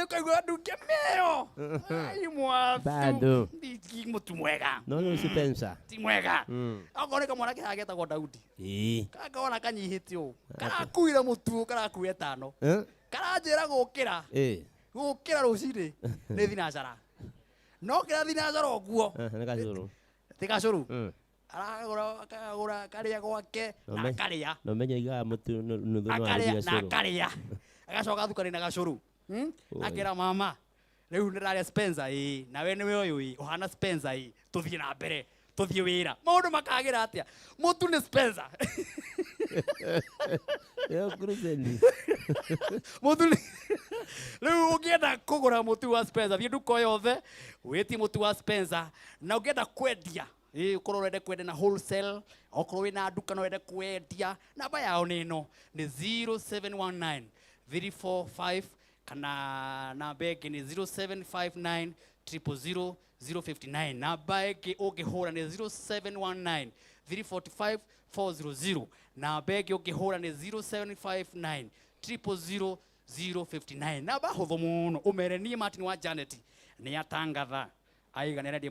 ũkaigua nduke mĩyo ai mwatu mũtu mwega no Spencer ti mwega okorwo nĩ kamwana kĩhaga getagwo Daudi kangona kanyihĩte ũũ karakuire mũtu karakuire tano karanjĩra gũkĩra rũcinĩ nĩ thinacara no kĩra thinacara ũguo ti gacũrũ aragũra karĩa gwake na akarĩa no menya iga mũtu nuthu no akarĩa agacoka thukari na gacũrũ akĩra mama rĩu nĩrarĩa Spencer nawe nĩwe ũyũ ũhana Spencer tũthiĩ na mbere tũthiĩ wĩra maũndũ makagĩra atĩa mũtu nĩ Spencer mũtu rĩu ũngĩenda kũgũra mũtu wa Spencer thiĩ nduka yothe wĩtie mũtu wa Spencer na ũngĩenda kwendia ukorwo urende kwenda na wholesale okorwo wina nduka no wende kwendia namba yao nĩ ĩno nĩ 0719 345 kana namba ĩngĩ nĩ 0759 000 059 namba ĩngĩ ũngĩhũra nĩ 0719 345 400 namba ĩngĩ ũngĩhũra nĩ 0759 000 059 namba hũthũ mũno ũmere niĩ Martin wa Janet nĩ atangatha aiga nĩrendie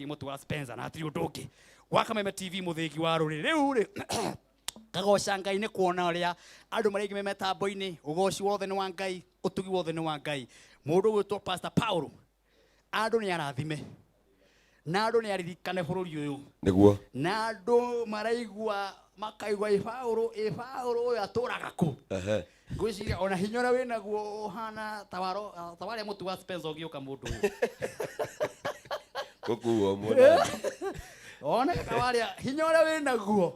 mũtu wa Spencer na atiri ũndũ ũngĩ wa Kameme TV mũthĩgi wa rũrĩrĩ rĩu rĩ kagoca Ngai nĩ kuona ũrĩa andũ marĩ metambo-inĩ ũgoci wothe nĩ wa Ngai ũtugi wothe nĩ wa Ngai mũndũ gwĩtwo Pastor Paulo andũ nĩ arathime na andũ nĩ aririkane bũrũri ũyũ nĩguo na andũ maraigua makaigua Paulo ũyũ atũraga kũ ngwĩciria ona hinya ũrĩa wĩnaguo ũhana tawarĩa mũtu wa Spencer ũgĩũka mũndũ kukuo mũna ona tawarĩa hinya ũrĩa wĩnaguo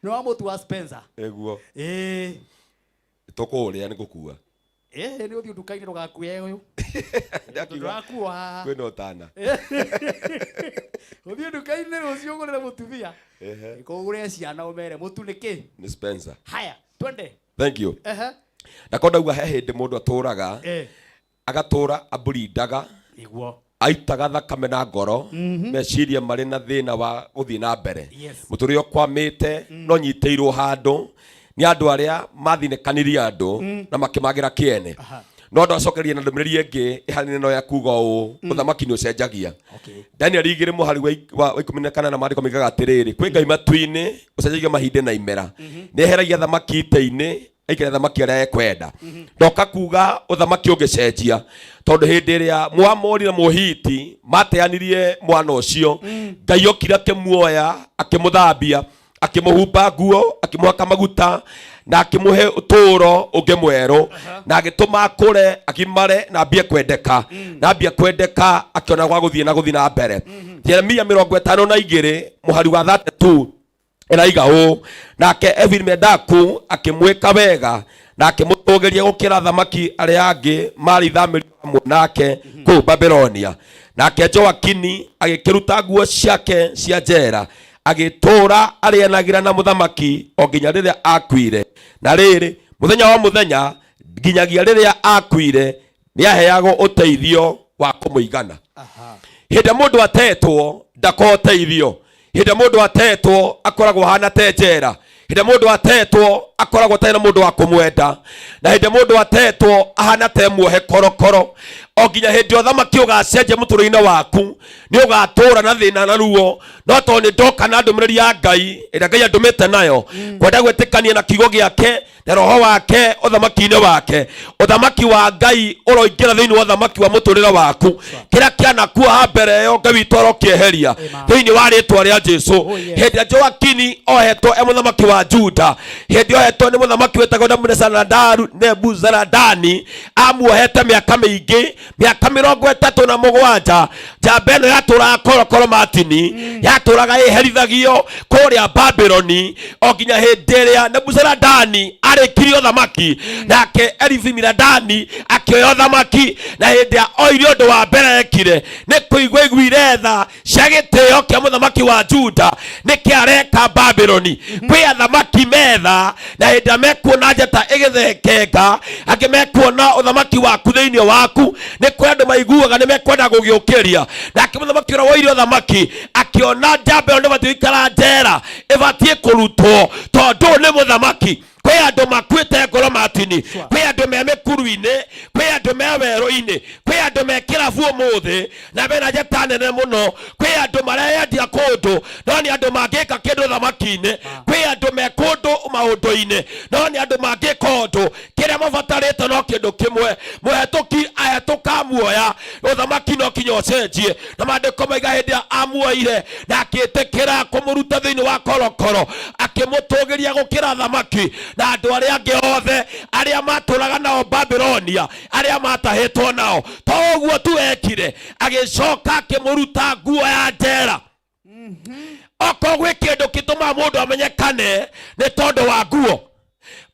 nĩ wa mũtu wa Spencer eguo tũkũrĩa nĩ gũkua nĩ ũthiĩ nduka-inĩ ndũgakue ũyũ ndũgakua haha kwĩna ũtana ũthiĩ nduka-inĩ rũciũ ũgũrĩre mũtumia ũgũrĩre ciana ũmere mũtu nĩkĩ nĩ Spencer haya twende thank you ndakonda uga he hĩndĩ mũndũ atũraga agatũra abrindaga aitaga thakame na ngoro meciria marĩ na thĩna wa gũthiĩ na mbere mũtũrĩre ũkwamĩte no nyitĩirwo handũ nĩ andũ arĩa mathinĩkanirie andũ na makĩmagĩra kĩene no ndacokeria na ndũmĩrĩri ĩngĩ ĩhaana no ya kuga ũũ ũthamaki nĩ ũcenjagia Daniel 2 mũhari wa 14 na maandĩko moigaga atĩrĩrĩ kwĩ Ngai matu-inĩ ũcenjagia mahinda na imera nĩ eheragia thamaki ite-inĩ aikare thamaki arĩa ekwenda ndoka kuga ũthamaki ũngĩcenjia tondũ hĩndĩ ĩrĩa Mũamori na Mũhiti mateanirie mwana ũcio Ngai okire akĩmuoya akĩmũthambia akĩmũhumba nguo akĩmũhaka maguta na akĩmũhe ũtũũro ũngĩ mwerũ na agĩtũma akũre akimare na ambie kwendeka akĩona gwa gũthiĩ na mbere Jeremia 52 mũhari wa 32 eraiga ũũ nake Evil-Medaku akĩmwĩka wega na akĩmũtũgĩria gũkĩra thamaki arĩa angĩ marĩ thamĩrio hamwe nake kũu Babilonia nake Joakini agĩkĩruta nguo ciake cia njera agĩtũra arĩanagĩra na mũthamaki o nginya rĩrĩa akuire na rĩrĩ mũthenya wa mũthenya nginyagia rĩrĩa akuire nĩaheagwo ũteithio wa kũmũigana hĩndĩ mũndũ atetwo ndako ũteithio hĩndĩ mũndũ atetwo akoragwo hana te njera hĩndĩ mũndũ atetwo akoragwo atarĩ na mũndũ wa kũmwenda na hĩndĩ mũndũ atetwo ahana te muohe korokoro o nginya hĩndĩ ũthamaki ũgacenjia mũtũrĩre-inĩ waku nĩ ũgatũra na thĩna na ruo no tondũ nĩ ndoka na ndũmĩrĩri ya Ngai ĩrĩa Ngai andũmĩte nayo kwenda gwĩtĩkania na kiugo gĩake na roho wake ũthamaki-inĩ wake ũthamaki wa Ngai ũroingĩra thĩinĩ wa ũthamaki wa mũtũrĩre waku kĩrĩa kĩanakuo ha mbere ĩyo Ngai witũ arokĩeheria thĩinĩ wa rĩĩtwa rĩa Jesũ hĩndĩ ĩrĩa Joakini ohetwo mũthamaki wa Juda hĩndĩ ĩyo amuohetwo ni muthamaki wetagwo Nebuzaradani, amuohete miaka miingi, miaka 37. Njamba ĩno yatũraga korokoro matini, yatũraga ĩherithagio kũrĩa Babyloni o nginya hĩndĩ ĩrĩa Nebuzaradani arĩkirie ũthamaki, nake Elifimiradani akĩoya ũthamaki. Na hĩndĩ ya oirio ũndũ wa mbere ekire nĩ kũigua iguire tha cia gĩtĩo kĩa mũthamaki wa Juda nĩkĩ areka Babyloni. Kwĩ athamaki metha na hĩndĩ ya mekuona njata ĩgĩthekenga, angĩ mekuona ũthamaki waku thĩinĩ waku, nĩ kũrĩ andũ maiguaga nĩ mekwenda gũgĩũkĩria. Nake mũthamaki ũrĩa woire ũthamaki akĩona njamba ĩyo ndĩbatiĩ gũikara njera, ĩbatiĩ kũrutwo tondũ nĩ mũthamaki. Kwĩ andũ makuĩte ngoro matini, kwĩ andũ me mĩkuru-inĩ, kwĩ andũ me werũ-inĩ, kwĩ andũ me kĩrabu ũmũthĩ na mena njata nene mũno, kwĩ andũ mareyendia kũndũ no nĩ andũ mangĩka kĩndũ ũthamaki-inĩ, kwĩ andũ me kũndũ maũndũ-inĩ no nĩ andũ mangĩka ũndũ. Kĩrĩa mabatarĩte no kĩndũ kĩmwe, mũhetũki ahetũka muoya, ũthamaki no kinya ũcenjie. Na maandĩko maiga hĩndĩ ĩrĩa amuoire na akĩtĩkĩra kũmũruta thĩinĩ wa korokoro, akĩmũtũgĩria gũkĩra thamaki na andũ arĩa angĩ othe arĩa matũraga nao Babylonia, arĩa matahĩtwo nao. To ũguo tu ekire, agĩcoka akĩmũruta nguo ya njera. Okorwo gwĩ kĩndũ gĩtũmaga mũndũ amenyekane nĩ tondũ wa nguo.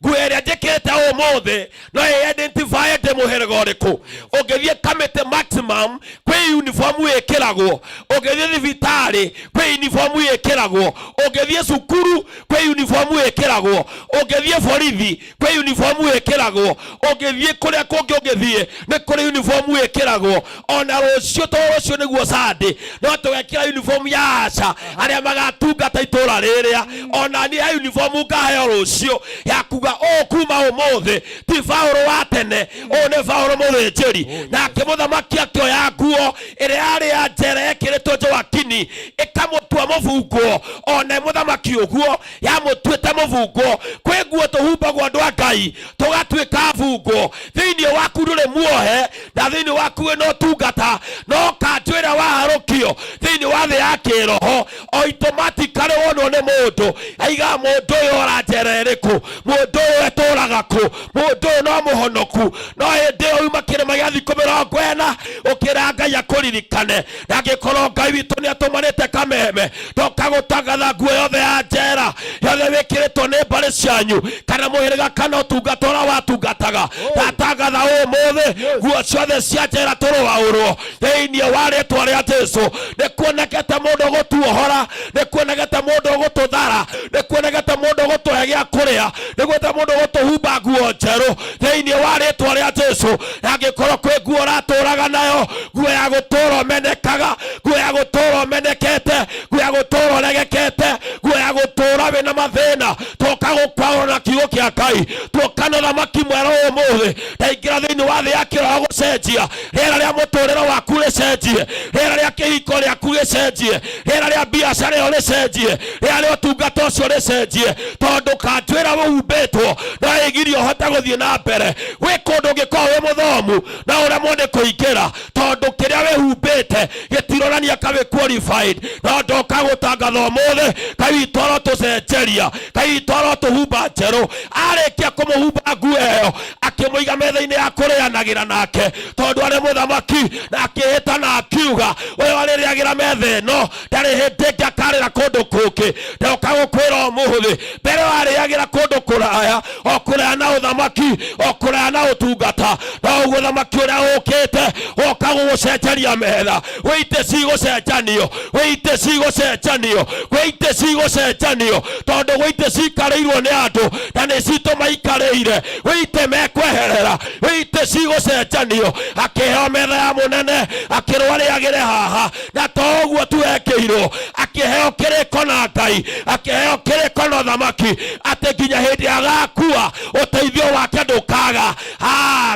Nguo ĩrĩa njĩkĩte ũmũthĩ no ĩ-identify ndĩ mũhĩrĩga ũrĩkũ. Ũngĩthiĩ Kamĩtĩ Maximum kwĩ uniform ĩkĩragwo, ũngĩthiĩ thibitarĩ kwĩ uniform ĩkĩragwo, ũngĩthiĩ cukuru kwĩ uniform ĩkĩragwo, ũngĩthiĩ borithi kwĩ uniform ĩkĩragwo, ũngĩthiĩ kũrĩa kũngĩ ũngĩthiĩ nĩ kũrĩ uniform ĩkĩragwo. Ona rũciũ to rũciũ nĩguo Sunday no tũgekĩra uniform ya aca arĩa magatungata itũra rĩrĩa. Ona niĩ ha uniform ngaheo rũciũ ya kuga o kuma ũmũthĩ ti Paulo wa tene, o nĩ Paulo mũthĩnjĩri. Nake mũthamaki akĩoya nguo ĩrĩa yarĩ ya njera ĩkĩrĩtwo Joakini ĩkamũtua mũbungo. Ona mũthamaki ũguo yamũtuĩte mũbungo. Kwĩ nguo tũhumbagwo andũ a Ngai tũgatuĩka bungo. Thĩinĩ waku ndũrĩ muohe na thĩinĩ waku wĩna ũtungata, no kanjũ ĩrĩa waharũkio thĩinĩ wa thĩ ya kĩroho automatically wonwo nĩ mũndũ aiga mũndũ ũyũ ora njera ĩrĩkũ, mũndũ ũyũ etũraga kũ, mũndũ ũyũ no mũhonoku. No hĩndĩ ĩyo uma kĩrĩma gĩa thikũ 40 ũkĩra Ngai akũririkane. Na angĩkorwo Ngai witũ nĩ atũmanĩte kameme toka gũtangatha nguo yothe ya njera yothe wĩkĩrĩtwo nĩ mbarĩ cianyu kana mũhĩrĩga kana ũtungata ũrĩa watungataga, ndatangatha ũmũthĩ nguo ciothe cia njera tũrũaũrwo thĩinĩ wa rĩĩtwa rĩa Jesũ. Nĩ kuonekete mũndũ gũtuohora, nĩ kuonekete mũndũ gũtũthara, nĩ kuonekete mũndũ gũtũhe gĩa kũrĩa, nĩ kuonekete mũndũ gũtũhumba nguo njerũ thĩinĩ wa rĩĩtwa rĩa Jesũ. Na angĩkorwo kwĩ nguo ũratũraga nayo, nguo ya gũtũũra ũmenekaga, nguo ya gũtũũra ũmenekete, nguo ya gũtũũra ũregekete, nguo ya gũtũũra wĩna mathĩna, tũka gũkwaũra na kiugo kĩa Ngai. Tũka na ũthamaki mwerũ ũmũthĩ, ndaingĩra thĩinĩ wa thĩ ya kĩroho gũcenjia rĩera rĩa mũtũũrĩre waku rĩcenjie, rĩera rĩa kĩhiko gĩaku rĩcenjie, rĩera rĩa biacara ĩyo rĩcenjie, rĩera rĩa ũtungata ũcio rĩcenjie. Tondũ kanjũ ĩrĩa ũhumbĩtwo no ĩgirie ũhote gũthiĩ na mbere. Gwĩ kũndũ ũngĩkorwo wĩ mũthomu na ũremwo nĩ kũingĩra tondũ kĩrĩa wĩhumbĩte gĩtironania ka wĩ qualified. No ndoka gũtangatha ũmũthĩ Ngai witũ arotũcenjeria, Ngai witũ arotũhumba njerũ. Arĩkia kũmũhumba nguo ĩyo akĩmũiga metha-inĩ ya kũrĩanagĩra nake tondũ arĩ mũthamaki, na akĩhĩta na akiuga ũyũ arĩrĩagĩra metha ĩno ndarĩ hĩndĩ ĩngĩ akarĩra kũndũ kũngĩ. Ndoka gũkwĩra ũmũthĩ mbere warĩagĩra kũndũ kũraya, o kũraya na ũthamaki, o kũraya na ũtungata, no ũguo ũthamaki ũrĩa ũkĩte woka gũgũcenjeria metha. Wĩite cigũcenjanio, wĩite cigũcenjanio, wĩite cigũcenjanio tondũ wĩite cikarĩirwo nĩ andũ na nĩ citũ maikarĩire. Wĩite mekweherera, wĩite cigũcenjanio. Akĩheo metha ya mũnene akĩrwarĩagĩre haha, na to ũguo tu ekĩirwo, akĩheo kĩrĩko na Ngai, akĩheo kĩrĩko na ũthamaki atĩ nginya hĩndĩ agakua ũteithio wake ndũkaga.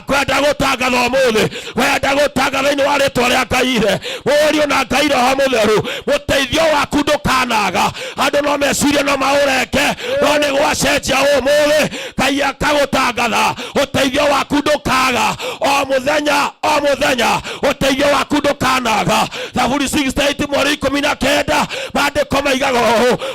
Kwenda gũtangatha ũmũthĩ, kwenda gũtangatha thĩinĩ wa rĩĩtwa rĩa Ngai mũriũ na Ngai Roho Mũtheru, mũteithio waku ndũkanaga. Andũ no mecirie no maũreke, no nĩ gwacenjia ũmũthĩ Ngai akagũtangatha ũteithio waku ndũkaga. ndukanaga o muthenya uteithio waku ndukanaga. Zaburi 68 mweri 19 maandiko maigaga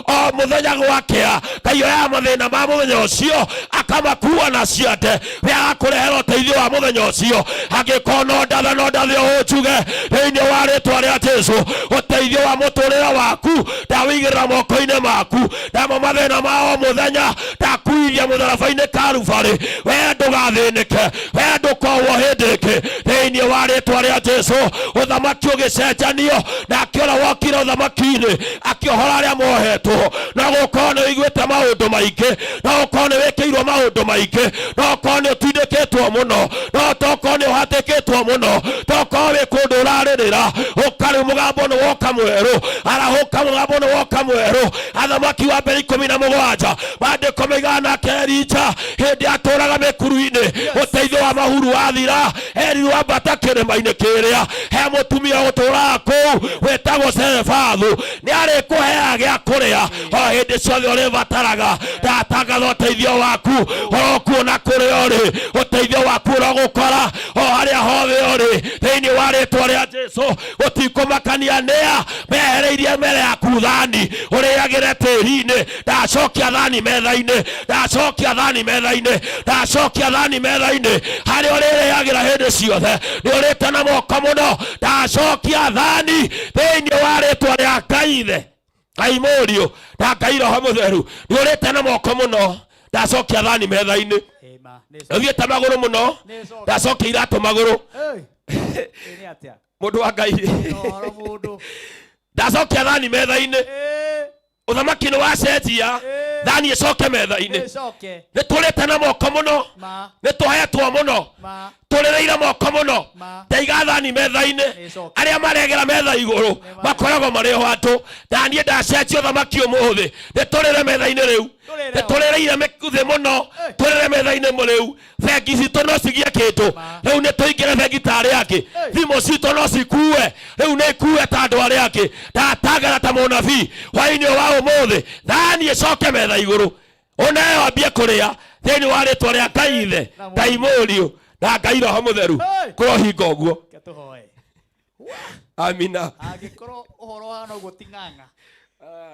o muthenya gwakea Ngai ya mathina ma muthenya ucio akamakua na ciande ya kurehera uteithio wa muthenya ucio angĩkorwo no ndathe ũnjuge thĩinĩ wa rĩtwa rĩa Jesũ uteithio wa mũtũrĩre waku ndawĩigĩrĩra moko-inĩ maku namo mathĩna ma o muthenya ndakuithia mũtharaba-inĩ Kalvari. We ndũgathĩnĩke, we ndũkohwo hĩndĩ ĩngĩ thĩinĩ wa rĩtwa rĩa Jesũ. Ũthamaki ũgĩcenjanio nake ũrĩa wokire ũthamaki-inĩ akĩohora arĩa mohetwo na gũkorwo nĩ ũiguĩte maũndũ maingĩ, na gũkorwo nĩ wĩkĩirwo maũndũ maingĩ, na gũkorwo nĩ ũtindĩkĩtwo mũno, no tokorwo nĩ ũhatĩkĩtwo mũno, tokorwo wĩ kũndũ ũrarĩrĩra ũkarĩ mũgambo nĩ woka mwerũ, arahũka mũgambo nĩ woka mwerũ. Athamaki wa mbere 17 maandĩko maigaga nake Elija hĩndĩ atũraga mĩkuru-inĩ ũteithio wa mahuru wathira erirwo ambata kĩrĩma-inĩ kĩrĩa he mũtumia ũtũraga kũu wĩtagwo Zerefathu nĩ arĩkũheaga gĩa kũrĩa o hĩndĩ ciothe ũrĩbataraga. Ndatangatha ũteithio waku ũrokuona kũrĩa ũrĩ, ũteithio waku ũrogũkora o harĩa hothe ũrĩ thĩinĩ wa rĩtwa rĩa Jesũ. Gũtikũmakania nĩa mehereirie mbere yaku thani ũrĩagĩre tĩri-inĩ, ndacokia thani metha-inĩ, ndacokia thani metha-inĩ, ndacokia thani metha-inĩ harĩa ũrĩrĩagĩra hĩndĩ ciothe nĩ ũrĩte na moko mũno. Ndacokia thani thĩinĩ wa rĩtwa rĩa Ngai Ithe, Ngai Mũriũ na Ngai Roho Mũtheru, nĩ ũrĩte na moko mũno. Ndacokia thani metha-inĩ, ũthiĩte magũrũ mũno, ndacokia iratũ magũrũ mũndũ wa Ngai, ndacokia thani metha-inĩ. Ũthamaki nĩ wacenjia, thani ĩcoke metha-inĩ. Nĩ tũrĩte na moko mũno, nĩ tũhetwo mũno, tũrĩrĩire moko mũno, ndaiga thani metha-inĩ. Arĩa maregera metha igũrũ makoragwo marĩ ho andũ. Daniĩ ndacenjia ũthamaki ũmũthĩ, nĩ tũrĩre metha-inĩ rĩu, nĩ tũrĩrĩire thĩ mũno, tũrĩre metha-inĩ rĩu. Bengi citũ no cigie kĩndũ rĩu, nĩ tũingĩre bengi ta arĩa angĩ. Thimũ citũ no cikue rĩu, nĩ ikue ta andũ arĩa angĩ. Ndatangana ta mũnabii hwaĩ-inĩ wa ũmũthĩ, thani ĩcoke metha igũrũ, ũneo ambie kũrĩa thĩinĩ wa rĩtwa rĩa Ngai Ithe, Ngai Mũriũ na Ngai Roho Mũtheru. Kũrohinga ũguo. Amina. Angĩkorwo ũhoro hana ũguo ting'ang'a,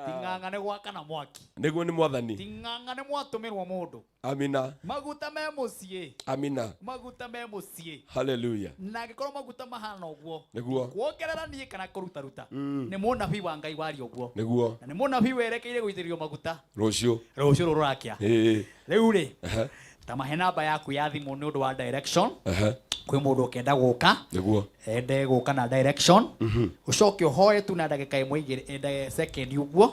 ting'ang'a nĩ gwaka na mwaki, nĩguo nĩ Mwathani. ting'ang'a nĩ mwatũmĩrwo mũndũ. Amina. Maguta me mũciĩ, amina, maguta me mũciĩ. hallelujah. Na angĩkorwo maguta mahana ũguo, nĩguo kuongerera niĩ kana kũruta nĩ mũnabii wa Ngai wari ũguo, nĩguo na nĩ mũnabii werekeire gũitĩrĩrio maguta rũciũ rũrakĩa. Rĩu rĩ, ta mahe namba yaku ya thimũ nĩ ũndũ wa direction. Kwĩ mũndũ ũkenda gũka, nĩguo ende gũka na direction, ũcoke ũhoe tu na ndagĩka ĩmwe igĩrĩ second ũguo,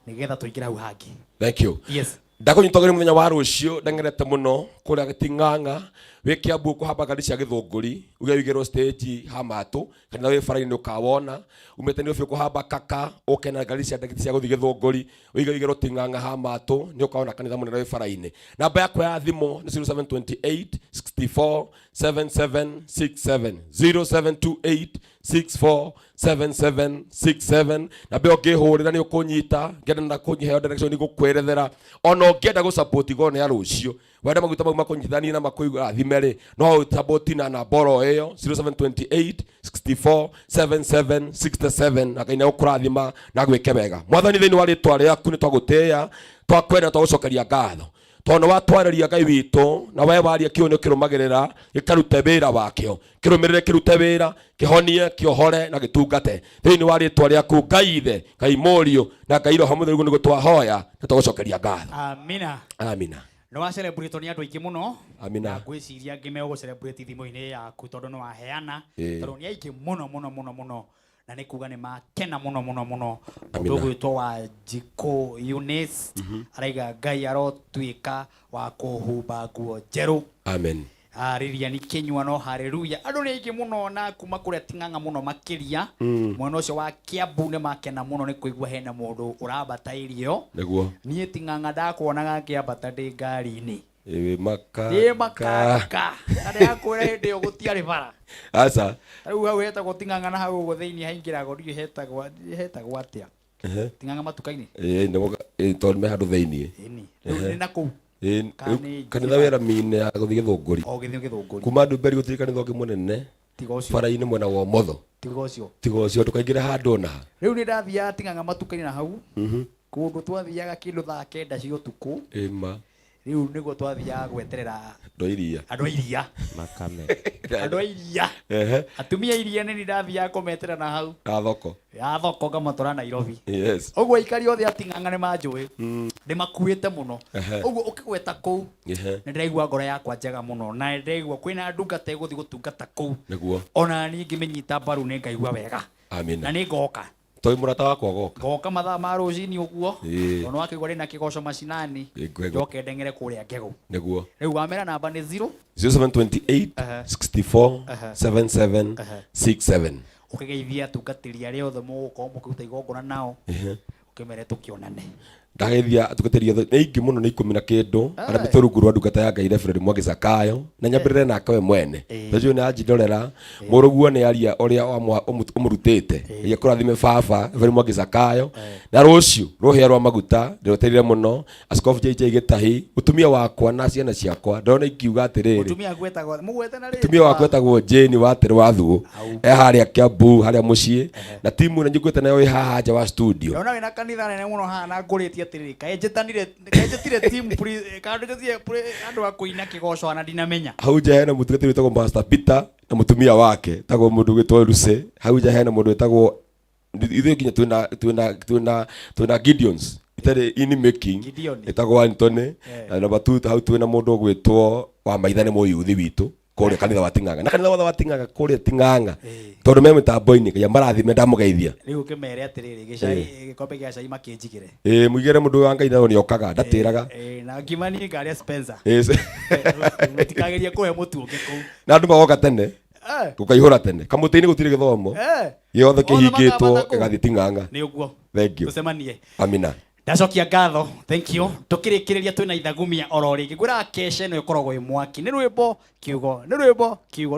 nĩgetha tũingĩre hau hangĩ. Thank you. Yes. Ndakunyitagĩra mũthenya wa rũciũ ndengerete mũno kũrĩa Gĩting'ang'a wĩ Kiambu kũhamba ngari cia Gĩthũngũri uge wĩigĩrwo stage Hamatu kana wĩ bara-inĩ ũkawona umĩte nĩ ũbĩũ kũhamba Kaka ũke na ngari cia ndege cia gũthiĩ Gĩthũngũri wĩigĩrwo Ting'ang'a Hamatu nĩ ũkawona kanitha mũnene wĩ bara-inĩ. Namba yakwa ya thimũ nĩ 0728 64 7767 0728 64 7767. Na mbeo ngĩhũrĩra nĩ ũkũnyita ngenda na kũnyiheo direction nĩ gũkwerethera ona ũngĩenda gũsupport igona ya rũciũ wenda maguta mau makũnyithania na makũigua thimere no support na namba ĩyo 0728 64 7767 na Ngai nĩagũkũrathima na gwĩke wega. Mwathani thĩinĩ wa rĩtwa rĩaku nĩ twagũtĩĩa twakwenda twagũcokeria ngatho tondũ watwarĩria Ngai witũ na we waria kĩonio kĩrũmagĩrĩra gĩkarute wĩra wakĩo kĩrũmĩrĩre kĩrute wĩra kĩhonie kĩohore na gĩtungate thĩinĩ wa rĩtwa rĩaku Ngai Ithe Ngai Mũriũ na Ngai Roho Mũtheru nĩguo twahoya na twagũcokeria ngatho. Amina. Amina. No wa celebrate ni andũ aingĩ mũno. Amina. Na ngwĩciria angĩ megũ celebrate thimũ-inĩ yaku tondũ nĩ waheana tondũ nĩ aingĩ mũno na nĩ kuga nĩ makena mũno mũndũ ũgwĩtwo wa Jiko Eunice araiga Ngai arotuĩka wa kũhumba nguo njerũ. Amen. Ririani Kinyuano, haleluya. Andũ nĩ aingĩ mũno na kuma kũrĩa Ting'ang'a mũno makĩria mwena ũcio wa Kiambu nĩ makena mũno nĩ kũigua hena mũndũ ũrambata irio. Nĩguo Niĩ Ting'ang'a ndakuonaga ngĩambata ndĩ ngari-inĩ maka na ndĩrakwĩra hĩndĩ ĩyo gũtiarĩ bara. Aca Rĩu hau hetagwo Ting'ang'a na hau ũguo thĩinĩ haingĩragwo ndiũ hetagwo atĩa Ting'ang'a matuka-inĩ tondũ me handũ thĩinĩ nĩ na kũu kanitha wera mine ya guthie Githunguri o githio Githunguri kuma Ndumberi guthie kanitha ungi munene tiga ucio bara-ini mwena wa motho tiga ucio tukaingira handu na riu ni ndathia Ting'ang'a matuka-ini na hau kundu twathiaga kindu thaa 9 cia utuku ima riu niguo twathiaga gweterera andu iria makame andu iria atumia iria ni ndathiaga kumetera na hau ya thoko ngamatwara Nairobi uguo aikari othe Ting'ang'a ni manjui ndi makuite muno uguo ukigweta kuu ni ndiraigua ngoro yakwa njega muno na ndiraigua kwina ndungata iguthi gutungata kuu ona ni ngimenyita mbaru ni ngaigua wega na ni ngoka toi murata wakwa goka mathaa ma rucini uguo ona wakigwa ri na kigoco macinani njoke ndengere kuria ngego niguo riu wamera namba ni 0728 64 77 67 ukigeithia tungatiri aria othe mugukorwo mukiruta igongona nao ukimere tukionane ndageithia atungatiri othe ni ingi muno ni 10 na kindu aria biturungu rwa ndungata ya Ngai Reverend Mwangi Zakayo na nyambirire nake we mwene tacio ni anjindorera muruguo ni aria uria umurutite ya kurathime baba Reverend Mwangi Zakayo na rucio ruhia rwa maguta ndiroterire muno Askofu JJ Gitahi utumia wakwa na ciana ciakwa ndona ikiuga atiriri utumia gwetagwo mugwete na ri utumia wakwa etagwo Jane wa Terwathu haria Kiambu haria mucii na timu na nyugwete nayo i haha nja wa studio ndona wina kanitha nene muno haha na nguritie atiriri kaejetanire team kandugatie andu akuina kigoco ana dinamenya hau nja hena mutungatiri witagwo Master Peter na mutumia wake tagwo mundu gwitwo Luce hau nja hena mundu witagwo ithuĩ nginya twina Gideons itari in making itagwo Anthony na number 2 hau twina mundu gwitwo wa maithane moyuthi witu kuria kanitha wa Ting'ang'a na kanitha wa Ting'ang'a kuria Ting'ang'a tondu me mitambo-ini Ngai marathime ndamugeithia riu kimere atiriri gicai gikombe gia cai makinjigire muigere mundu wa Ngai nayo ni okaga ndatiraga na ngimani ngaria Spencer mutikageria kuhe mutu ungi kuu na andu magoka tene gukaihura tene kamutini gutire githomo giothe kihingitwo gigathi Ting'ang'a ni uguo thank you tucemanie amina ndacokia ngatho thank you tukirikiriria twina ithagumia oro ringi gwira keshe no ikoragwo i mwaki ni rwimbo kiugo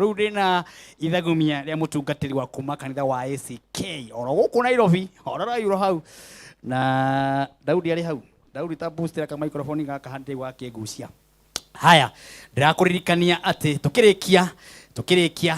riu ndina ithagumia ria mutungatiri wa kuma kanitha wa ACK oro guku Nairobi orora yuro hau na Daudi ari hau Daudi ta boostera ka microphone gaka hande wake gucia haya ndirakuririkania ati tukirikia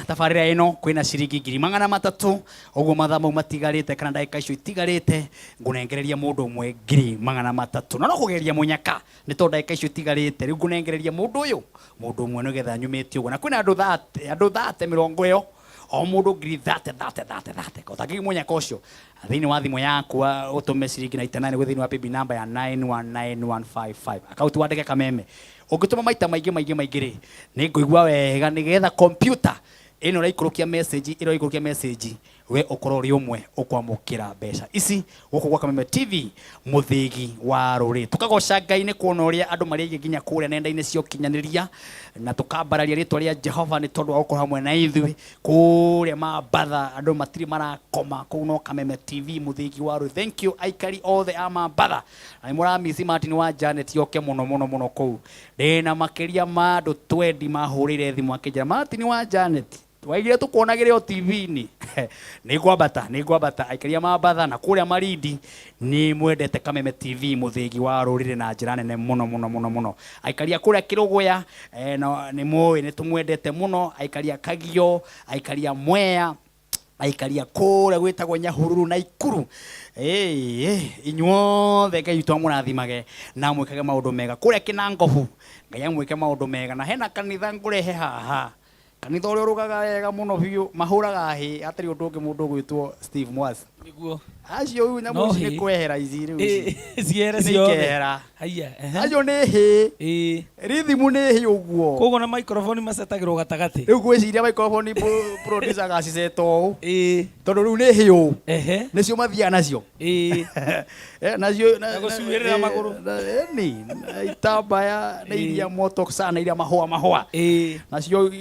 tabarira ino kwina ciringi 300 uguo mathaa mau matigarite kana ndagika icio itigarite ngunengereria mundu umwe 300 no kugeria munyaka ni to ndagika icio itigarite riu ngunengereria mundu uyu mundu umwe no getha nyumite uguo na kwina andu 30 mirongo iyo o mundu 30 ko taki munyaka ucio thiini wa thimu yaku utume ciringi 99 gwi thiini wa PB number ya 919155 akauti wandike kameme ungituma maita maingi ri ni nguigua wega ni getha computer ino raikurukia message we ukorwo ri umwe ukwamukira mbeca ici guku gwa Kameme TV muthigi wa ruri tukagoca Ngai ni kuona uria andu mari nginya kuria nenda-ini cio kinyaniria na tukambararia ritwa ria Jehova ni tondu wa gukorwo hamwe na ithui kuria Mambatha andu matiri marakoma kuu no Kameme TV muthigi wa ruri thank you aikari othe a Mambatha na muramisi Martin wa Janet yoke muno kuu ndina makiria ma andu 20 mahurire thimu akinjira Martin wa Janet waigire tukuonagire o TV-ini ni gwambata aikaria Mambatha na kuria Marindi ni mwendete Kameme TV muthigi wa rurire na njira nene muno aikaria kuria Kiruguya ni moi ni tumwendete muno aikaria Kagio aikaria Mwea aikaria kuria gwitagwo Nyahururu na Ikuru inyuothe Ngai witu amurathimage na mwikage maundu mega kuria Kinangobu Ngai amwike maundu mega na hena kanitha ngurehe haha kanitha uria urugaga wega muno biu mahuraga hi atari undu ungi mundu gwitwo Steve Mwasi niguo acio uyu nyamu ici ni kwehera ici riu ciere ciothe haya acio ni hi rithimu ni hi uguo koguo na microphone macetagirwo gatagati riu gwiciria microphone producer gaciceto tondu riu ni hi u nicio mathia nacio nacio gucuirira maguru ni itambaya ni iria moto sana iria mahua nacio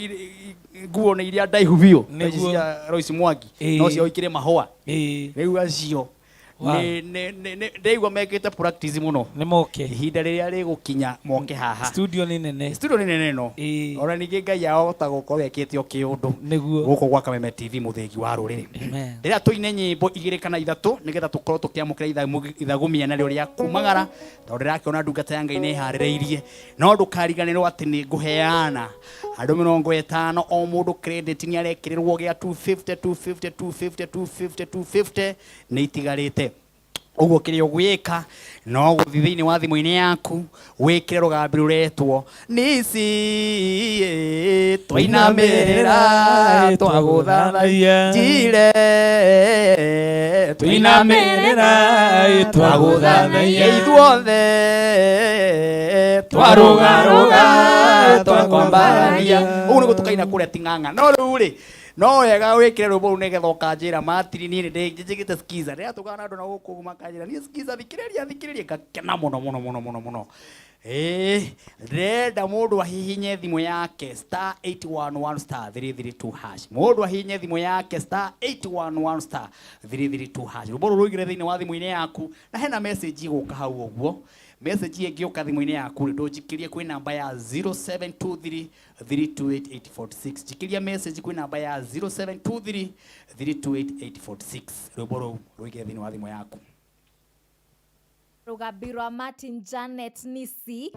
nguo ni iria ndaihu biu cia Royce Mwangi no cio ikire mahua riu acio ndeigua mekite practice muno nĩ moke ihinda rĩrĩa rĩgũkinya moke haha studio nĩ nene no ona ningĩ Ngai ahota gũkorwo ekĩte o kĩũndũ gũkũ gwa Kameme TV mũthengi wa rũrĩrĩ rĩrĩa tũine nyĩmbo 2 kana 3 nĩgetha tũkorwo tũkĩamũkĩra ithagumia narĩo rĩa kumagara tondũ ndĩrakĩona ndungata ya Ngai nĩ harĩrĩirie no ndũkariganĩrwo atĩ nĩ ngũheana andũ 50 o mũndũ credit nĩ arekĩrĩrwo gĩa 250 nĩ itigarĩte uguo kĩrĩa ũgwĩka no gũthiĩ thĩinĩ wa thimũ-inĩ yaku wĩkĩre rũgambi rũretwo nĩci twainamĩrĩra twagũthathaiya njire twainamĩrĩra twagũthathaiya ithuothe twarũgarũga twakwambararia ũguo nĩguo tũkaina kũrĩa Ting'ang'a no rĩu rĩ no wega wikire rwimbo ru nigetha ukanjira matiri ni njigite skiza ria tukana andu na guku makanjira ni skiza thikiriria ngakena muno renda mundu ahihinye thimu yake star 811 star 332 hash mundu ahihinye thimu yake star 811 star 332 hash rwimbo ru ruigire thiini wa thimu-ini yaku na hena message iguka hau uguo message ĩngĩũka thimũ-inĩ yaku ndũnjikirie kwĩ namba ya 0723328846 jikiria message kwĩ namba ya 0723328846 rwĩmbo rũu rũige thĩinĩ wa thimũ yaku rũgambi rwa Martin Janet Nisi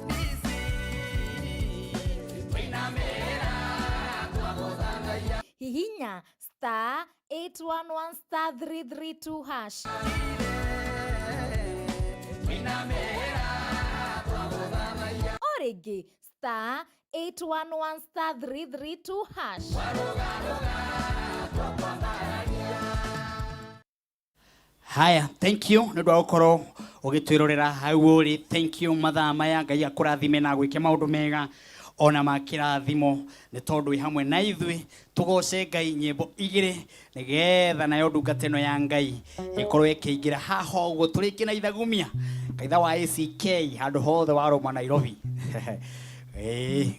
hihinya star 811 star 332 hash origi star 811 star 332 hash haya thank you nĩ ndwa gũkorwo ũgĩtwĩrorera hau ũrĩ thank you mathaa maya Ngai akũrathime na gwĩke maũndũ mega ona makĩrathimo nĩ tondũ hamwe na ithuĩ tũgoce Ngai nyĩmbo 2 nĩgetha nayo ndungata ĩno ya Ngai ĩkorwo ĩkĩingĩra haha ũguo tũrĩkie na ithagumia kaitha wa ACK handũ hothe warũma Nairobi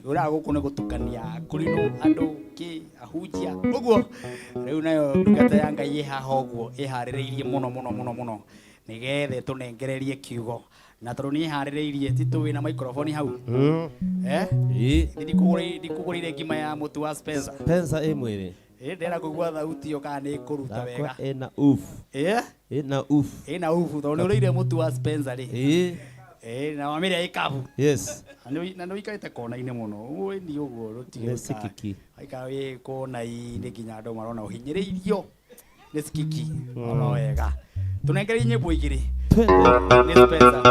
ura gũkũ nĩ gũtukania kũrinũ andũ kĩ ahunjia ũguo rĩu nayo ndungata ya Ngai ĩ haha ũguo ĩharĩrĩirie mũno nĩgetha tũnengererie kiugo na tondũ nĩ harĩrĩirie titũ wĩna microphone hau ndikũgũrĩire ngima ya mũtu wa Spencer ĩ mwĩrĩ ndĩra kũigua thauti ĩyo kana nĩ ĩkũruta wega ĩna uf tondũ nĩ ũrĩire mũtu wa Spencer rĩ na wamĩrĩa ĩkabu yes na nĩ ũikarĩte kona-inĩ mũno ni ũguo rũtigĩ sikiki aikara wĩ kona-inĩ nginya andũ marona ũhinyĩrĩirio nĩ sikiki ona wega tũnengererie nyĩmbo 2 nĩ Spencer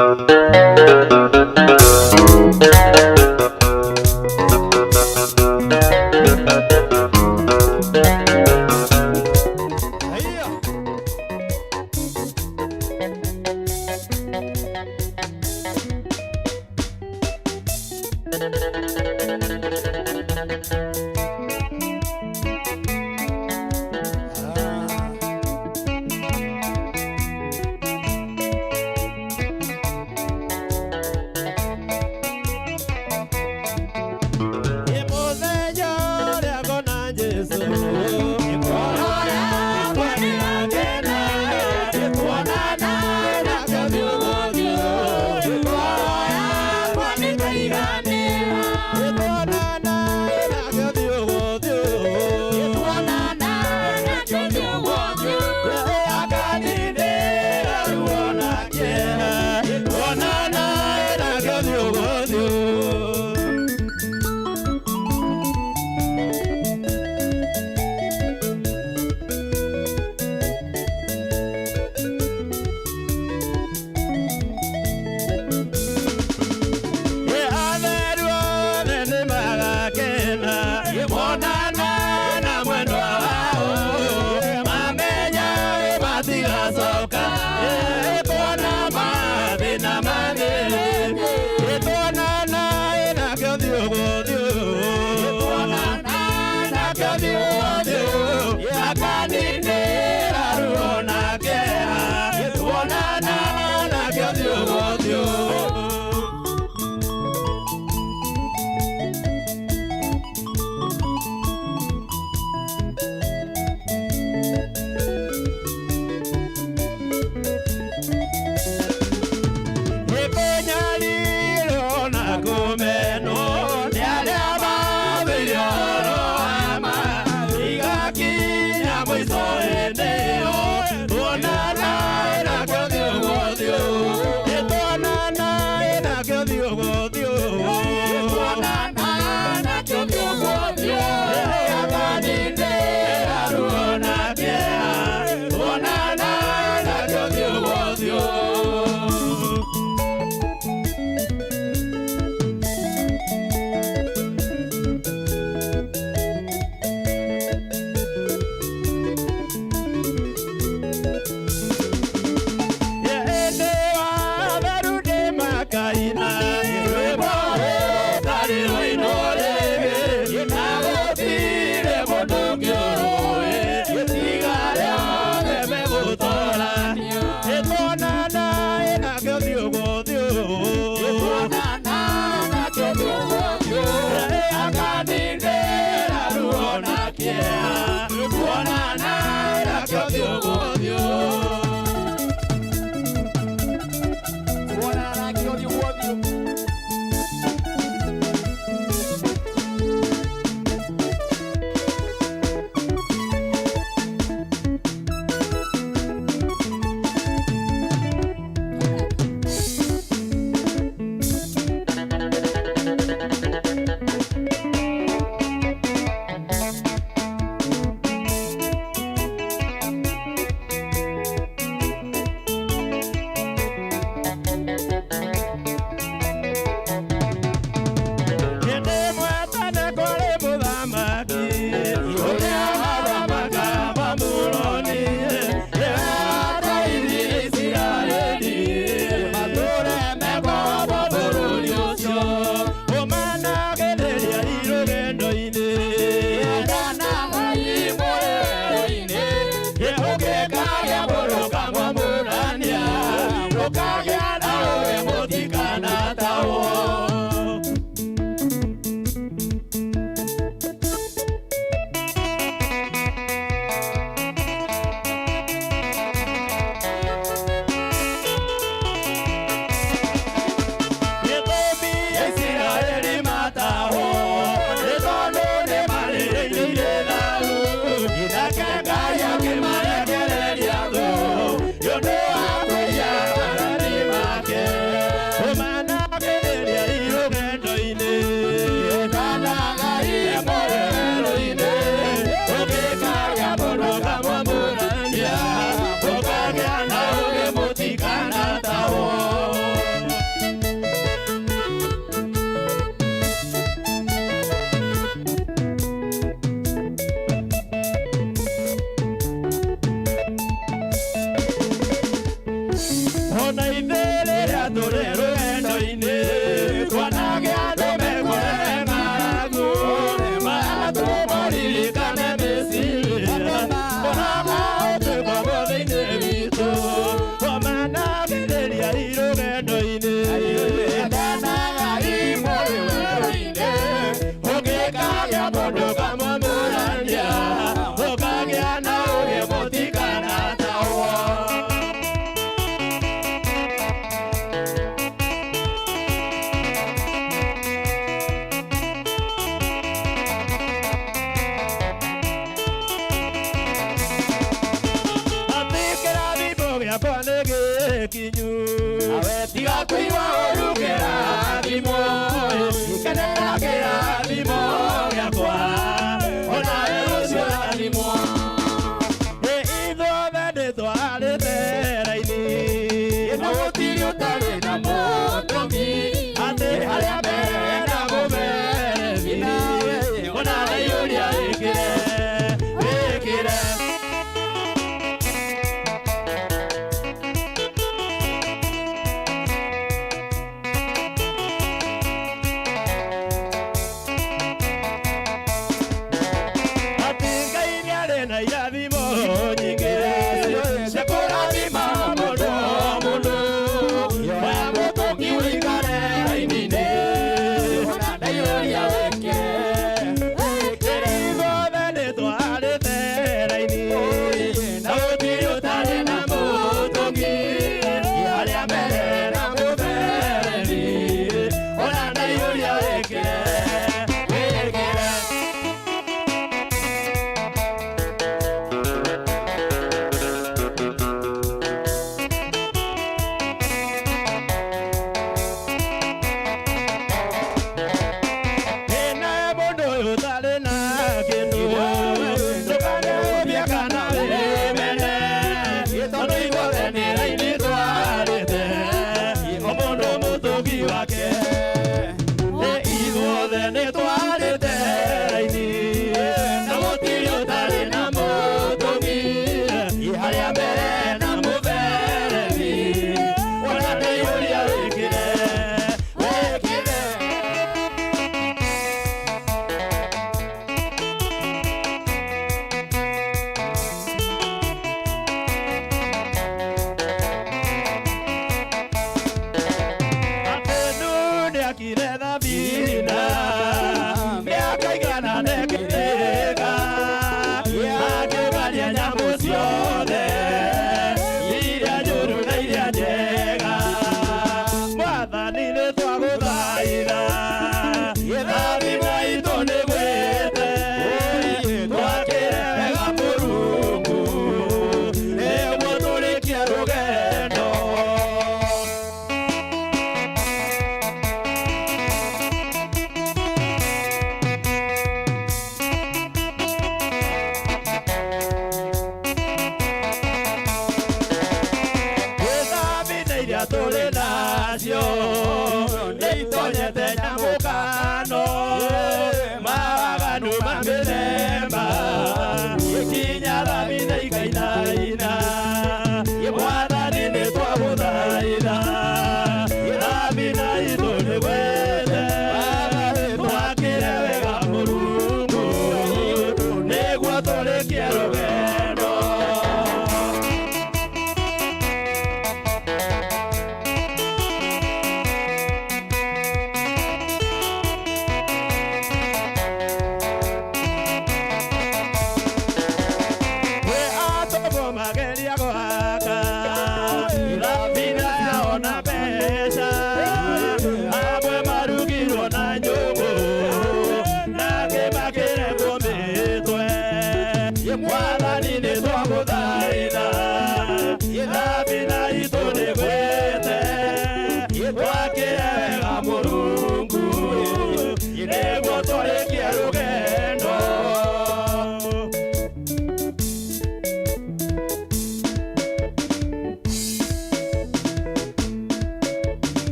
ukagĩa na ũũgĩ mũtikanatahwo.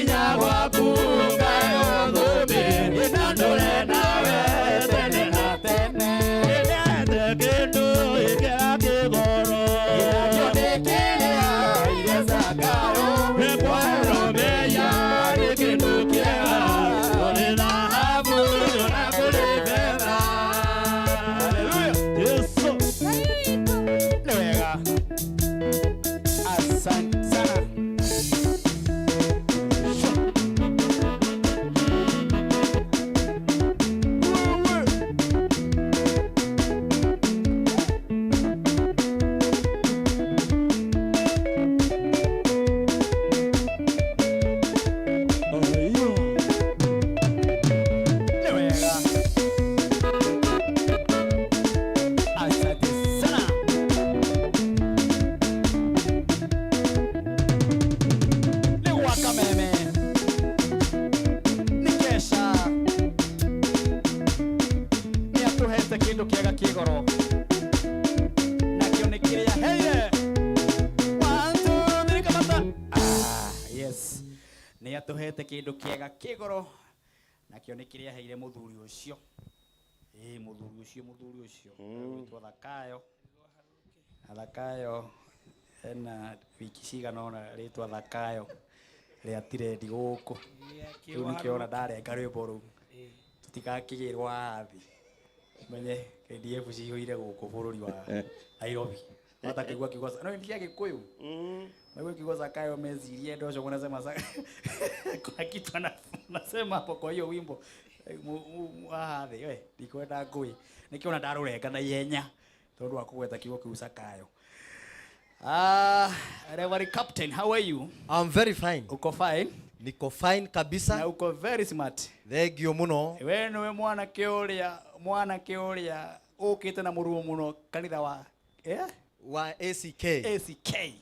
hinya gwaku ngayo thũmbĩ na ndũre nawe tene na tene nĩndete kĩndũ gĩkĩra kĩgoro gĩakĩo nĩ kĩrĩa irĩ Zakayo nĩkwaromeya nĩ kĩndũ kĩega kũrĩ thahabu na kũrĩ betha. Haleluya. Yesu nĩ wega. Asante sana. Kĩndũ kĩega kĩgoro nakĩo nĩ kĩrĩa heire. Yes, nĩ atũhete kĩndũ kĩega kĩgoro nakĩo nĩ kĩrĩa heire mũthuri ũcio. Mũthuri ũcio wĩtwo Zakayo. Zakayo ena wiki cigana ona rĩtwa Zakayo rĩa tirendi gũkũ. Rĩu nĩkĩo ona ndarenga rwĩmbo rũu tũtigakĩgĩrwo hathi menye KDF cihũire gũkũ bũrũri wa Nairobi. Hata kigwa kigwa no ndia Gĩkũyũ wewe kigwa Zakayo mezirie ndio sio unasema kwa kitu anasema hapo. Kwa hiyo wimbo hathi we ndikwenda ngui nikiona ndarurenga na ihenya tondu wa kugweta kigwa kĩu Zakayo. Reverend Captain, how are you? I'm very fine. Uko fine? Niko fine kabisa. Na uko very smart. Thengio muno. We niwe mwana kĩũrĩa ũkĩte na mũruo mũno kanitha wa wa ACK.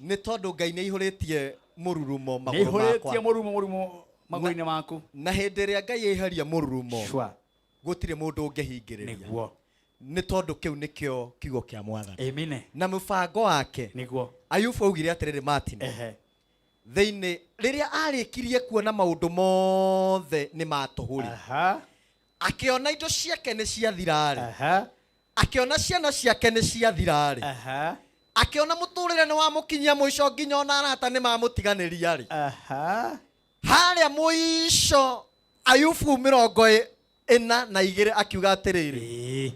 Nĩ tondũ Ngai nĩ ihũrĩtie mũrurumo magũrũ makwa. Nĩ ihũrĩtie mũrurumo magũrũ-inĩ maku. Na hĩndĩ ĩrĩa Ngai eheria mũrurumo gũtirĩ mũndũ ũngĩhingĩrĩria. Nĩguo. Nĩ tondũ kĩu nĩkĩo kiugo kĩa Mwathani. Amen. Na mũbango wake nĩguo Ayubu augire atĩrĩrĩ Martin. Thĩinĩ rĩrĩa arĩkirie kuona maũndũ mothe nĩ matũhũri. Akiona indo ciake nĩ ciathirarĩ. Akiona ciana ciake nĩ ciathirarĩ. Akiona mũtũrĩre nĩ wamũkinyia mũico nginya ona arata nĩ mamũtiganĩria rĩ. Harĩa mũico Ayubu 42 akiuga atĩrĩrĩ,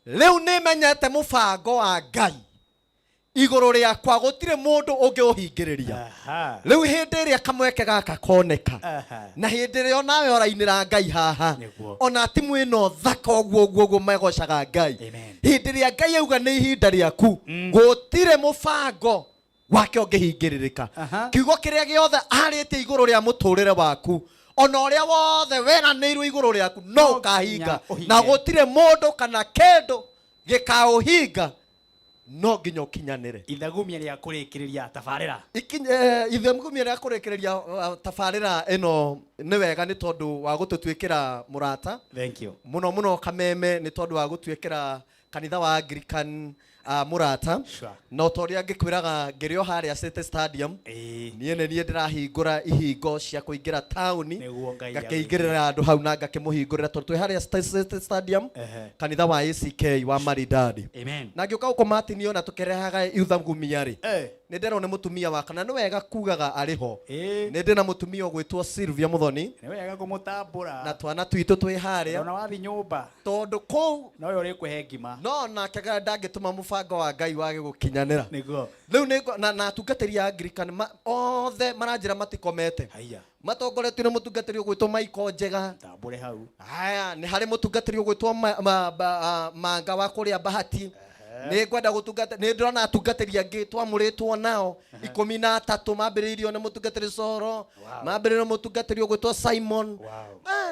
rĩu nĩmenyete mũbango wa Ngai igũrũ rĩakwa gũtirĩ mũndũ ũngĩũhingĩrĩria. Rĩu hĩndĩ ĩrĩa kamweke gaka koneka na hĩndĩ ĩrĩa nawe orainĩra Ngai haha ona timu ĩno thaka ũguo megocaga Ngai. Hĩndĩ ĩrĩa Ngai auga nĩ ihinda rĩaku gũtirĩ mũbango wake ũngĩhingĩrĩrĩka. Kiugo kĩrĩa gĩothe arĩtie igũrũ rĩa mũtũrĩre waku ona ũrĩa wothe weranĩirwo igũrũ rĩaku no ũkahinga na gũtirĩ mũndũ kana kĩndũ gĩkaũhinga no nginya ũkinyanĩre. Ithagumia rĩa kũrĩkĩrĩria tabarĩra. Ithagumia rĩa kũrĩkĩrĩria tabarĩra ĩno nĩ wega nĩ tondũ wa gũtũtuĩkĩra mũrata. Thank you. Mũno Kameme nĩ tondũ wa gũtuĩkĩra kanitha wa Anglican mũrata. No torĩa ngĩkwĩraga ngĩrĩo harĩa City Stadium niĩ ndĩrahingũra ihingo cia kũingĩra taũni ngakĩingĩrĩra andũ hau na ngakĩmũhingũrĩra tondũ twĩ harĩa City Stadium kanitha wa ACK wa Maridadi. Na ngĩũka gũkũ Martin ona tũkĩrehaga Ithagumia rĩ nĩ ndĩrona nĩ mũtumia wa kana nĩ wega kugaga arĩ ho. Nĩ ndĩ na mũtumia ũgwĩtwo Sylvia Muthoni. Nĩ wega kũmũtambũra. Na twana tuitũ twĩ harĩa. Ona wathi nyũmba. Tondũ kũu no ũrĩ kũhe ngima. No nake ndangĩtũma mũbango wa Ngai wage gũkinyanĩra. Rĩu na atungatĩri a Anglican othe maranjĩra matikomete. Matongoretio nĩ mũtungatĩri ũgwĩtwo Michael Njega. Tambũre hau. Haya nĩ harĩ mũtungatĩri ũgwĩtwo Manga wa kũrĩa Bahati. Nĩ ngwenda gũtungata nĩ ndĩrona atungatĩri angĩ twamũrĩtwo nao 13 mambĩrĩirio nĩ mũtungatĩri Soro. Mambĩrĩirio mũtungatĩri ũgwĩtwo Simon.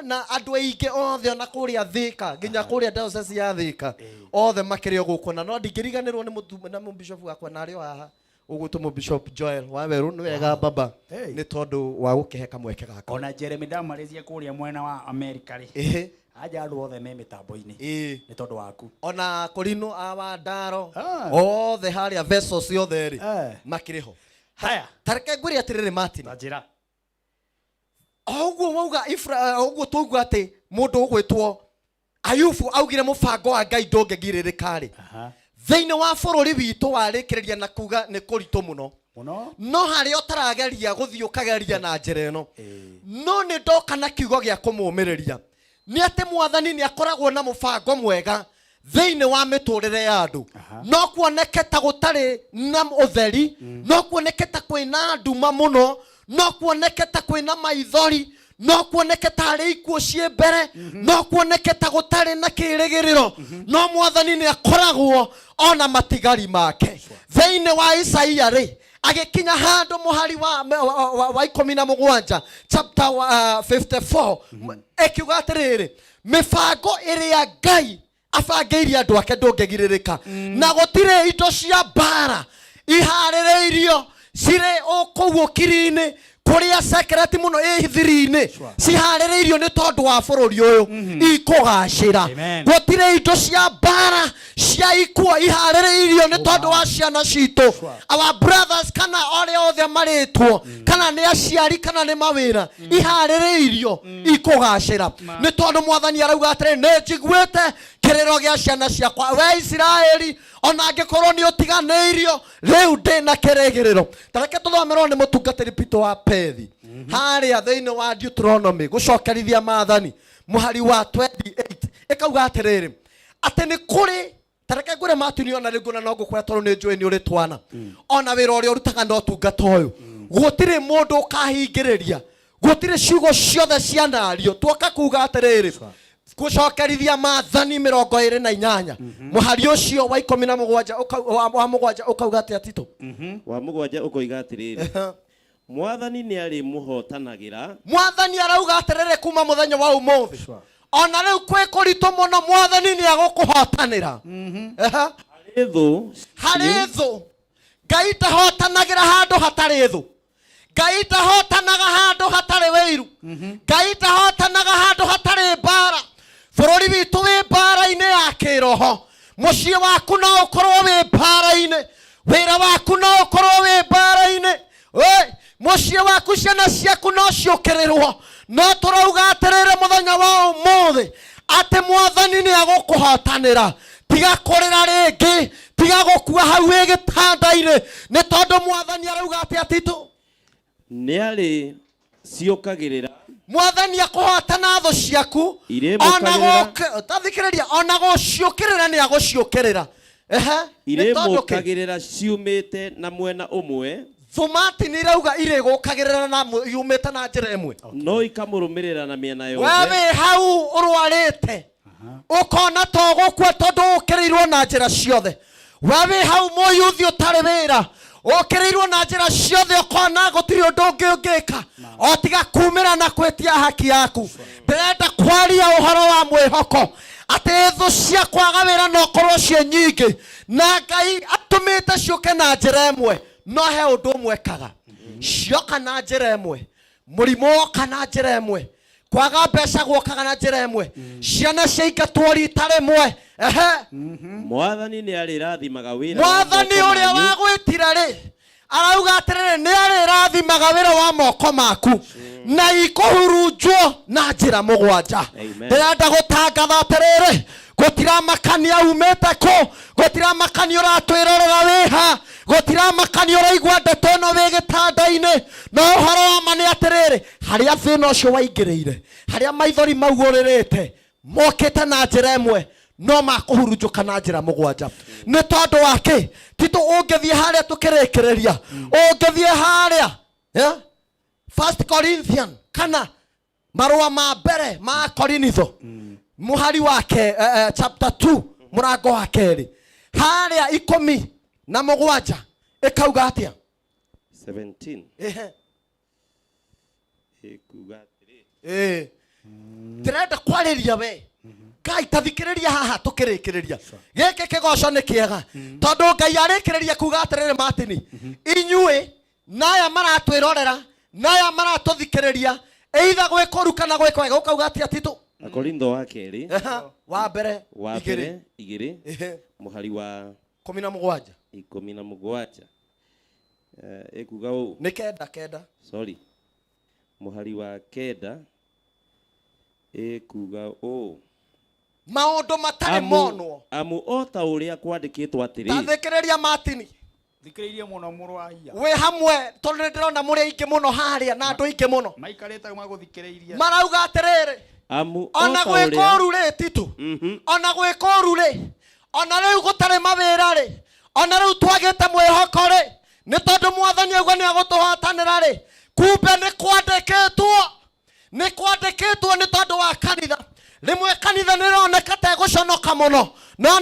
Na andũ aingĩ othe ona kũrĩa Thika nginya kũrĩa diocese ya Thika othe makĩrĩ gũkũ na no ndingĩriganĩrwo nĩ mũbishop wakwa narĩ o haha ũgwĩtwo mũbishop Joel Waweru nĩ wega baba nĩ tondũ wa gũkĩhe kamweke gaka. Ona Jeremy ndamarĩcia kũrĩa mwena wa America rĩ. Aja andũ othe me mĩtambo-inĩ nĩ tondũ waku. Ona Korino awa Ndaro othe harĩa vessels othe rĩ makĩrĩ ho. Haya tareke ngwĩre atĩrĩrĩ Martin. Njĩra wauga uguo tuguo ati mundu ugwitwo Ayubu augire mubango wa Ngai ndungegirĩrĩka rĩ thĩinĩ wa bũrũri witũ warĩkĩrĩria na kuga nĩ kũritũ mũno no harĩa ũtarageria gũthiĩ ũkageria na njĩra ĩno no nĩ ndoka na kiugo gĩa kũmũmĩrĩria nĩ atĩ Mwathani nĩ akoragwo na mũbango mwega thĩinĩ wa mĩtũrĩre ya andũ no kuoneke ta gũtarĩ na ũtheri no kuoneke ta kwĩna nduma mũno no kuoneke ta kwĩna maithori no kuoneke ta arĩ ikuũ ciĩ mbere no kuoneke ta gũtarĩ na kĩrĩgĩrĩro no Mwathani nĩ akoragwo ona matigari make thĩinĩ wa Isaia rĩ agĩkinya handũ mũhari wa 17 chapter 54 ekiuga atĩrĩrĩ mĩbango ĩrĩa Ngai abangĩirie andũ ake ndũngĩgirĩrĩka na gũtirĩ indo cia mbara iharĩrĩirio cirĩ kũu ũkiri-inĩ kuria secret muno ithiri-inĩ ciharĩrĩirio nĩ tondũ wa bũrũri ũyũ ikũgacĩra gũtirĩ indo cia mbara cia ikuo iharĩrĩirio nĩ tondũ wa ciana citũ our brothers kana arĩa othe marĩtwo kana nĩ aciari kana nĩ mawĩra iharĩrĩirio ikũgacĩra nĩ tondũ Mwathani arauga atĩrĩ nĩ njiguĩte kĩrĩro gĩa ciana ciakwa we Isiraeli ona angĩkorwo nĩ ũtiganĩirio rĩu ndĩ na kĩrĩgĩrĩro tareke tũthomerwo nĩ mũtungatĩri Peter wa Pethi harĩa thĩinĩ wa Deuteronomy gũcokerithia maathani mũhari wa 28 ĩkauga atĩrĩrĩ atĩ nĩ kũrĩ tareke ngũre Matthew ona rĩngũ na no ngũkwĩra tondũ nĩ njũĩ nĩ ũrĩ twana ona wĩra ũrĩa ũrutaga no tungata ũyũ gũtirĩ mũndũ ũkahingĩrĩria gũtirĩ ciugo ciothe cianario tuoka kuga atĩrĩrĩ gũcokerithia maathani 28 mũhari ũcio wa 17 wa mũgwanja ũkauga atĩ Tito wa mũgwanja ũkoiga atĩrĩrĩ Mwathani nĩ arĩ mũhotanagĩra Mwathani arauga atĩrĩrĩ kuma mũthenya wa ũmũthĩ ona rĩu kwĩ kũritũ mũno Mwathani nĩ agũkũhotanĩra harĩ thũ Ngai ndahotanagĩra handũ hatarĩ thũ Ngai ndahotanaga handũ hatarĩ wĩiru Ngai ndahotanaga handũ hatarĩ mbara bũrũri witũ wĩ mbara-inĩ ya kĩroho mũciĩ waku no ũkorwo wĩ mbara-inĩ wĩra waku no ũkorwo wĩ mbara-inĩ mũciĩ waku ciana ciaku no ciũkĩrĩrwo no tũrauga atĩrĩrĩ mũthenya wa ũmũthĩ atĩ Mwathani nĩ agũkũhotanĩra tiga kũrĩra rĩngĩ tiga gũkua hau wĩ gĩtanda-inĩ nĩ tondũ Mwathani arauga atĩ Tito nĩ arĩ ciũkagĩrĩra Mwathani akũhotana thũ ciaku ona tathikĩrĩria ona gũciũkĩrĩra nĩ agũciũkĩrĩra irĩmũkagĩrĩra ciumĩte na mwena ũmwe thumati nĩ irauga irĩgũkagĩrĩra na yumĩte na njĩra ĩmwe no ikamũrũmĩrĩra na mĩena yothe we wĩ hau ũrwarĩte ũkona to gũkua tondũ ũkĩrĩirwo na njĩra ciothe we wĩ hau mũyuthi ũtarĩ wĩra ũkĩrĩirwo na njĩra ciothe ũkona gũtirĩ ũndũ ũngĩ ũngĩka o tiga kumĩra na kwĩtia haki yaku ndĩrenda kwaria ũhoro wa mwĩhoko atĩ thũ cia kwaga wĩra no korwo ciĩ nyingĩ na Ngai atũmĩte ciũke na njĩra ĩmwe no he ũndũ ũmwe kaga cioka na njĩra ĩmwe mũrimũ woka na njĩra ĩmwe kwaga mbeca gwokaga na njĩra ĩmwe ciana ciaingatwo rita rĩmwe Mwathani nĩ arĩrathimaga wĩra Mwathani ũrĩa wagwĩtira rĩ arauga atĩrĩrĩ nĩ arĩrathimaga wĩra wa moko maku na ikũhurunjwo na njĩra mũgwanja ndĩrenda gũtangatha atĩrĩrĩ gũtiramakania umĩte kũ gũtiramakania ũratwĩrorera wĩha gũtiramakania ũraigua ndeto ĩno wĩ gĩtanda-inĩ no ũhoro wa ma nĩ atĩrĩrĩ harĩa thĩna ũcio waingĩrĩire harĩa maithori mau ũrĩrĩte mokĩte na njĩra ĩmwe no makũhurunjũka na njĩra mũgwanja nĩ tondũ wa kĩ Tito ũngĩthiĩ harĩa tũkĩrĩkĩrĩria ũngĩthiĩ harĩa 1 Corinthians kana marũa ma mbere ma Korinitho muhari wake chapter 2 mũrango wa kerĩ harĩa 17 ĩkauga atĩa 17 ĩkuga ndĩrenda kwarĩria we Ngai tathikĩrĩria haha tũkĩrĩkĩrĩria gĩkĩ kĩgoco nĩ kĩega tondũ Ngai arĩkĩrĩria kuga atĩrĩrĩ Martin inyuĩ naya maratwĩrorera naya maratũthikĩrĩria either gwĩkũru kana gwĩkwega ũkauga atĩa Tito Akorintho wa kerĩ wa mbere igĩrĩ mũhari wa 17 ĩkuga ũũ nĩ kenda sorry mũhari wa kenda kuga o maundu matari monwo amu ota uria kwandikitwo atiri tathikiriria Martin thikiririe muno muru wa hiya we hamwe tondu ndirona muri aingi muno haria na andu aingi muno maikarite maguthikiriria marauga atiriri amu ona gwikoru ri titu ona gwikoru ri ona riu gutari mawira ri ona riu twagite mwihoko ri ni tondu mwathani auga ni agutuhatanira ri kumbe ni kwandikitwo ni tondu wa kanitha rimwe kanitha nironeka ta guconoka muno no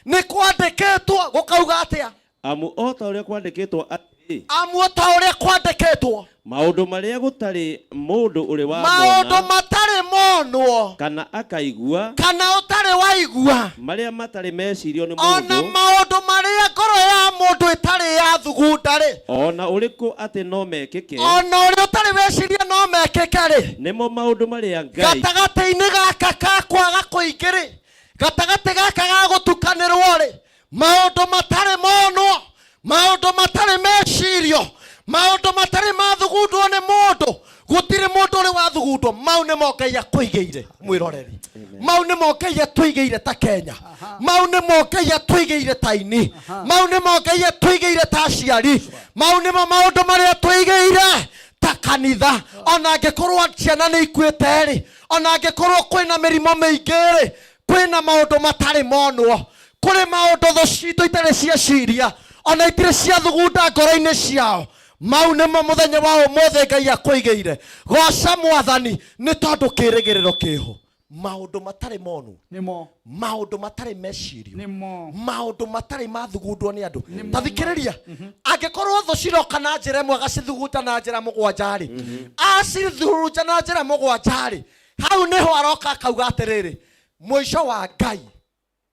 ni kwandikitwo gukauga atia amu ota uria kwandikitwo atiri amu ota uria kwandikitwo maundu maria gutari mundu uri wa maundu matari monwo kana akaigua kana utari waigua maria matari mecirio ni mundu ona maundu maria ngoro ya mundu itari ya thugunda ri ona uriku ati no mekike ona uri utari weciria no mekike ri nimo maundu maria Ngai gatagati-ini gaka ka kwaga kuingiri gatagati gaka ga gutukanirwo ri maundu matari monwo maundu matari mecirio maundu matari mathugundwo ni mundu gutire mundu uri wathugundwo mau ni mo Ngai akuigeire mwiroreri mau ni mo Ngai atuigeire ta Kenya mau ni mo Ngai atuigeire ta ini mau ni mo Ngai atuigeire ta aciari mau ni mo maundu maria atuigeire ta kanitha ona angikorwo ciana ni ikuite ri ona angikorwo kwina mirimo miingi ri kwina maundu matari monwo kuri maundu tho citu itari ciaciria ona itire cia thugunda ngoro-ini ciao mau nimo muthenya wa umothe Ngai akuigeire goca mwathani ni tondu kirigiriro kiho maundu matari monu nimo maundu matari mecirio nimo maundu matari mathugundwo ni andu tathikiriria angikorwo tho ciroka na njira imwe agacithugunda na njira mugwanja ri acithugunda na njira mugwanja ri hau niho aroka akauga atiriri mwisho wa Ngai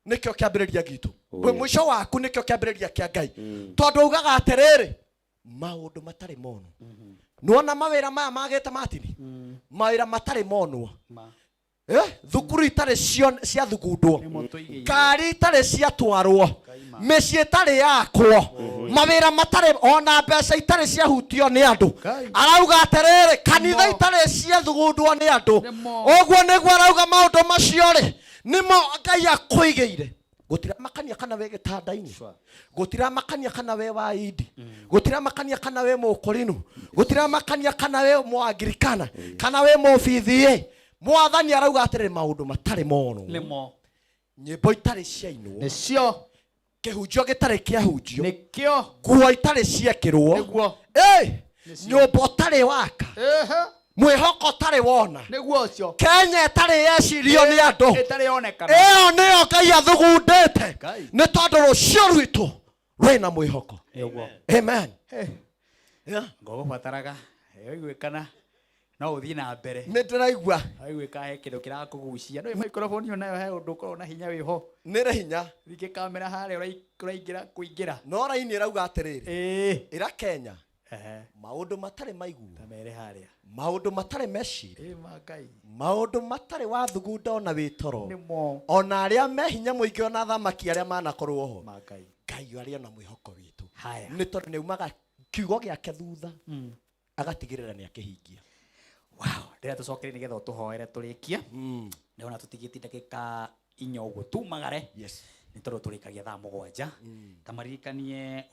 nikio kiambiriria gitu mwisho waku nikio kiambiriria kia Ngai tondu ugaga atiriri maundu matari mono nuona mawira maya magete Martin mawira matari monwo thukuru itari cia thugundwo ngari itari cia twarwo micii itari yakwo mawira matari ona mbeca itari cia hutio ni andu arauga atiriri kanitha itari cia thugundwo ni andu oguo niguo arauga maundu macio ri nimo Ngai akuigeire gutira makania kana we gitanda-ini gutira makania kana we waidi gutira makania kana we mukorinu gutira makania kana we muangirikana kana we mufithie mwathani arauga atiri maundu matari mono nimo nyimbo itari ciainwo nicio kihunjio gitari kiahunjio nikio nguo itari ciekirwo niguo nyumba utari waka mwihoko tari wona niguo ucio Kenya itari yecirio ni andu itari onekana iyo niyo Ngai athugundite ni tondu rucio rwitu rwina mwihoko amen ngogubataraga igwikana no uthii na mbere ni ndiraigua igwika he kindu kirakugucia no microphone nayo he undu ukorwo na hinya wiho ni ri hinya thike kamera hare uraingira kuingira no raini irauga atiriri ira Kenya maundu matari maiguo tamere haria maundu matari meciria Ngai maundu matari wathugunda ona witoro nimo ona aria me hinya muingi ona thamaki aria manakorwo ho Ngai aria na mwihoko witu haya ni tondu ni umaga kiugo giake thutha agatigirira ni akihingia wow ndira tucokere ni getha utuhoere turikia ndona tutigiti ndagika 4 uguo tumagare ni tondu turikagia thaa 7 kamaririkanie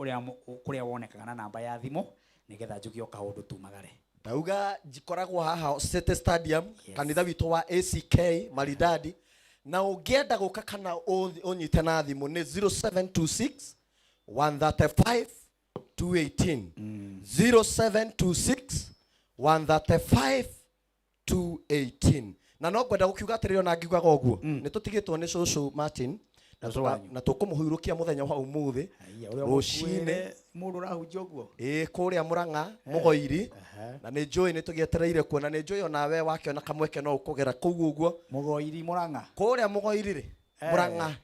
kuria wonekaga na namba ya thimu ni getha njugio kaundu tumagare ndauga jikoragwo haha City Stadium kanitha witu wa ACK Maridadi na ungienda guka kana unyite na thimu ni 0726 135 218 0726 135 218 na no kwenda gukiuga atiriri ona ngiugaga uguo ni tutigitwo ni Cucu Martin na tukumuhurukia muthenya wa umuthi rucine mundu rahunjia uguo kuria Murang'a Mugoiri na ni njui ni tugietereire kuona ni njui ona we wakiona kamweke no ukugera kuu uguo Mugoiri Murang'a kuria Mugoiri ri Murang'a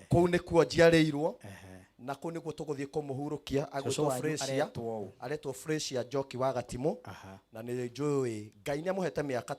kuu ni kuo njiarirwo na kuu niguo tuguthie kumuhurukia agwitwo Freshia aretwo Freshia Njoki wa Gatimu na ni njui Ngai ni amuhete miaka